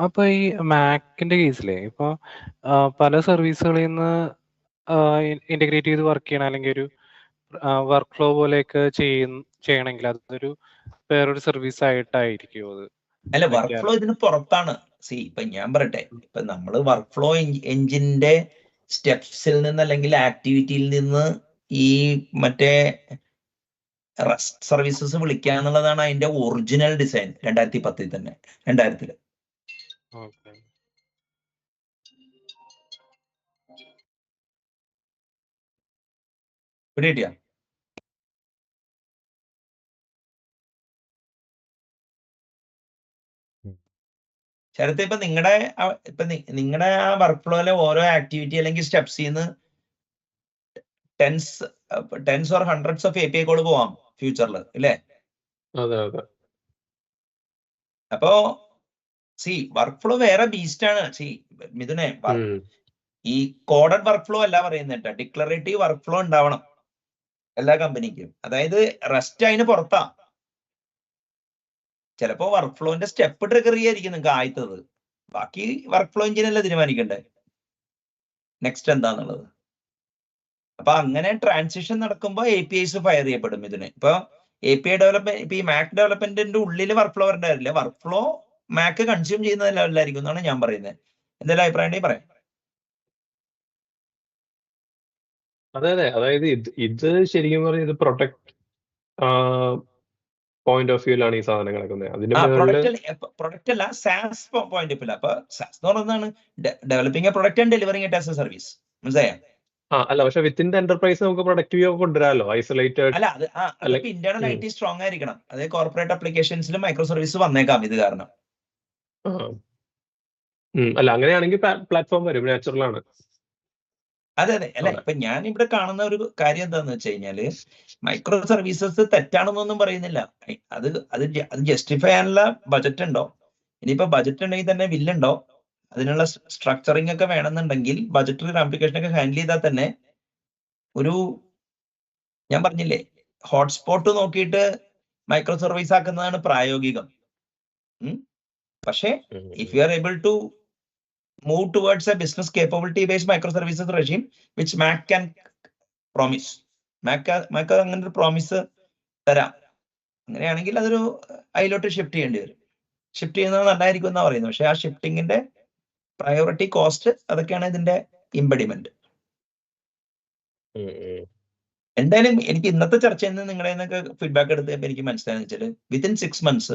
അപ്പൊ ഈ മാക്കിന്റെ കേസിലെ ഇപ്പൊ പല സർവീസുകളിൽ നിന്ന് ഇന്റഗ്രേറ്റ് ചെയ്ത് വർക്ക് ചെയ്യണം, അല്ലെങ്കിൽ ഒരു വർക്ക് ഫ്ലോ പോലെയൊക്കെ ചെയ്യണമെങ്കിൽ അതൊരു വേറൊരു സർവീസ് ആയിട്ടായിരിക്കും അത്? അല്ല, വർക്ക് ഫ്ലോ ഇതിന് പുറത്താണ്. ഇപ്പൊ ഞാൻ പറയട്ടെ, ഇപ്പൊ നമ്മള് വർക്ക് ഫ്ലോ എഞ്ചിന്റെ സ്റ്റെപ്സിൽ നിന്ന് അല്ലെങ്കിൽ ആക്ടിവിറ്റിയിൽ നിന്ന് ഈ മറ്റേ റെസ്റ്റ് സർവീസസ് വിളിക്കുക എന്നുള്ളതാണ് അതിന്റെ ഒറിജിനൽ ഡിസൈൻ 2010 തന്നെ, 2000. പിടികിട്ടിയ ശരത്ത്? ഇപ്പൊ നിങ്ങളുടെ ആ വർക്ക് ഫ്ലോയിലെ ഓരോ ആക്ടിവിറ്റി അല്ലെങ്കിൽ സ്റ്റെപ്സിൽ നിന്ന് tens or hundreds of API code പോവാം ഫ്യൂച്ചറിൽ, ഇല്ലേ? അതെ അതെ. അപ്പോ വർക്ക് ഫ്ലോ വേറെ ബീസ്റ്റ് ആണ്. മിഥുനെ, ഈ കോഡഡ് വർക്ക് ഫ്ലോ അല്ല പറയുന്നത്, ഡിക്ലറേറ്റീവ് വർക്ക് ഫ്ലോ ഉണ്ടാവണം എല്ലാ കമ്പനിക്കും. അതായത് റെസ്റ്റ് അതിന് പുറത്താ. ചിലപ്പോ വർക്ക് ഫ്ലോന്റെ സ്റ്റെപ്പ് ട്രിഗർ ചെയ്യായിരിക്കും നിങ്ങൾക്ക് ആയത്തത്, ബാക്കി വർക്ക് ഫ്ലോ എഞ്ചിനല്ല തീരുമാനിക്കണ്ടേ നെക്സ്റ്റ് എന്താന്നുള്ളത്. അപ്പൊ അങ്ങനെ ട്രാൻസിഷൻ നടക്കുമ്പോൾ APIs ഫയർ ചെയ്യപ്പെടും ഇതിന്. ഇപ്പൊ API ഡെവലപ്മെന്റ്, ഇപ്പൊ ഈ മാക് ഡെവലപ്മെന്റിന്റെ ഉള്ളിൽ വർക്ക് ഫ്ലോ ഉണ്ടാവില്ല, വർക്ക് ഫ്ലോ മാക് കൺസ്യൂം ചെയ്യുന്ന ലെവലിലായിരിക്കും എന്നാണ് ഞാൻ പറയുന്നത്. എന്തെങ്കിലും അഭിപ്രായം ഉണ്ടെങ്കിൽ പറയാം. അതെ അതെ, അതായത് ഇത് ശരിക്കും പറഞ്ഞാൽ ഇത് പ്രൊട്ടക്ട് പോയിന്റ് ഓഫ് വ്യൂലാണ് ഈ സാധനം കിടക്കുന്നത്. അതിന്റെ പ്രൊഡക്റ്റ് അല്ല, സാസ് പോയിന്റ് ഓഫ് വ്യൂ. അപ്പൊ സാസ് എന്ന് പറയുന്നതാണ് developing A product and delivering it as A service. മനസ്സിലായോ? അല്ല, പക്ഷെ വിത്തിൻ ദ എന്റർപ്രൈസ് നമുക്ക് പ്രൊഡക്റ്റ് വ്യൂ കൊണ്ടുവരാമല്ലോ, ഐസൊലേറ്റഡ്. അല്ല, അത് ഇന്റേണൽ IT സ്ട്രോങ് ആയിരിക്കണം. അതേ കോർപ്പറേറ്റ് അപ്ലിക്കേഷൻസിലും മൈക്രോ സർവീസ് വന്നേക്കാം ഇത് കാരണം. അല്ല, അങ്ങനെയാണെങ്കിൽ പ്ലാറ്റ്ഫോം വരും, നാച്ചുറൽ ആണ്. അതെ അതെ. അല്ല, ഇപ്പൊ ഞാൻ ഇവിടെ കാണുന്ന ഒരു കാര്യം എന്താന്ന് വെച്ച് കഴിഞ്ഞാല്, മൈക്രോ സർവീസസ് തെറ്റാണെന്നൊന്നും പറയുന്നില്ല. അത് ജസ്റ്റിഫൈ ചെയ്യാനുള്ള ബജറ്റ് ഉണ്ടോ? ഇനിയിപ്പോ ബജറ്റ് ഉണ്ടെങ്കിൽ തന്നെ വില്ലുണ്ടോ? അതിനുള്ള സ്ട്രക്ചറിങ് ഒക്കെ വേണമെന്നുണ്ടെങ്കിൽ ബജറ്ററി ആപ്ലിക്കേഷൻ ഒക്കെ ഹാൻഡിൽ ചെയ്താൽ തന്നെ ഞാൻ പറഞ്ഞില്ലേ, ഹോട്ട്സ്പോട്ട് നോക്കിയിട്ട് മൈക്രോ സർവീസ് ആക്കുന്നതാണ് പ്രായോഗികം. പക്ഷേ if you are able to move towards a business capability based microservices regime which Mac can promise. Mac അങ്ങനെ ഒരു പ്രോമിസ് തരാം. അങ്ങനെയാണെങ്കിൽ അതൊരു അതിലോട്ട് ഷിഫ്റ്റ് ചെയ്യേണ്ടി വരും. ഷിഫ്റ്റ് ചെയ്യുന്നത് നല്ലതായിരിക്കും എന്നാ പറയുന്നത്. പക്ഷെ ആ ഷിഫ്റ്റിങ്ങിന്റെ പ്രയോറിറ്റി, കോസ്റ്റ്, അതൊക്കെയാണ് ഇതിന്റെ ഇംപെഡിമെന്റ്. എന്തായാലും എനിക്ക് ഇന്നത്തെ ചർച്ചയിൽ നിന്ന് നിങ്ങളുടെ നിന്നൊക്കെ ഫീഡ്ബാക്ക് എടുത്തപ്പോൾ എനിക്ക് മനസ്സിലായെന്ന് വെച്ചാൽ വിത്തിൻ 6 months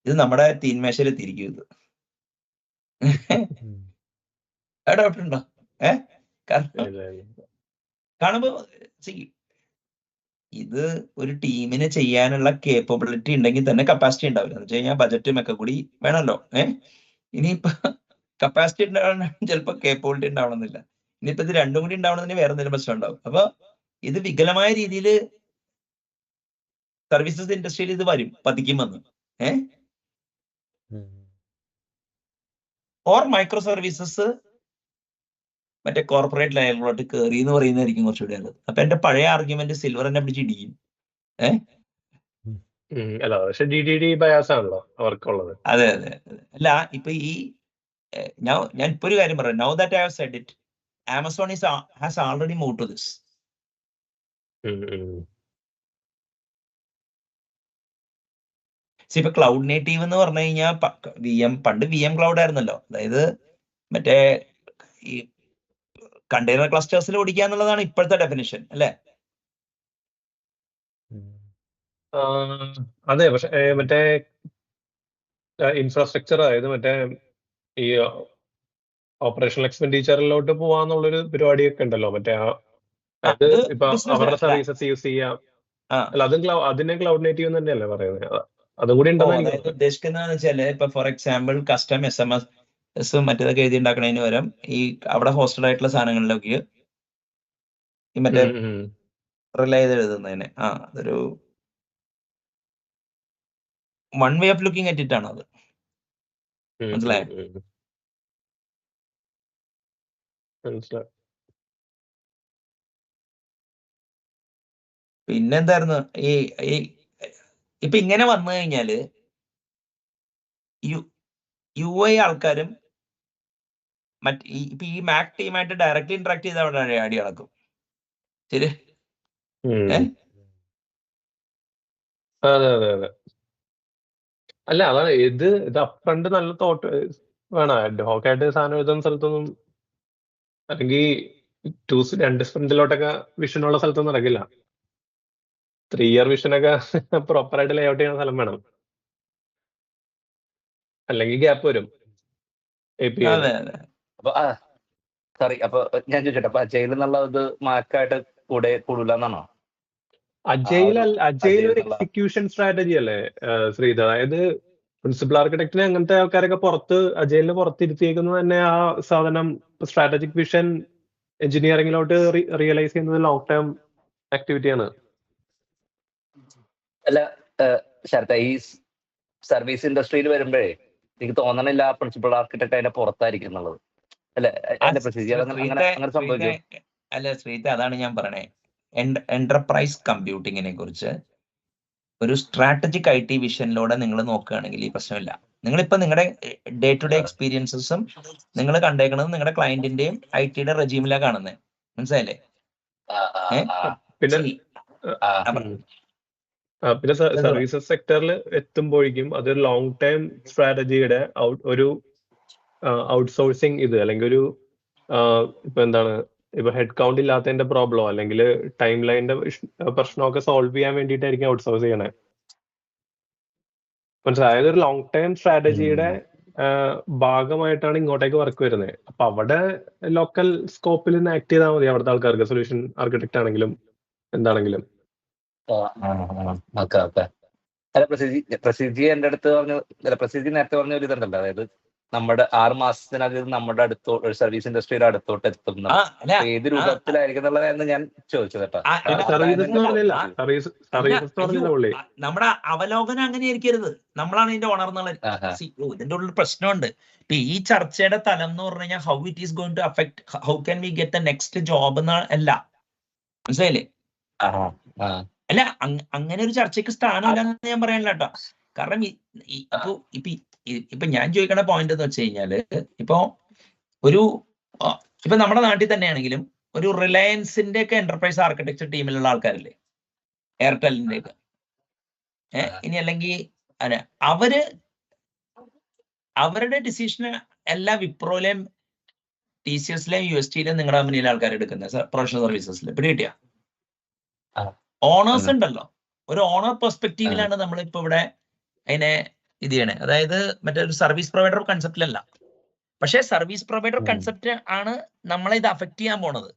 ഇത് നമ്മുടെ തീന്മേശയിൽ എത്തിയിരിക്കും. ഇത് ഡൗട്ട് ഉണ്ടോ? കാണുമ്പോ ഇത് ഒരു ടീമിന് ചെയ്യാനുള്ള കേപ്പബിലിറ്റി ഉണ്ടെങ്കിൽ തന്നെ കപ്പാസിറ്റി ഉണ്ടാവില്ല. എന്ന് വെച്ച് കഴിഞ്ഞാൽ ബജറ്റും ഒക്കെ കൂടി വേണമല്ലോ. ഇനിയിപ്പോ കപ്പാസിറ്റി ഉണ്ടാവണം, ചിലപ്പോൾ കേപ്പബിലിറ്റി ഉണ്ടാവണമെന്നില്ല. ഇനിയിപ്പോ ഇത് രണ്ടും കൂടി ഉണ്ടാവണമെന്ന് വേറെ എന്തെങ്കിലും പ്രശ്നം ഉണ്ടാവും. അപ്പൊ ഇത് വികലമായ രീതിയിൽ സർവീസസ് ഇൻഡസ്ട്രിയിൽ ഇത് വരും, പതിക്കും വന്ന്. ഓർ മൈക്രോ സർവീസസ് മറ്റേ കോർപ്പറേറ്റ് ലെയറിലോട്ട് കയറി എന്ന് പറയുന്നതായിരിക്കും കുറച്ചുകൂടി നല്ലത്. അപ്പൊ എന്റെ പഴയ ആർഗ്യുമെന്റ് സിൽവർ എന്നെ പിടിച്ചിടിക്കും. അല്ല, പക്ഷെ GDD ബയാസ് ആണല്ലോ അവർക്കുള്ളത്. അതെ അതെ. അല്ല, ഇപ്പൊ ഞാൻ ഇപ്പൊ ഒരു കാര്യം പറയാം. Now that I have said it, Amazon has already move to this. ഇപ്പൊ ക്ലൗഡ് നേറ്റീവ് എന്ന് പറഞ്ഞു കഴിഞ്ഞാൽ പണ്ട് VM ക്ലൗഡ് ആയിരുന്നല്ലോ. അതായത് മറ്റേ ഈ കണ്ടെയ്നർ ക്ലസ്റ്റേഴ്സിൽ ഓടിക്കുക എന്നുള്ളതാണ് ഇപ്പോഴത്തെ ഡെഫിനിഷൻ, അല്ലേ? അതെ, പക്ഷെ മറ്റേ ഇൻഫ്രാസ്ട്രക്ചർ, അതായത് മറ്റേ ഈ ഓപ്പറേഷണൽ എക്സ്പെൻഡിച്ചറിലോട്ട് പോവാന്നുള്ളൊരു പരിപാടിയൊക്കെ ഉണ്ടല്ലോ, മറ്റേ അതായത് അത് ഇപ്പൊ ബിസിനസ് അവരുടെ സർവീസസ് യൂസ് ചെയ്യാം. ആ അല്ല, അതും അതിനെ ക്ലൗഡ് നേറ്റീവ് തന്നെയല്ലേ പറയുന്നത്? അതും കൂടി ഓ ഉണ്ടെന്ന് എനിക്ക് അതായത് തോന്നുന്നത്. ഉദ്ദേശിക്കുന്നതെന്ന് വെച്ചാല് ഇപ്പൊ ഫോർ എക്സാമ്പിൾ കസ്റ്റം SMS മറ്റേതൊക്കെ എഴുതി ഉണ്ടാക്കുന്നതിന് പകരം ഈ അവിടെ ഹോസ്റ്റഡ് ആയിട്ടുള്ള സാധനങ്ങളിലൊക്കെ ഈ മറ്റേ ഉം, ഉം, റിലേ ചെയ്ത് എഴുതുന്നതിന് അതൊരു one way of looking at it ആണ് അത്. ഉം, മനസ്സിലായോ? മനസ്സിലായി. പിന്നെന്തായിരുന്നു ഈ ഈ ഇപ്പൊ ഇങ്ങനെ വന്നു കഴിഞ്ഞാല് UI ആൾക്കാരും ഇപ്പൊ ഈ മാക് ടീമായിട്ട് ഡയറക്റ്റ്ലി ഇന്ററാക്ട് ചെയ്ത് അവിടെ അടി നടക്കും. ശരി ഏ അതെ അതെ അതെ. അല്ല, അതാണ് ഇത് അപ്പണ്ട് നല്ല തോട്ട് വേണം. ഹോക്കായിട്ട് സാധനം എഴുതുന്ന സ്ഥലത്തൊന്നും, അല്ലെങ്കിൽ 2 സ്പ്രിന്റിലോട്ടൊക്കെ വിഷനുള്ള സ്ഥലത്തൊന്നും നടക്കില്ല. 3 ഇയർ വിഷനൊക്കെ പ്രോപ്പറായിട്ട് ലേഔട്ട് ചെയ്യുന്ന സ്ഥലം വേണം, അല്ലെങ്കിൽ ഗ്യാപ്പ് വരും API ന്. അതെ അതെ അപ്പൊ സോറി, അപ്പൊ ഞാൻ ചോദിച്ചോട്ടെ, അപ്പൊ അജൈൽ എന്നുള്ളത് മാക്കായിട്ട് കൂടില്ല എന്നാണോ? അജൈൽ ഒരു എന്നുള്ള എക്സിക്യൂഷൻ സ്ട്രാറ്റജി അല്ലേ ശ്രീധ? അതായത് പ്രിൻസിപ്പൽ ആർക്കിടെക്റ്റിനെ അങ്ങനത്തെ ആൾക്കാരൊക്കെ അജൈലിന് പുറത്തിരുത്തിയേക്കുന്നത് തന്നെ ആ സാധനം സ്ട്രാറ്റജിക് വിഷൻ എഞ്ചിനീയറിംഗിലോട്ട് റിയലൈസ് ചെയ്യുന്നത് ലോങ് ടേം ആക്ടിവിറ്റിയാണ്. അല്ല ശരത്ത, ഈ സർവീസ് ഇൻഡസ്ട്രിയിൽ വരുമ്പോഴേ എനിക്ക് തോന്നണില്ല പ്രിൻസിപ്പൽ ആർക്കിടെക്ട് അതിന്റെ പുറത്തായിരിക്കും എന്നുള്ളത്. അല്ലെ എന്റെ പ്രൊസീജിയർ അങ്ങനെ സംഭവിക്കും. അല്ല ശ്രീത, അതാണ് ഞാൻ പറയണേ. എന്റർപ്രൈസ് കമ്പ്യൂട്ടിങ്ങിനെ കുറിച്ച് ഒരു സ്ട്രാറ്റജിക് IT വിഷനിലൂടെ നിങ്ങൾ നോക്കുകയാണെങ്കിൽ ഈ പ്രശ്നമില്ല. നിങ്ങളിപ്പോ നിങ്ങളുടെ ഡേ ടു ഡേ എക്സ്പീരിയൻസസും നിങ്ങൾ കണ്ടേക്കുന്നത് നിങ്ങളുടെ ക്ലയന്റിന്റെയും IT-യുടെ റെജീമിലാണ് കാണുന്നത്. മനസ്സിലായില്ലേ? പിന്നെ പിന്നെ സർവീസസ് സെക്ടറിൽ എത്തുമ്പോഴേക്കും അതൊരു ലോങ് ടൈം സ്ട്രാറ്റജിയുടെ ഒരു ഔട്ട്സോഴ്സിങ് ഇത്, അല്ലെങ്കിൽ ഒരു ഇപ്പൊ എന്താണ്, ഇപ്പൊ ഹെഡ് കൗണ്ട് ഇല്ലാത്തതിന്റെ പ്രോബ്ലമോ അല്ലെങ്കിൽ ടൈം ലൈനിന്റെ പ്രശ്നമൊക്കെ സോൾവ് ചെയ്യാൻ വേണ്ടിയിട്ടായിരിക്കും ഔട്ട്സോഴ്സ് ചെയ്യണേ. മനസ്സിലായത്? അതായത് ഒരു ലോങ് ടൈം സ്ട്രാറ്റജിയുടെ ഭാഗമായിട്ടാണ് ഇങ്ങോട്ടേക്ക് വർക്ക് വരുന്നത്. അപ്പൊ അവിടെ ലോക്കൽ സ്കോപ്പിൽ നിന്ന് ആക്ട് ചെയ്താൽ മതി അവിടുത്തെ ആൾക്കാർക്ക്, സൊല്യൂഷൻ ആർക്കിടെക്ട് ആണെങ്കിലും എന്താണെങ്കിലും. അല്ല, പ്രസിദ്ധി എന്റെ അടുത്ത് പറഞ്ഞു, പ്രസിദ്ധി നേരത്തെ പറഞ്ഞ ഒരു ഇതുണ്ടല്ലോ, അതായത് നമ്മുടെ 6 മാസത്തിനകം നമ്മുടെ ഒരു സർവീസ് ഇൻഡസ്ട്രിയുടെ അടുത്തോട്ട് എത്തും. ഏത് രൂപത്തിലായിരിക്കും എന്നുള്ളതായിരുന്നു ഞാൻ ചോദിച്ചത് കേട്ടോ. നമ്മുടെ അവലോകനം അങ്ങനെ ആയിരിക്കരുത്. നമ്മളാണ് ഇതിന്റെ ഓണർ എന്നുള്ള ഇതിന്റെ ഉള്ളിൽ പ്രശ്നമുണ്ട്. ഇപ്പൊ ഈ ചർച്ചയുടെ തലം എന്ന് പറഞ്ഞു കഴിഞ്ഞാൽ how it is going to affect, how can we get the next job അല്ല. മനസ്സിലായില്ലേ? അല്ല, അങ്ങനെ ഒരു ചർച്ചയ്ക്ക് സ്ഥാനമില്ലെന്ന് ഞാൻ പറയാനില്ല കേട്ടോ. കാരണം ഇപ്പൊ ഞാൻ ചോദിക്കണ പോയിന്റ് എന്ന് വെച്ച് കഴിഞ്ഞാല്, ഇപ്പൊ നമ്മുടെ നാട്ടിൽ തന്നെയാണെങ്കിലും ഒരു റിലയൻസിന്റെ ഒക്കെ എന്റർപ്രൈസ് ആർക്കിടെക്ചർ ടീമിലുള്ള ആൾക്കാരില്ലേ, എയർടെലിന്റെ ഒക്കെ, ഇനി അല്ലെങ്കിൽ അവരുടെ ഡിസിഷന് എല്ലാം വിപ്രോയിലെയും TCSലെയും USTയിലെയും നിങ്ങളുടെ കമ്പനിയിലെ ആൾക്കാർ എടുക്കുന്നത് പ്രൊഫഷണൽ സർവീസസിൽ. പിടി കിട്ടിയ ഓണേഴ്സ് ഉണ്ടല്ലോ, ഒരു ഓണർ പെർസ്പെക്റ്റീവിലാണ് നമ്മളിപ്പോ ഇവിടെ അതിനെ ഇത് ചെയ്യണേ. അതായത് മറ്റേ ഒരു സർവീസ് പ്രൊവൈഡർ കൺസെപ്റ്റിലല്ല. പക്ഷേ സർവീസ് പ്രൊവൈഡർ കൺസെപ്റ്റ് ആണ് നമ്മളെ ഇത് അഫക്ട് ചെയ്യാൻ പോണത്.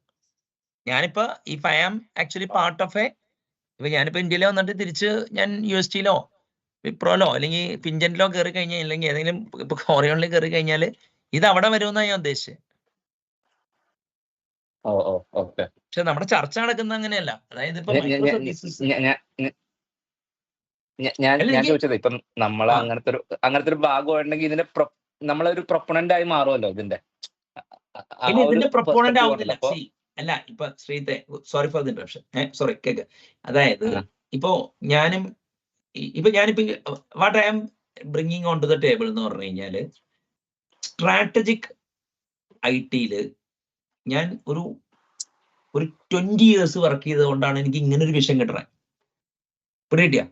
ഞാനിപ്പോ if I am actually part of ഇപ്പൊ ഞാനിപ്പോ ഇന്ത്യയിൽ വന്നിട്ട് തിരിച്ച് ഞാൻ USTയിലോ വിപ്രോയിലോ അല്ലെങ്കിൽ ഫിൻജനിലോ കയറി കഴിഞ്ഞാൽ, അല്ലെങ്കിൽ ഏതെങ്കിലും ഇപ്പൊ ഓറിയോണിൽ കയറി കഴിഞ്ഞാൽ ഇത് അവിടെ വരുമെന്നാണ് ഞാൻ ഉദ്ദേശിച്ചത്. പക്ഷെ നമ്മുടെ ചർച്ച നടക്കുന്നത് അങ്ങനെയല്ല. അതായത് ഇപ്പൊ ഞാൻ ചോദിച്ചത്, ഇപ്പം നമ്മൾ അങ്ങനത്തെ ഒരു ഭാഗമായിട്ടുണ്ടെങ്കിൽ ഇതിന്റെ നമ്മളൊരു പ്രൊപ്പണന്റ് ആയി മാറുമല്ലോ ഇതിന്റെ പ്രൊപ്പോണന്റ് ആവുന്നില്ല. അല്ല, ഇപ്പൊ ശ്രീത്തെ, sorry for the interruption, sorry കേക്ക്. അതായത് ഇപ്പോ ഞാനിപ്പോ what I am bringing on to the table എന്ന് പറഞ്ഞു കഴിഞ്ഞാല്, സ്ട്രാറ്റജിക് IT-യില് ഞാൻ ഒരു 20 years വർക്ക് ചെയ്തത് കൊണ്ടാണ് എനിക്ക് ഇങ്ങനെ ഒരു വിഷയം കിട്ടണേ. പിടികിട്ടിയ?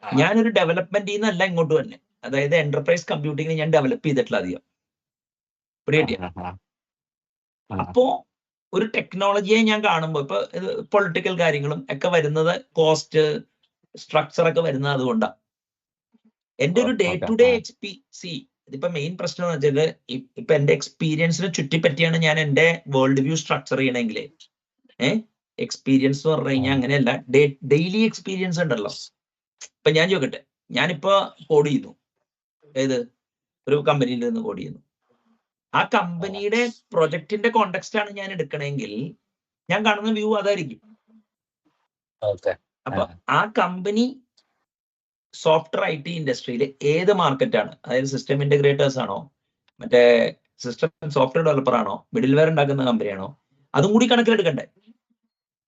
ഞാനൊരു ഡെവലപ്മെന്റിൽ നിന്നല്ല ഇങ്ങോട്ട് തന്നെ, അതായത് എന്റർപ്രൈസ് കമ്പ്യൂട്ടിങ്ങിന് ഞാൻ ഡെവലപ്പ് ചെയ്തിട്ടില്ല അധികം. പിടികിട്ടിയ? അപ്പോ ഒരു ടെക്നോളജിയെ ഞാൻ കാണുമ്പോൾ ഇപ്പൊ പൊളിറ്റിക്കൽ കാര്യങ്ങളും ഒക്കെ വരുന്നത്, കോസ്റ്റ് സ്ട്രക്ചർ ഒക്കെ വരുന്നത് അതുകൊണ്ടാണ്. എന്റെ ഒരു ഡേ ഓക്കെ ടു ഡേ ഇതിപ്പോ മെയിൻ പ്രശ്നം എന്ന് വെച്ചാൽ ഇപ്പൊ എന്റെ എക്സ്പീരിയൻസിനെ ചുറ്റിപ്പറ്റിയാണ് ഞാൻ എന്റെ വേൾഡ് വ്യൂ സ്ട്രക്ചർ ചെയ്യണമെങ്കിൽ എക്സ്പീരിയൻസ് എന്ന് പറഞ്ഞു കഴിഞ്ഞാൽ അങ്ങനെയല്ല, ഡെയിലി എക്സ്പീരിയൻസ് ഉണ്ടല്ലോ. ഇപ്പൊ ഞാൻ ചോദിക്കട്ടെ, ഞാനിപ്പോ കോഡ് ചെയ്യുന്നു, ഏത് ഒരു കമ്പനിയിൽ നിന്ന് കോഡ് ചെയ്യുന്നു, ആ കമ്പനിയുടെ പ്രൊജക്ടിന്റെ കോണ്ടെക്സ്റ്റ് ആണ് ഞാൻ എടുക്കണമെങ്കിൽ ഞാൻ കാണുന്ന വ്യൂ അതായിരിക്കും. ഓക്കെ അപ്പൊ ആ കമ്പനി സോഫ്റ്റ്വെയർ IT ഇൻഡസ്ട്രിയിൽ ഏത് മാർക്കറ്റാണ്, അതായത് സിസ്റ്റം ഇന്റഗ്രേറ്റേഴ്സ് ആണോ, മറ്റേ സിസ്റ്റം സോഫ്റ്റ്വെയർ ഡെവലപ്പർ ആണോ, മിഡിൽ വെയർ ഉണ്ടാക്കുന്ന കമ്പനിയാണോ, അതും കൂടി കണക്കിലെടുക്കണ്ടേ.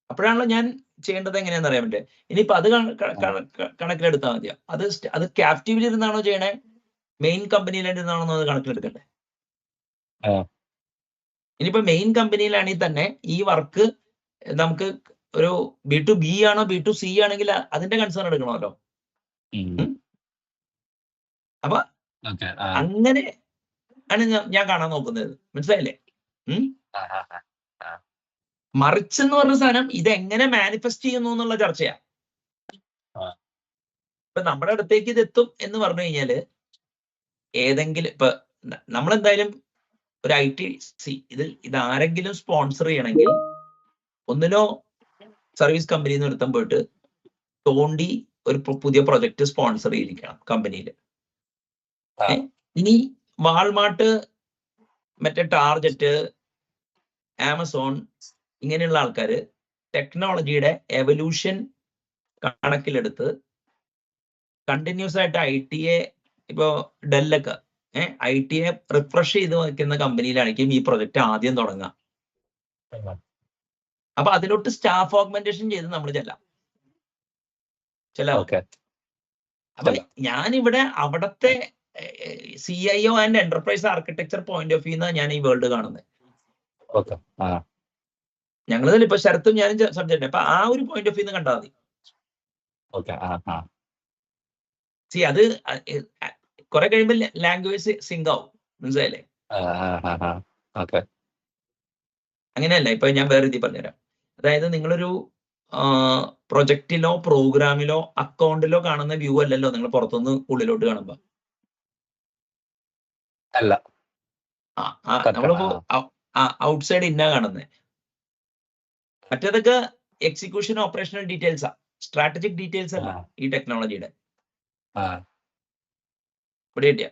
അപ്പോഴാണല്ലോ ഞാൻ ചെയ്യേണ്ടത് എങ്ങനെയാണെന്ന് അറിയാൻ പറ്റുക. ഇനിയിപ്പോ അത് കണക്കിലെടുത്താൽ മതിയോ, അത് ക്യാപ്റ്റീവിൽ ഇരുന്നാണോ ചെയ്യണേ, മെയിൻ കമ്പനിയിലിരുന്നാണോ അത് കണക്കിലെടുക്കണ്ടേ. ഇനിയിപ്പോ മെയിൻ കമ്പനിയിലാണെങ്കിൽ തന്നെ ഈ വർക്ക് നമുക്ക് ഒരു B2B ആണോ B2C ആണെങ്കിൽ അതിന്റെ കൺസേൺ എടുക്കണമല്ലോ. അപ്പൊ അങ്ങനെ ആണ് ഞാൻ കാണാൻ നോക്കുന്നത്, മനസ്സിലായില്ലേ. മറിച്ചെന്ന് പറഞ്ഞ സാധനം ഇതെങ്ങനെ മാനിഫെസ്റ്റ് ചെയ്യുന്നു എന്നുള്ള ചർച്ചയാ. ഇപ്പൊ നമ്മുടെ അടുത്തേക്ക് ഇത് എത്തും എന്ന് പറഞ്ഞു കഴിഞ്ഞാല് ഏതെങ്കിലും ഇപ്പൊ നമ്മളെന്തായാലും ഒരു IT ഇത് ആരെങ്കിലും സ്പോൺസർ ചെയ്യണമെങ്കിൽ ഒന്നിലോ സർവീസ് കമ്പനിയിൽ നിന്ന് എടുത്താൻ പോയിട്ട് തോണ്ടി ഒരു പുതിയ പ്രൊജക്ട് സ്പോൺസർ ചെയ്തിരിക്കണം കമ്പനിയിൽ. ഇനി വാൾമാർട്ട്, മറ്റേ ടാർജറ്റ്, ആമസോൺ ഇങ്ങനെയുള്ള ആൾക്കാര് ടെക്നോളജിയുടെ എവല്യൂഷൻ കണക്കിലെടുത്ത് കണ്ടിന്യൂസ് ആയിട്ട് IT-യെ ഇപ്പോ ഡെല്ലൊക്കെ IT-യെ റിഫ്രഷ് ചെയ്ത് വയ്ക്കുന്ന കമ്പനിയിലായിരിക്കും ഈ പ്രൊജക്ട് ആദ്യം തുടങ്ങുക. അപ്പൊ അതിലോട്ട് സ്റ്റാഫ് ഓഗ്മെന്റേഷൻ ചെയ്ത് നമ്മൾ ചെല്ലാം. അപ്പൊ ഞാനിവിടെ അവിടത്തെ CIO and enterprise architecture point of view ഞാൻ ഈ വേൾഡ് കാണുന്നത്. ഞങ്ങൾ ഇപ്പൊ ശരത്തും ഞാനും സബ്ജക്ട്, അപ്പൊ ആ ഒരു പോയിന്റ് ഓഫ് വ്യൂ കണ്ടാൽ മതി. അത് കുറെ കഴിയുമ്പോൾ ലാംഗ്വേജ് സിങ്ക് ആവും, മനസ്സിലായില്ലേ. അങ്ങനെയല്ല, ഇപ്പൊ ഞാൻ വേറെ രീതി പറഞ്ഞുതരാം. അതായത് നിങ്ങളൊരു പ്രൊജക്റ്റിലോ പ്രോഗ്രാമിലോ അക്കൗണ്ടിലോ കാണുന്ന വ്യൂ അല്ലല്ലോ നിങ്ങൾ പുറത്തുനിന്ന് ഉള്ളിലോട്ട് കാണുമ്പോ. അല്ല, നമ്മളിപ്പോ ഔട്ട്സൈഡ് ഇന്നാ കാണുന്നത്. മറ്റേതൊക്കെ എക്സിക്യൂഷൻ ഓപ്പറേഷണൽ ഡീറ്റെയിൽസാ, സ്ട്രാറ്റജിക് ഡീറ്റെയിൽസ് അല്ല ഈ ടെക്നോളജിയുടെ. ഇവിടെ കിട്ടിയ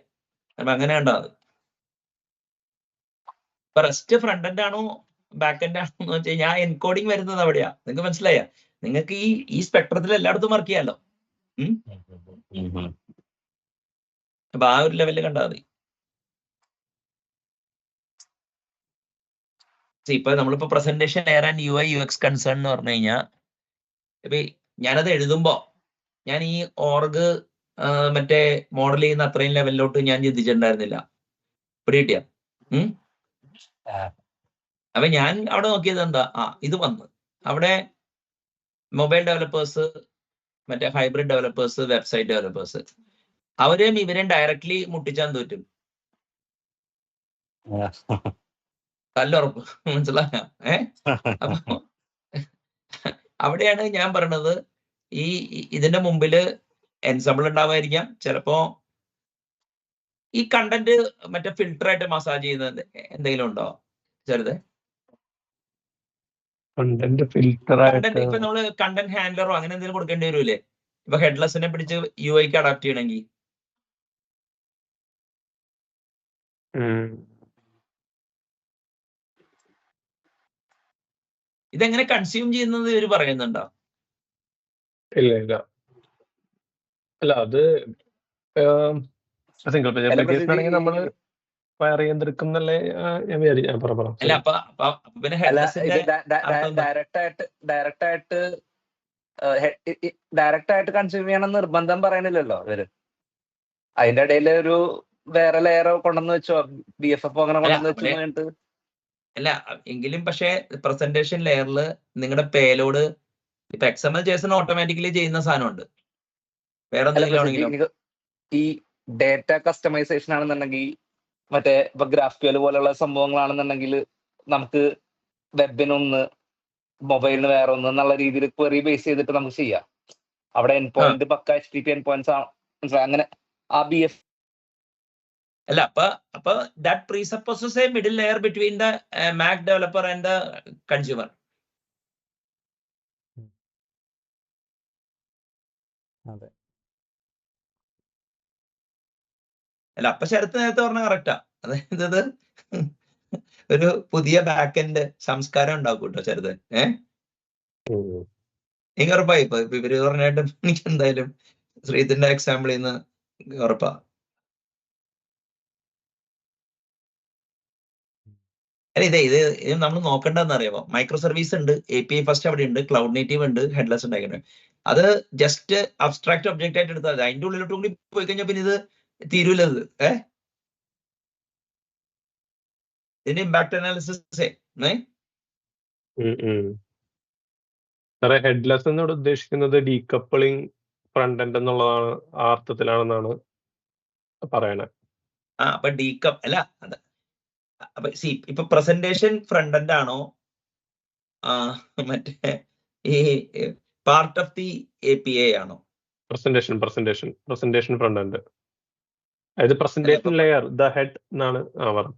അപ്പൊ അങ്ങനെ കണ്ടാൽ ഇപ്പൊ റെസ്റ്റ് ഫ്രണ്ട് എൻഡ് ആണോ ബാക്ക് എൻഡ് ആണോ എന്ന് വെച്ചാൽ ഞാൻ എൻകോഡിങ് വരുന്നത് അവിടെയാ. നിങ്ങൾക്ക് മനസ്സിലായ, നിങ്ങൾക്ക് ഈ സ്പെക്ട്രത്തിൽ എല്ലായിടത്തും വർക്ക് ചെയ്യാമല്ലോ. അപ്പൊ ആ ഒരു ലെവലിൽ കണ്ടാൽ മതി. ഇപ്പൊ നമ്മളിപ്പോ presentation layer and UI UX concern എന്ന് പറഞ്ഞു കഴിഞ്ഞാൽ ഇപ്പൊ ഞാനത് എഴുതുമ്പോ ഞാൻ ഈ ഓർഗ് മറ്റേ മോഡൽ ചെയ്യുന്ന അത്രയും ലെവലിലോട്ട് ഞാൻ ചിന്തിച്ചിട്ടുണ്ടായിരുന്നില്ല. ഇവിടെ കിട്ടിയ അപ്പൊ ഞാൻ അവിടെ നോക്കിയത് എന്താ, ഇത് വന്ന് അവിടെ മൊബൈൽ ഡെവലപ്പേഴ്സ്, മറ്റേ ഹൈബ്രിഡ് ഡെവലപ്പേഴ്സ്, വെബ്സൈറ്റ് ഡെവലപ്പേഴ്സ്, അവരെയും ഇവരെയും ഡയറക്ട്ലി മുട്ടിച്ചാൻ പറ്റും. തല്ലുറപ്പ്, മനസ്സിലായ. അപ്പൊ അവിടെയാണ് ഞാൻ പറയണത്, ഇതിന്റെ മുമ്പില് എൻസംബിൾ ഉണ്ടാവായിരിക്കാം, ചിലപ്പോ ഈ കണ്ടന്റ് മറ്റേ ഫിൽട്ടർ ആയിട്ട് മസാജ് ചെയ്യുന്നത് എന്തെങ്കിലും ഉണ്ടോ ചെറുത് കണ്ടന്റ് ഫിൽട്ടർ ആയിട്ട്. ഇപ്പൊ നമ്മള് കണ്ടന്റ് ഹാൻഡലറോ അങ്ങനെ എന്തെങ്കിലും കൊടുക്കേണ്ടി വരൂലേ, ഇപ്പൊ ഹെഡ്ലെസ്സിനെ പിടിച്ച് UI-ക്ക് അഡാപ്റ്റ് ചെയ്യണമെങ്കിൽ. ഇതെങ്ങനെ കൺസ്യൂം ചെയ്യുന്നത് ഇവര് പറയുന്നുണ്ടോ? ഇല്ല, അല്ല അത് സിംഗിൾ പേജ് ആപ്ലിക്കേഷൻ ആണെങ്കിൽ നമ്മള് ഫയർ ചെയ്തെടുക്കും എന്നല്ലേ ഞാൻ വിചാരിച്ചു. അല്ല, അപ്പൊ പിന്നെ ഡയറക്റ്റ് ആയിട്ട് കൺസ്യൂം ചെയ്യണം നിർബന്ധം പറയണില്ലല്ലോ ഇവര്. അതിന്റെ ഇടയിൽ ഒരു വേറെ ലെയർ കൊണ്ടുവന്ന് വെച്ചോ, BFF അങ്ങനെ കൊണ്ടുവന്ന് വെച്ചു. അല്ല എങ്കിലും പക്ഷെ പ്രസന്റേഷൻ ലെയറിൽ നിങ്ങളുടെ പേലോഡ് ഇപ്പൊ XML JSON ഓട്ടോമാറ്റിക്കലി ചെയ്യുന്ന സാധനമുണ്ട്. വേറെ എന്തെങ്കിലും ഈ ഡേറ്റ കസ്റ്റമൈസേഷൻ ആണെന്നുണ്ടെങ്കിൽ, മറ്റേ ഇപ്പൊ GraphQL പോലെയുള്ള സംഭവങ്ങളാണെന്നുണ്ടെങ്കിൽ നമുക്ക് വെബിനൊന്ന് മൊബൈലിന് വേറെ ഒന്ന് എന്നുള്ള രീതിയിൽ ക്വറി ബേസ് ചെയ്തിട്ട് നമുക്ക് ചെയ്യാം. അവിടെ എൻ പോയിന്റ് പക്ക HTTP എൻ പോയിന്റ്സ് ആണ്, അങ്ങനെ RBF അല്ല അപ്പൊ that presupposes a middle layer between the Mac developer and the consumer. അതെ. അല്ല അപ്പൊ ശരത്ത് നേരത്തെ പറഞ്ഞ കറക്റ്റാ. അതായത് ഒരു പുതിയ ബാക്ക് എൻഡ് സംസ്കാരം ഉണ്ടാക്കും കേട്ടോ ശരത്ത്. എനിക്ക് ഉറപ്പായി ഇപ്പൊ ഇവര് പറഞ്ഞായിട്ട് എനിക്ക് എന്തായാലും ശ്രീധന്റെ എക്സാമ്പിളിൽ നിന്ന് ഉറപ്പാ. അല്ല ഇത് നമ്മൾ നോക്കേണ്ടതെന്ന് അറിയാമോ? മൈക്രോ സർവീസ് ഉണ്ട്, API ഫസ്റ്റ് അവിടെ ഉണ്ട്, ക്ലൗഡ് നേറ്റീവ് ഉണ്ട്, ഹെഡ്ലെസ് ഉണ്ടായിട്ടുണ്ട്. അത് ജസ്റ്റ് അബ്സ്ട്രാക്ട് ഒബ്ജക്റ്റ് ആയിട്ട് എടുത്താൽ മതി. അതിന്റെ ഉള്ളിലോട്ട് കൂടി പോയി കഴിഞ്ഞാൽ പിന്നെ ഇത് തീരൂലത്. ഇതിന്റെ ഇമ്പാക്ട് അനാലിസിസ് സാറേ ഹെഡ്ലെസ് എന്നോട് ഉദ്ദേശിക്കുന്നത് ഡീകപ്പിളിംഗ് ഫ്രണ്ട് എൻഡ് എന്നുള്ളതാണ്, ആ അർത്ഥത്തിലാണെന്നാണ് പറയണേ. അപ്പൊ ഡീകപ്പ് അല്ല അത് അപ്പൊ ഇപ്പൊ പ്രസന്റേഷൻ ഫ്രണ്ട് എൻഡ് ആണോ മറ്റേ ഈ പാർട്ട് ഓഫ് ദി API ആണോ? പ്രസന്റേഷൻ ഫ്രണ്ട് എൻഡ്, അതായത് പ്രസന്റേഷൻ ലെയർ ദ ഹെഡ് എന്നാണ് പറഞ്ഞത്.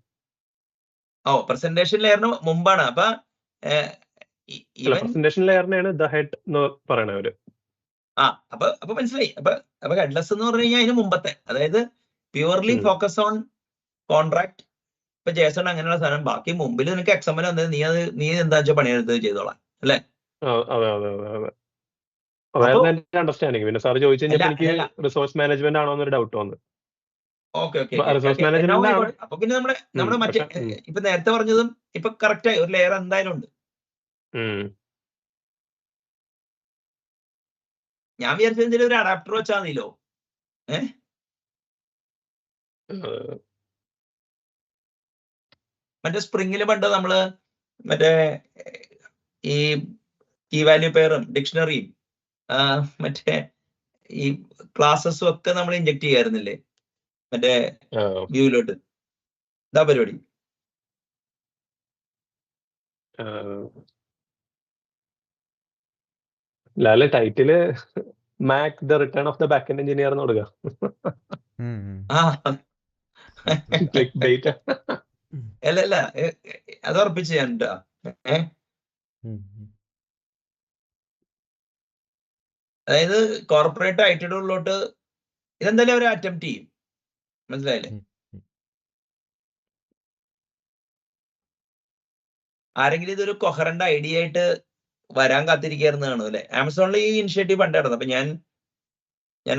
പ്രസന്റേഷൻ ലെയറിന് മുമ്പാണ്. അപ്പൊ പ്രസന്റേഷൻ ലെയറിനെയാണ് ദ ഹെഡ് എന്ന് പറയണവര്. അപ്പൊ മനസ്സിലായി. അപ്പൊ ഹെഡ്ലെസ് എന്ന് പറഞ്ഞു കഴിഞ്ഞാൽ അതിന് മുമ്പത്തെ, അതായത് പ്യുവർലി ഫോക്കസ് ഓൺ കോൺട്രാക്ട്. ഇപ്പൊ ജേസൺ അങ്ങനെയുള്ള സാധനം. ബാക്കി മുമ്പിൽ നിനക്ക് XML വന്നത് നീ എന്താ വെച്ചാൽ പണിയെടുത്ത് ചെയ്തോളാം അല്ലേ? അതെ അതായിരുന്നു എന്റെ അണ്ടർസ്റ്റാൻഡിങ്. പിന്നെ സാർ ചോദിച്ചു കഴിഞ്ഞാൽ എനിക്ക് റിസോഴ്സ് മാനേജ്മെന്റ് ആണോ എന്നൊരു ഡൗട്ട് വന്നു. റിസോഴ്സ് മാനേജ്മെന്റ് ആണ്. അപ്പൊ പിന്നെ നമ്മുടെ മറ്റേ ഇപ്പൊ നേരത്തെ പറഞ്ഞതും ഇപ്പൊ കറക്റ്റ് ആയി. ഒരു ലെയർ എന്തായാലും ഉണ്ട്. ഞാൻ വിചാരിച്ചത് എന്തെങ്കിലും ഒരു അഡാപ്റ്റർ വെച്ചാൽ മതിയല്ലോ. മറ്റേ സ്പ്രിങ്ങില് പണ്ട് നമ്മള് മറ്റേ ഈ കീ വാല്യൂ പെയറും ഡിക്ഷണറിയും മറ്റേ ഈ ക്ലാസ്സസും ഒക്കെ നമ്മൾ ഇൻജക്ട് ചെയ്യാറുന്നില്ലേ മറ്റേ വ്യൂവിലോട്ട്? ഇതാ പരിപാടി. ലാലെ title Mac the return of the back end engineer എന്ന് കൊടുക്കുക. അല്ല അത് ഉറപ്പിച്ച് ഞാൻ അതായത് കോർപ്പറേറ്റ് ഐറ്റിയുടെ ഇതെന്തായാലും അവർ അറ്റംപ്റ്റ് ചെയ്യും. മനസ്സിലായില്ലേ? ആരെങ്കിലും ഇതൊരു കൊഹറന്റ് ഐഡിയ ആയിട്ട് വരാൻ കാത്തിരിക്കായിരുന്നു കാണും അല്ലെ? ആമസോണിൽ ഈ ഇനിഷ്യേറ്റീവ് പണ്ടായിരുന്നു. അപ്പൊ ഞാൻ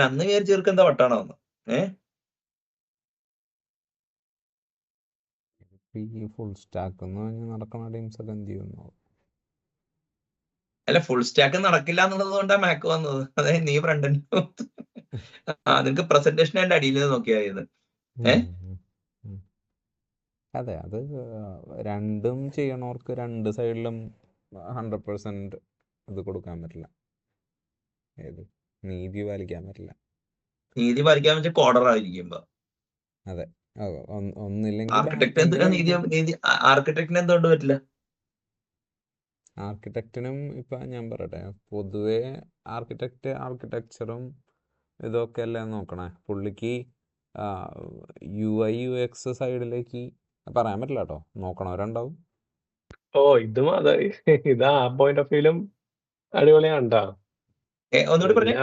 അന്ന് വിചാരിച്ചു തീർക്കെന്താ വട്ടാണോ എന്ന്. ഫുൾ സ്റ്റാക്ക് നടക്കുന്ന ടീംസ് ഒക്കെ എന്ത് ചെയ്യുന്നു? അല്ല ഫുൾ സ്റ്റാക്ക് നടക്കില്ല എന്നുള്ളത് കൊണ്ടാണ് മാക്ക് വന്നത്. അതായത് നീ ഫ്രണ്ട് നിനക്ക് പ്രസന്റേഷൻ എന്റെ അടിയിൽ നോക്കിയായിരുന്നു. അതെ, അത് രണ്ടും ചെയ്യണവർക്ക് രണ്ട് സൈഡിലും 100% ഇത് കൊടുക്കാൻ പറ്റില്ല. നീതി പാലിക്കാൻ പറ്റില്ല. നീതി പാലിക്കാൻ വെച്ചാൽ കോഡറായിരിക്കുമ്പോ അതെ, ഒന്നില്ലെങ്കിൽ ആർക്കിടെക്ടിന് എന്തുകൊണ്ട് പറ്റില്ല? ആർക്കിടെക്റ്റിനും ഇപ്പൊ ഞാൻ പറയട്ടെ, പൊതുവെ ആർക്കിടെക്ചറും ഇതൊക്കെ അല്ലേ നോക്കണേ. പുള്ളിക്ക് UI UX സൈഡിലേക്ക് പറയാൻ പറ്റില്ല കേട്ടോ, നോക്കണവരുണ്ടാവും. ഇതാ ആ പോയിന്റ് ഓഫ് വ്യൂലും അടിപൊളിയാണ്ടാ. ഒന്നുകൂടി പറഞ്ഞ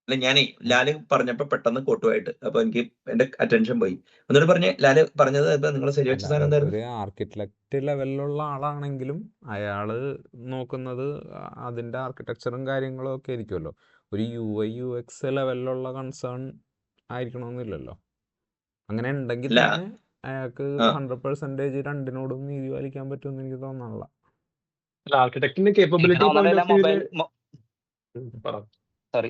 അല്ല ഞാനേ ലാല് പറഞ്ഞപ്പോ പെട്ടെന്ന് കോട്ടുമായിട്ട് അപ്പൊ എനിക്ക് എന്റെ അറ്റൻഷൻ പോയി. ഒന്നുകൂടി പറഞ്ഞേ ലാല് പറഞ്ഞത്. നിങ്ങൾ ശരി വെച്ച സാധനം എന്തായിരുന്നു? ഒരു ആർക്കിടെക്ട് ലെവലിലുള്ള ആളാണെങ്കിലും അയാള് നോക്കുന്നത് അതിന്റെ ആർക്കിടെക്ചറും കാര്യങ്ങളും ഒക്കെ ആയിരിക്കുമല്ലോ. ഒരു UI UX ലെവലിലുള്ള കൺസേൺ ആയിരിക്കണമെന്നില്ലല്ലോ. അങ്ങനെ ഉണ്ടെങ്കിൽ തന്നെ അയാൾക്ക് 100% രണ്ടിനോടും നീതി പാലിക്കാൻ പറ്റുമെന്ന് എനിക്ക് തോന്നാനുള്ള. ആർക്കിടെക്ടിന്റെ കേപ്പബിലിറ്റി സോറി,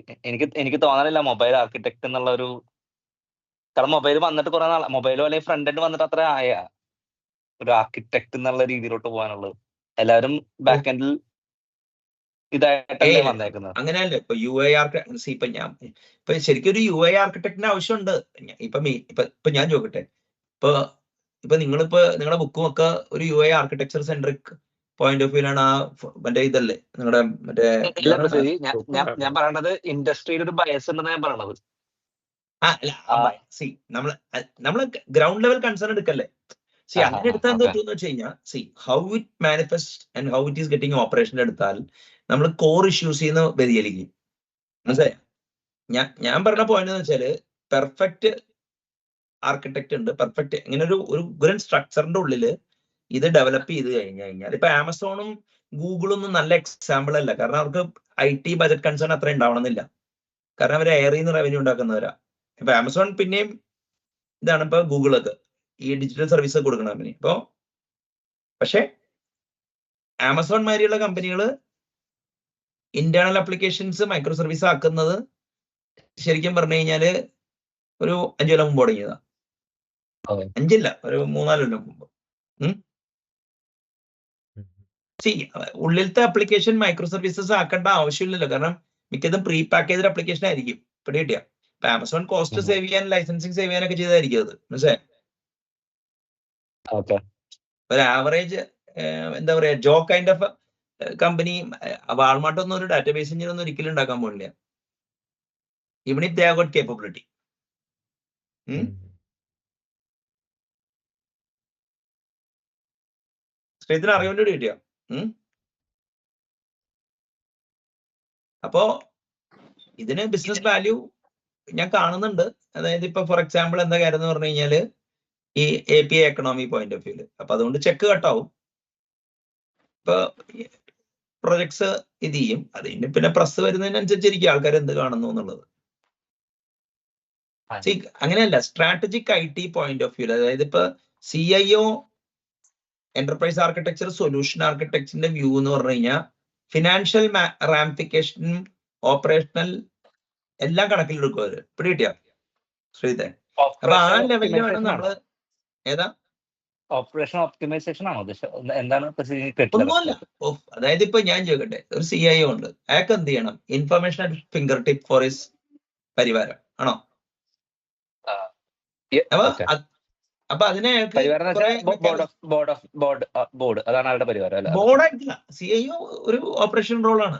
എനിക്ക് തോന്നാനില്ല മൊബൈൽ ആർക്കിടെക്ട് എന്നുള്ള ഒരു, കാരണം മൊബൈൽ വന്നിട്ട് കുറെ നാളെ, മൊബൈലോ അല്ലെങ്കിൽ ഫ്രണ്ട് എൻഡ് വന്നിട്ട് അത്ര ആയ ഒരു ആർക്കിടെക്ട് എന്നുള്ള രീതിയിലോട്ട് പോകാനുള്ളത്. എല്ലാവരും ബാക്ക് എൻഡിൽ ഇതായിട്ടല്ലേ വന്നേക്കുന്നത്. അങ്ങനെയല്ലേ ഇപ്പൊ UI ഇപ്പൊ ശരിക്കും ഒരു UI ആർക്കിടെക്ടിന്റെ ആവശ്യമുണ്ട്. ഇപ്പൊ ഞാൻ ചോദിക്കട്ടെ, ഇപ്പൊ നിങ്ങളുടെ ബുക്കും ഒക്കെ ഒരു UI architecture centric point of വ്യൂലാണ് ആ മറ്റേ ഇതല്ലേ നിങ്ങളുടെ മറ്റേ ഇല്ല പ്രസീജി, ഞാൻ പറയണത് ഇൻഡസ്ട്രിയിൽ ഒരു ബയസ് ഉണ്ടെന്ന് ഞാൻ പറയണത്. നമ്മള് ഗ്രൗണ്ട് ലെവൽ കൺസേൺ എടുക്കല്ലേ. അങ്ങനെ എടുത്താൽ എന്താ പറ്റുമെന്ന് വെച്ച് കഴിഞ്ഞാൽ how it manifest and how it is getting operation എടുത്താൽ നമ്മൾ കോർ ഇഷ്യൂസ് ചെയ്യുന്ന വ്യതിചലിക്കും. മനസ്സിലായ? ഞാൻ പറഞ്ഞ പോയിന്റ് എന്ന് വെച്ചാല് പെർഫെക്റ്റ് ആർക്കിടെക്ട് ഉണ്ട്, പെർഫെക്റ്റ് ഇങ്ങനെ ഒരു ഗ്രൻ സ്ട്രക്ചറിന്റെ ഉള്ളില് ഇത് ഡെവലപ്പ് ചെയ്ത് കഴിഞ്ഞാൽ ഇപ്പൊ ആമസോണും ഗൂഗിളൊന്നും നല്ല എക്സാമ്പിൾ അല്ല. കാരണം അവർക്ക് IT ബജറ്റ് കൺസേൺ അത്ര ഉണ്ടാവണമെന്നില്ല. കാരണം അവർ എയറിൽ നിന്ന് റവന്യൂ ഉണ്ടാക്കുന്നവരാ. ഇപ്പൊ ആമസോൺ പിന്നെയും ഇതാണ് ഇപ്പൊ ഗൂഗിളൊക്കെ ഈ ഡിജിറ്റൽ സർവീസ് കൊടുക്കുന്ന കമ്പനി. ഇപ്പോ പക്ഷെ ആമസോൺ മാതിരിയുള്ള കമ്പനികൾ ഇന്റേണൽ ആപ്ലിക്കേഷൻസ് മൈക്രോ സർവീസ് ആക്കുന്നത് ശരിക്കും പറഞ്ഞു കഴിഞ്ഞാല് ഒരു 5 കൊല്ലം മുമ്പ് തുടങ്ങിയതാ. 5 അല്ല, ഒരു 3-4 കൊല്ലം മുമ്പ്. ഉള്ളിലത്തെ ആപ്ലിക്കേഷൻ മൈക്രോ സർവീസസ് ആക്കേണ്ട ആവശ്യമില്ലല്ലോ. കാരണം മിക്കതും പ്രീ പാക്കേജ് ആപ്ലിക്കേഷൻ ആയിരിക്കും. ഇപ്പൊ കിട്ടിയ ഇപ്പൊ ആമസോൺ കോസ്റ്റ് സേവ് ചെയ്യാൻ ലൈസൻസിങ് സേവ് ചെയ്യാനൊക്കെ ചെയ്തായിരിക്കും അത്. മനസ്സിലായി? ഒരു ആവറേജ് എന്താ പറയാ ജോ കൈൻഡ് ഓഫ് കമ്പനി വാൾമാർട്ടൊന്നും ഒരു ഡാറ്റാബേസ് എഞ്ചിൻ ഒന്നും ഒരിക്കലും ഉണ്ടാക്കാൻ പോകില്ല. Even if they have got capability. സ്നേഹത്തിന് അറിവിന്റെ കിട്ടിയോ? അപ്പോ ഇതിന് ബിസിനസ് വാല്യൂ ഞാൻ കാണുന്നുണ്ട്. അതായത് ഇപ്പൊ ഫോർ എക്സാമ്പിൾ എന്താ കാര്യം എന്ന് പറഞ്ഞു കഴിഞ്ഞാല് ഈ API എക്കണോമി പോയിന്റ് ഓഫ് വ്യൂല് അപ്പൊ അതുകൊണ്ട് ചെക്ക് കട്ടാവും. ഇപ്പൊ പ്രൊജക്ട്സ് ഇത് ചെയ്യും. അതിന് പിന്നെ പ്രസ് വരുന്നതിനനുസരിച്ചിരിക്കും ആൾക്കാർ എന്ത് കാണുന്നു എന്നുള്ളത്. അങ്ങനെയല്ല, സ്ട്രാറ്റജിക് IT പോയിന്റ് ഓഫ് വ്യൂല് അതായത് ഇപ്പൊ CIO എന്റർപ്രൈസ് ആർക്കിടെക്ചർ സൊല്യൂഷൻ ആർക്കിടെക്ചറിന്റെ വ്യൂ എന്ന് പറഞ്ഞു കഴിഞ്ഞാൽ ഫിനാൻഷ്യൽ റാമിഫിക്കേഷനും ഓപ്പറേഷണൽ എല്ലാം കണക്കിലെടുക്കും അവര്. പിടി കിട്ടിയ ശ്രീധ? അപ്പൊ ആ ലെവലിൽ വേണം നമ്മള് ഏതാ ഓപ്പറേഷൻ ഒപ്റ്റിമൈസേഷൻ ആണോ എന്താണ്? ഒന്നുമല്ല. അതായത് ഇപ്പൊ ഞാൻ ചോദിക്കട്ടെ, ഒരു CIO ഉണ്ട്, അയാൾക്ക് എന്ത് ചെയ്യണം? Information at finger tip for his പരിവാരം ആണോ? അപ്പൊ അതിനെ ബോർഡായിട്ടില്ല, CIO ഒരു ഓപ്പറേഷൻ റോളാണ്,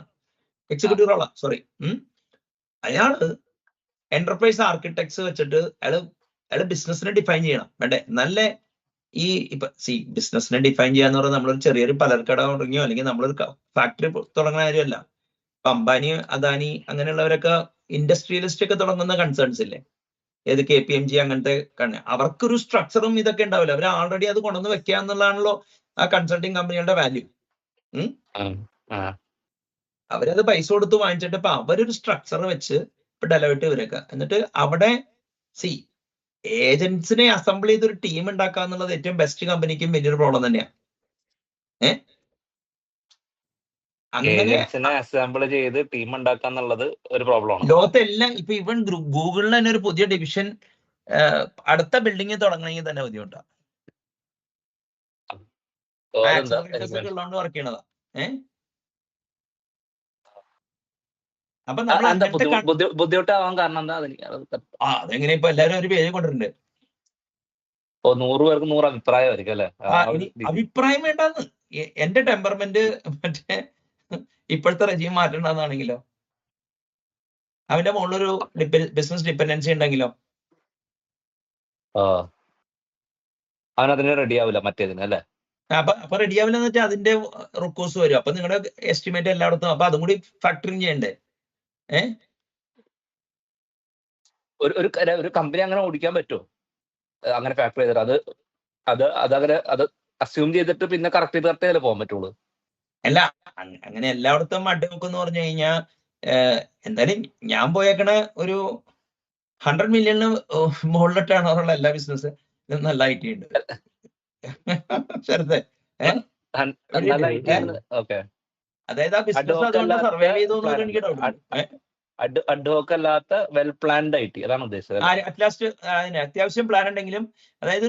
എക്സിക്യൂട്ടീവ് റോളാ. സോറി, അയാള് എന്റർപ്രൈസ് ആർക്കിടെക്ട്സ് വെച്ചിട്ട് അയാള് ബിസിനസിനെ ഡിഫൈൻ ചെയ്യണം. വേണ്ടേ? നല്ല ഈ ഇപ്പൊ ബിസിനസിനെ ഡിഫൈൻ ചെയ്യാന്ന് പറഞ്ഞാൽ നമ്മളൊരു ചെറിയൊരു പലർക്കട തുടങ്ങിയോ അല്ലെങ്കിൽ നമ്മളൊരു ഫാക്ടറി തുടങ്ങുന്ന കാര്യമല്ല. ഇപ്പൊ അംബാനി, അദാനി അങ്ങനെയുള്ളവരൊക്കെ ഇൻഡസ്ട്രിയലിസ്റ്റ് ഒക്കെ തുടങ്ങുന്ന കൺസേൺസ് ഇല്ലേ? ഏത് KPMG അങ്ങനത്തെ അവർക്കൊരു സ്ട്രക്ചറും ഇതൊക്കെ ഉണ്ടാവില്ല. അവർ ആൾറെഡി അത് കൊണ്ടുവന്ന് വെക്കുക എന്നുള്ളതാണല്ലോ ആ കൺസൾട്ടിങ് കമ്പനികളുടെ വാല്യൂ. അവരത് പൈസ കൊടുത്ത് വാങ്ങിച്ചിട്ട് ഇപ്പൊ അവരൊരു സ്ട്രക്ചർ വെച്ച് ഇപ്പൊ ഡെലോട്ട് ഇവരൊക്കെ എന്നിട്ട് അവിടെ ഏജൻസിനെ അസംബിൾ ചെയ്തൊരു ടീം ഉണ്ടാക്കുക എന്നുള്ളത് ഏറ്റവും ബെസ്റ്റ് കമ്പനിക്കും വലിയൊരു പ്രോബ്ലം തന്നെയാണ്. അങ്ങനെ അസംബിൾ ചെയ്ത് ടീം ഉണ്ടാക്കുക എന്നുള്ളത് ഒരു പ്രോബ്ലമാണ് ലോകത്തെല്ലാം. ഇപ്പൊ ഇവൻ ഗൂഗിളിൽ തന്നെ ഒരു പുതിയ ഡിവിഷൻ അടുത്ത ബിൽഡിംഗ് തുടങ്ങണമെങ്കിൽ തന്നെ ബുദ്ധിമുട്ടാണ്. ഉള്ളതുകൊണ്ട് വർക്ക് ചെയ്യണതാ. അപ്പൊ ബുദ്ധിമുട്ടാവാൻ കാരണം എന്താ? അതെങ്ങനെ ഇപ്പൊ എല്ലാരും ഒരു പേര് കൊണ്ടിട്ടുണ്ട്. 100 പേർക്ക് 100 അഭിപ്രായമായിരിക്കും അല്ലെ? അഭിപ്രായം വേണ്ടെന്ന്. എന്റെ ടെമ്പർമെന്റ് മറ്റേ ഇപ്പോഴത്തെ റെജീം മാറ്റണ്ടെന്നാണെങ്കിലോ, അവന്റെ മുകളിലൊരു ബിസിനസ് ഡിപ്പെൻഡൻസി ഉണ്ടെങ്കിലോ അവനതിന് റെഡി ആവില്ല മറ്റേതിന് അല്ലെ? അപ്പൊ റെഡി ആവില്ല എന്ന് വെച്ചാൽ അതിന്റെ റിക്കോഴ്സ് വരും. അപ്പൊ നിങ്ങളുടെ എസ്റ്റിമേറ്റ് എല്ലായിടത്തും അപ്പൊ അതും കൂടി ഫാക്ടറിങ് ചെയ്യണ്ടേ? ഒരു കമ്പനി അങ്ങനെ ഓടിക്കാൻ പറ്റുമോ അങ്ങനെ ഫാക്ടറി ചെയ്തിട്ട്? അത് അസ്യൂം ചെയ്തിട്ട് പിന്നെ കറക്റ്റ് ചെയ്തേ പോകാൻ പറ്റുള്ളൂ. അല്ല, അങ്ങനെ എല്ലായിടത്തും അഡ്വെക്കെന്ന് പറഞ്ഞു കഴിഞ്ഞാൽ എന്തായാലും ഞാൻ പോയേക്കണ ഒരു 100 മില്യണിന് മുകളിലിട്ടാണ് അവരുള്ള എല്ലാ ബിസിനസ് നല്ല IT ഉണ്ട്. അതായത് ആ ബിസിനസ് അതുകൊണ്ട് സർവൈവ് ചെയ്തോന്ന് എനിക്ക് ഡൗട്ട്. അഡ്വോക്ക് അല്ലാത്ത വെൽ പ്ലാൻഡ് IT അതാണ് ഉദ്ദേശിച്ചത്. അത്യാവശ്യം പ്ലാൻ ഉണ്ടെങ്കിലും അതായത്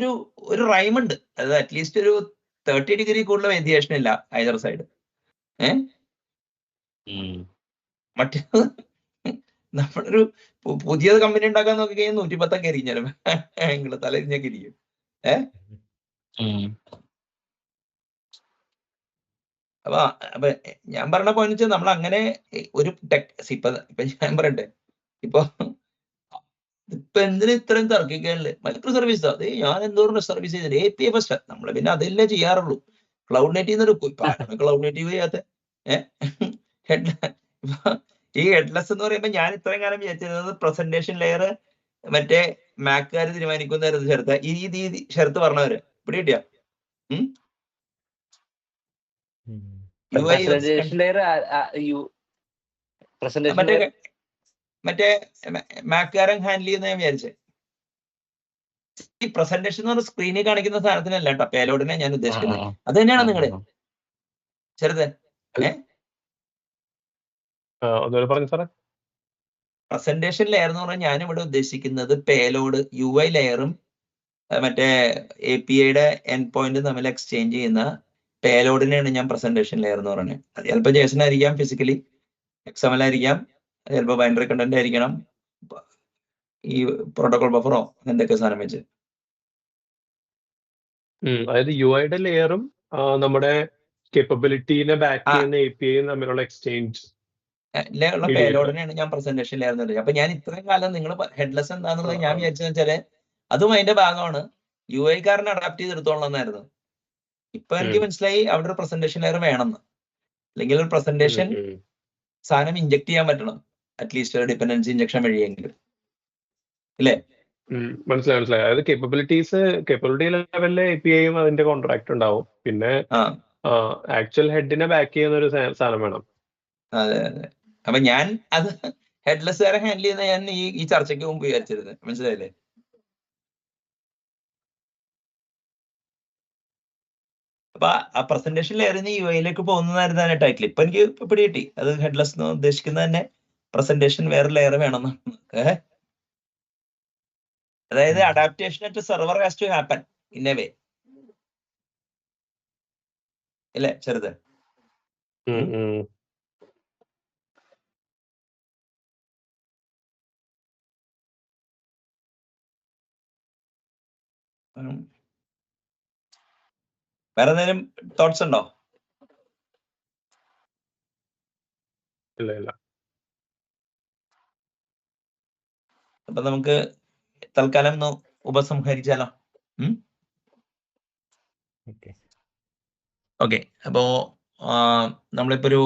ഒരു റൈം ഉണ്ട്. അതായത് അറ്റ്ലീസ്റ്റ് ഒരു 30 ഡിഗ്രി കൂടുതൽ വേരിയേഷൻ ഇല്ല ഐദർ സൈഡ്. മറ്റേ നമ്മളൊരു പുതിയ കമ്പനി ഉണ്ടാക്കാൻ നോക്കി കഴിഞ്ഞാൽ 110 എരിഞ്ഞാലും നിങ്ങൾ തലരിഞ്ഞൊക്കെ ഇരിക്കും. അപ്പൊ അപ്പൊ ഞാൻ പറഞ്ഞ പോയിന്റ് വെച്ചാൽ നമ്മൾ അങ്ങനെ ഒരു ഇപ്പൊ ഞാൻ പറയട്ടെ, ഇപ്പൊ എന്തിനാ ഇത്രയും തർക്കിക്കാനില്ലേ? മൈക്രോ സർവീസ് അതെ, ഞാൻ എന്തോരം സർവീസ് ചെയ്തില്ല, API ഫസ്റ്റ് നമ്മൾ പിന്നെ അതല്ലേ ചെയ്യാറുള്ളൂ. ക്ലൗഡ് നേറ്റീവ് ക്ലൗഡ് നേറ്റീവ് ചെയ്യാത്ത ഈ ഹെഡ്ലെസ് എന്ന് പറയുമ്പോൾ ഞാൻ ഇത്രയും കാലം വിചാരിച്ചിരുന്നത് പ്രസന്റേഷൻ ലെയർ മറ്റേ മാക്കുകാർ തീരുമാനിക്കുന്നതായിരുന്നു ഷെർത്ത്. ഈ ഷെർത്ത് പറഞ്ഞവര് ഇവിടെ കിട്ടിയ മറ്റേ മാക്കുകാരൻ ഹാൻഡിൽ ചെയ്യുന്ന ഞാൻ വിചാരിച്ചേ. ഈ പ്രസന്റേഷൻ എന്ന് പറഞ്ഞ സ്ക്രീനിൽ കാണിക്കുന്ന സാധനത്തിനല്ല കേട്ടോ, പേലോഡിനെ ഞാൻ ഉദ്ദേശിക്കുന്നത്. അത് തന്നെയാണ് നിങ്ങളുടെ ചെറുത് പ്രസന്റേഷൻ ലെയർ എന്ന് പറഞ്ഞാൽ ഞാൻ ഇവിടെ ഉദ്ദേശിക്കുന്നത് പേലോഡ് UI ലെയറും മറ്റേ APIയുടെ എൻഡ് പോയിന്റും തമ്മിൽ എക്സ്ചേഞ്ച് ചെയ്യുന്ന പേലോഡിനെയാണ് ഞാൻ പ്രസന്റേഷൻ ലെയർ എന്ന് പറയുന്നത്. അത് ചിലപ്പോൾ JSON ആയിരിക്കാം, ഫിസിക്കലി XML ആയിരിക്കാം, ചിലപ്പോൾ ബൈനറി കണ്ടന്റ് ആയിരിക്കണം, ഈ പ്രോട്ടോകോൾ ബഫറോ എന്തൊക്കെ സാധനം വെച്ച്. അതായത് UIയുടെ ലെയറും നമ്മുടെ കേപ്പബിലിറ്റീനെ ബാക്ക് ചെയ്യുന്ന APIയും തമ്മിലുള്ള എക്സ്ചേഞ്ച് പേലോഡിനെയാണ് ഞാൻ പ്രസന്റേഷൻ ലെയർ എന്ന് പറയുന്നത്. അപ്പൊ ഞാൻ ഇത്രയും കാലം നിങ്ങൾ ഹെഡ്ലെസ് എന്താണെന്നുള്ളത് ഞാൻ വിചാരിച്ചതെന്ന് വെച്ചാല് അതും അതിന്റെ ഭാഗമാണ്, UI കാരനെ അഡാപ്റ്റ് ചെയ്തെടുത്തോളന്നായിരുന്നു. ഇപ്പൊ എനിക്ക് മനസ്സിലായി അവിടെ ഒരു പ്രസന്റേഷൻ ലെയർ വേണമെന്ന്, അല്ലെങ്കിൽ ഒരു പ്രസന്റേഷൻ സാധനം ഇഞ്ചക്ട് ചെയ്യാൻ പറ്റണം, അറ്റ്ലീസ്റ്റ് ഒരു ഡിപെൻഡൻസി ഇഞ്ചക്ഷൻ വഴിയെങ്കിലും, അല്ലേ? മനസ്സിലായി. അതായത് കേപ്പബിലിറ്റി ലെവലിലെ APIയും അതിന്റെ കോൺട്രാക്ട് ഉണ്ടാവും, പിന്നെ ആക്ച്വൽ ഹെഡിനെ ബാക്ക് ചെയ്യുന്ന ഒരു സാധനം വേണം. അതെ അതെ. അപ്പൊ ഞാൻ അത് ഹെഡ്ലെസ് കാരെ ഹാൻഡിൽ ചെയ്യുന്ന ഞാൻ ഈ ചർച്ചയ്ക്ക് മുമ്പ് വിചാരിച്ചിരുന്നത്, മനസ്സിലായില്ലേ? അപ്പൊ ആ പ്രസന്റേഷൻ ലെയറിന് UIയിലേക്ക് പോകുന്നതായിരുന്നു അതിന്റെ ടൈറ്റിൽ. ഇപ്പൊ എനിക്ക് പിടി കിട്ടി, അത് ഹെഡ്ലെസ് എന്ന് ഉദ്ദേശിക്കുന്നത് തന്നെ പ്രസന്റേഷൻ വേറെ ലെയർ വേണമെന്ന്. അതായത് adaptation at server has to happen in a way, ഇല്ലേ ചെറുത്? വേറെ എന്തെങ്കിലും തോട്ട്സ് ഉണ്ടോ? ഇല്ല. അപ്പൊ നമുക്ക് തൽക്കാലം ഒന്ന് ഉപസംഹരിച്ചാലോ? ഓക്കെ. അപ്പോ നമ്മളിപ്പോ ഒരു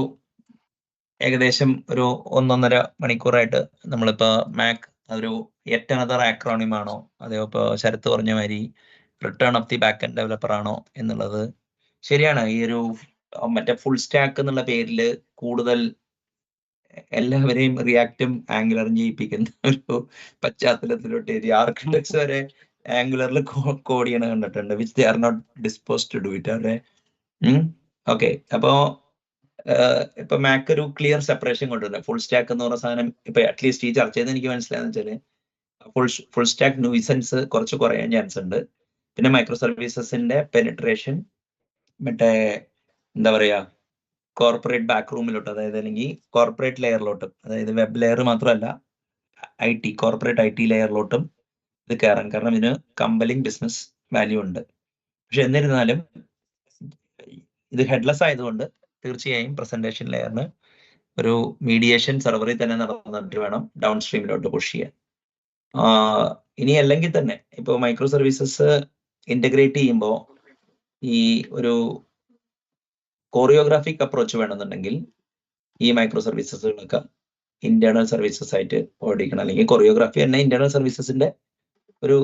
ഏകദേശം ഒരു 1.5 മണിക്കൂറായിട്ട് നമ്മളിപ്പോ മാക് ഒരു യെറ്റ് അനദർ ആക്രോണിം ആണോ, അതോ ഇപ്പൊ ശരത്ത് പറഞ്ഞ മാതിരി return of the back end developer ആണോ എന്നുള്ളത് ശരിയാണ്. ഈ ഒരു മറ്റേ ഫുൾ സ്റ്റാക്ക് എന്നുള്ള പേരിൽ കൂടുതൽ എല്ലാവരെയും റിയാക്റ്റും ആംഗുലറും ചെയ്യിപ്പിക്കുന്ന ഒരു പശ്ചാത്തലത്തിലോട്ട് ആർക്കിടെക്ട്സ് വരെ ആംഗുലറിൽ കോഡ് ചെയ്യണ കണ്ടിട്ടുണ്ട്, which they are not dispose to do it. അവരെ ഓക്കെ. അപ്പോ ഇപ്പൊ മാക് ഒരു ക്ലിയർ സെപ്പറേഷൻ കൊണ്ടുവരുന്നത് ഫുൾ സ്റ്റാക്ക് എന്ന് പറയുന്ന സാധനം. ഇപ്പൊ അറ്റ്ലീസ്റ്റ് ഈ ചർച്ച ചെയ്ത് എനിക്ക് മനസ്സിലായെന്ന് വെച്ചാല് ഫുൾ സ്റ്റാക്ക് ന്യൂസൻസ് കുറച്ച് കുറയാൻ ചാൻസ് ഉണ്ട്. പിന്നെ മൈക്രോ സർവീസസിന്റെ പെനിട്രേഷൻ മറ്റേ എന്താ പറയാ കോർപ്പറേറ്റ് ബാക്ക് റൂമിലോട്ട്, അതായത് അല്ലെങ്കിൽ കോർപ്പറേറ്റ് ലെയറിലോട്ടും, അതായത് വെബ് ലെയർ മാത്രമല്ല കോർപ്പറേറ്റ് IT ലെയറിലോട്ടും ഇത് കയറാൻ, കാരണം ഇതിന് കമ്പലിംഗ് ബിസിനസ് വാല്യൂ ഉണ്ട്. പക്ഷെ എന്നിരുന്നാലും ഇത് ഹെഡ്ലെസ് ആയതുകൊണ്ട് തീർച്ചയായും പ്രസന്റേഷൻ ലെയറിന് ഒരു മീഡിയേഷൻ സെർവറിൽ തന്നെ നടന്നിട്ട് വേണം ഡൗൺ സ്ട്രീമിലോട്ട് പുഷ് ചെയ്യാൻ. ഇനി അല്ലെങ്കിൽ തന്നെ ഇപ്പൊ മൈക്രോ സർവീസസ് ഇന്റഗ്രേറ്റ് ചെയ്യുമ്പോൾ ഈ ഒരു കോറിയോഗ്രാഫിക് അപ്രോച്ച് വേണമെന്നുണ്ടെങ്കിൽ ഈ മൈക്രോ സർവീസസുകളൊക്കെ ഇന്റേണൽ സർവീസസ് ആയിട്ട് ഓടിക്കണം, അല്ലെങ്കിൽ കൊറിയോഗ്രാഫി തന്നെ ഇന്റേണൽ സർവീസസിന്റെ ഒരു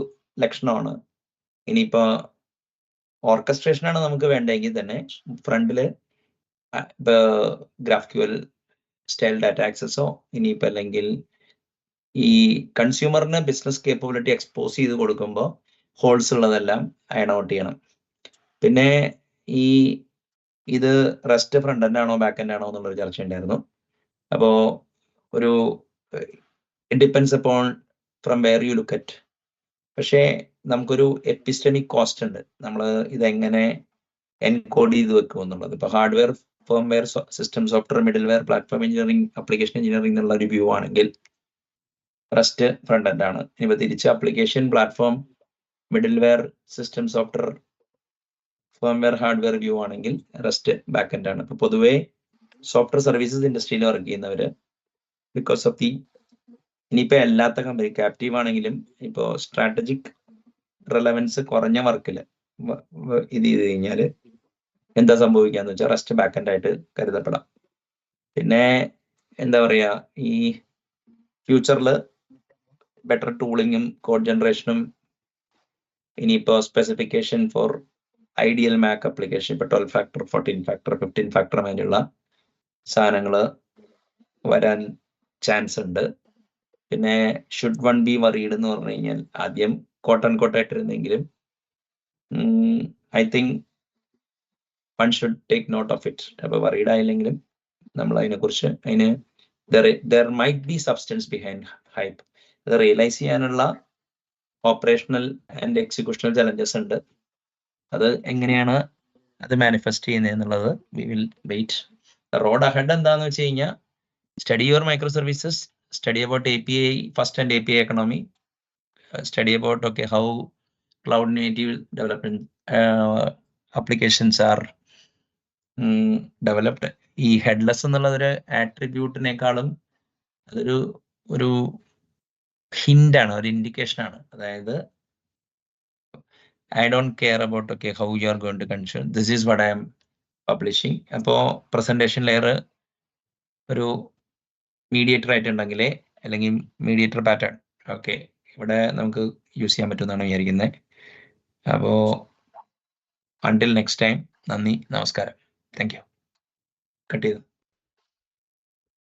ലക്ഷണമാണ്. ഇനിയിപ്പോ ഓർക്കസ്ട്രേഷൻ ആണ് നമുക്ക് വേണ്ടെങ്കിൽ തന്നെ ഫ്രണ്ടില് GraphQL സ്റ്റൈൽ ഡാറ്റ ആക്സസോ, ഇനിയിപ്പോ അല്ലെങ്കിൽ ഈ കൺസ്യൂമറിന് ബിസിനസ് കേപ്പബിലിറ്റി എക്സ്പോസ് ചെയ്ത് കൊടുക്കുമ്പോൾ ഹോൾസ് ഉള്ളതെല്ലാം അയൺ ഔട്ട് ചെയ്യണം. പിന്നെ ഇത് റെസ്റ്റ് ഫ്രണ്ട് എൻഡ് ആണോ ബാക്ക് എൻഡ് ആണോ എന്നുള്ളൊരു ചർച്ച ഉണ്ടായിരുന്നു. അപ്പോ ഒരു it depends upon from where you look at. പക്ഷേ നമുക്കൊരു എപ്പിസ്റ്റമിക് കോസ്റ്റ് ഉണ്ട്, നമ്മൾ ഇതെങ്ങനെ എൻകോഡ് ചെയ്ത് വെക്കും എന്നുള്ളത്. ഇപ്പൊ hardware, firmware, system software, middle ware, platform engineering, application engineering എന്നുള്ള ഒരു വ്യൂ ആണെങ്കിൽ റെസ്റ്റ് ഫ്രണ്ട് എൻഡ് ആണ്. ഇനിയിപ്പോ തിരിച്ച് application, platform, middle ware, system software, firmware hardware view ആണെങ്കിൽ റെസ്റ്റ് ബാക്ക് എൻഡ് ആണ്. ഇപ്പൊ പൊതുവേ സോഫ്റ്റ്വെയർ സർവീസസ് ഇൻഡസ്ട്രിയിൽ വർക്ക് ചെയ്യുന്നവര് ബിക്കോസ് ഓഫ് ദി ഇനിയിപ്പോ അല്ലാത്ത കമ്പനി ക്യാപ്റ്റീവ് ആണെങ്കിലും ഇപ്പോൾ സ്ട്രാറ്റജിക് റെലവൻസ് കുറഞ്ഞ വർക്കിൽ ഇത് ചെയ്ത് കഴിഞ്ഞാൽ എന്താ സംഭവിക്കാന്ന് വെച്ചാൽ റെസ്റ്റ് ബാക്ക് എൻഡ് ആയിട്ട് കരുതപ്പെടാം. പിന്നെ എന്താ പറയാ, ഈ ഫ്യൂച്ചറിൽ ബെറ്റർ ടൂളിങ്ങും കോഡ് ജനറേഷനും ഇനിയിപ്പോ specification for ideal Mac application ഇപ്പൊ 12 ഫാക്ടർ 14 ഫാക്ടർ 15 ഫാക്ടർ മേലുള്ള സാധനങ്ങൾ വരാൻ ചാൻസ് ഉണ്ട്. പിന്നെ ഷുഡ് വൺ ബി വറീഡ് എന്ന് പറഞ്ഞു കഴിഞ്ഞാൽ ആദ്യം കോട്ടായിട്ടിരുന്നെങ്കിലും I think one should take note of it. അപ്പൊ വറീഡ് ആയില്ലെങ്കിലും നമ്മൾ അതിനെക്കുറിച്ച് there might be substance behind hype. അത് റിയലൈസ് ചെയ്യാനുള്ള ഓപ്പറേഷണൽ ആൻഡ് എക്സിക്യൂഷണൽ ചലഞ്ചസ് ഉണ്ട്. അത് എങ്ങനെയാണ് അത് മാനിഫെസ്റ്റ് ചെയ്യുന്നത് എന്നുള്ളത് we will wait. Road ahead എന്താന്ന് വെച്ച് കഴിഞ്ഞാൽ study your micro services, study about API first and API economy, study about okay how cloud native development applications are developed. ഈ ഹെഡ്ലെസ് എന്നുള്ളതൊരു ആട്രിബ്യൂട്ടിനേക്കാളും അതൊരു ഒരു ഹിന്റാണ്, ഒരു ഇൻഡിക്കേഷൻ ആണ്. അതായത് I don't care about okay how you are going to consume. This is what I am publishing. അപ്പോൾ presentation layer ഒരു mediator ആയിട്ടുണ്ടെങ്കിലേ, അല്ലെങ്കിൽ മീഡിയേറ്റർ പാറ്റേൺ ഓക്കെ ഇവിടെ നമുക്ക് യൂസ് ചെയ്യാൻ പറ്റുമെന്നാണ് വിചാരിക്കുന്നത്. അപ്പോൾ അണ്ടിൽ നെക്സ്റ്റ് ടൈം, നന്ദി, നമസ്കാരം, താങ്ക് യു. കട്ട് ചെയ്തു.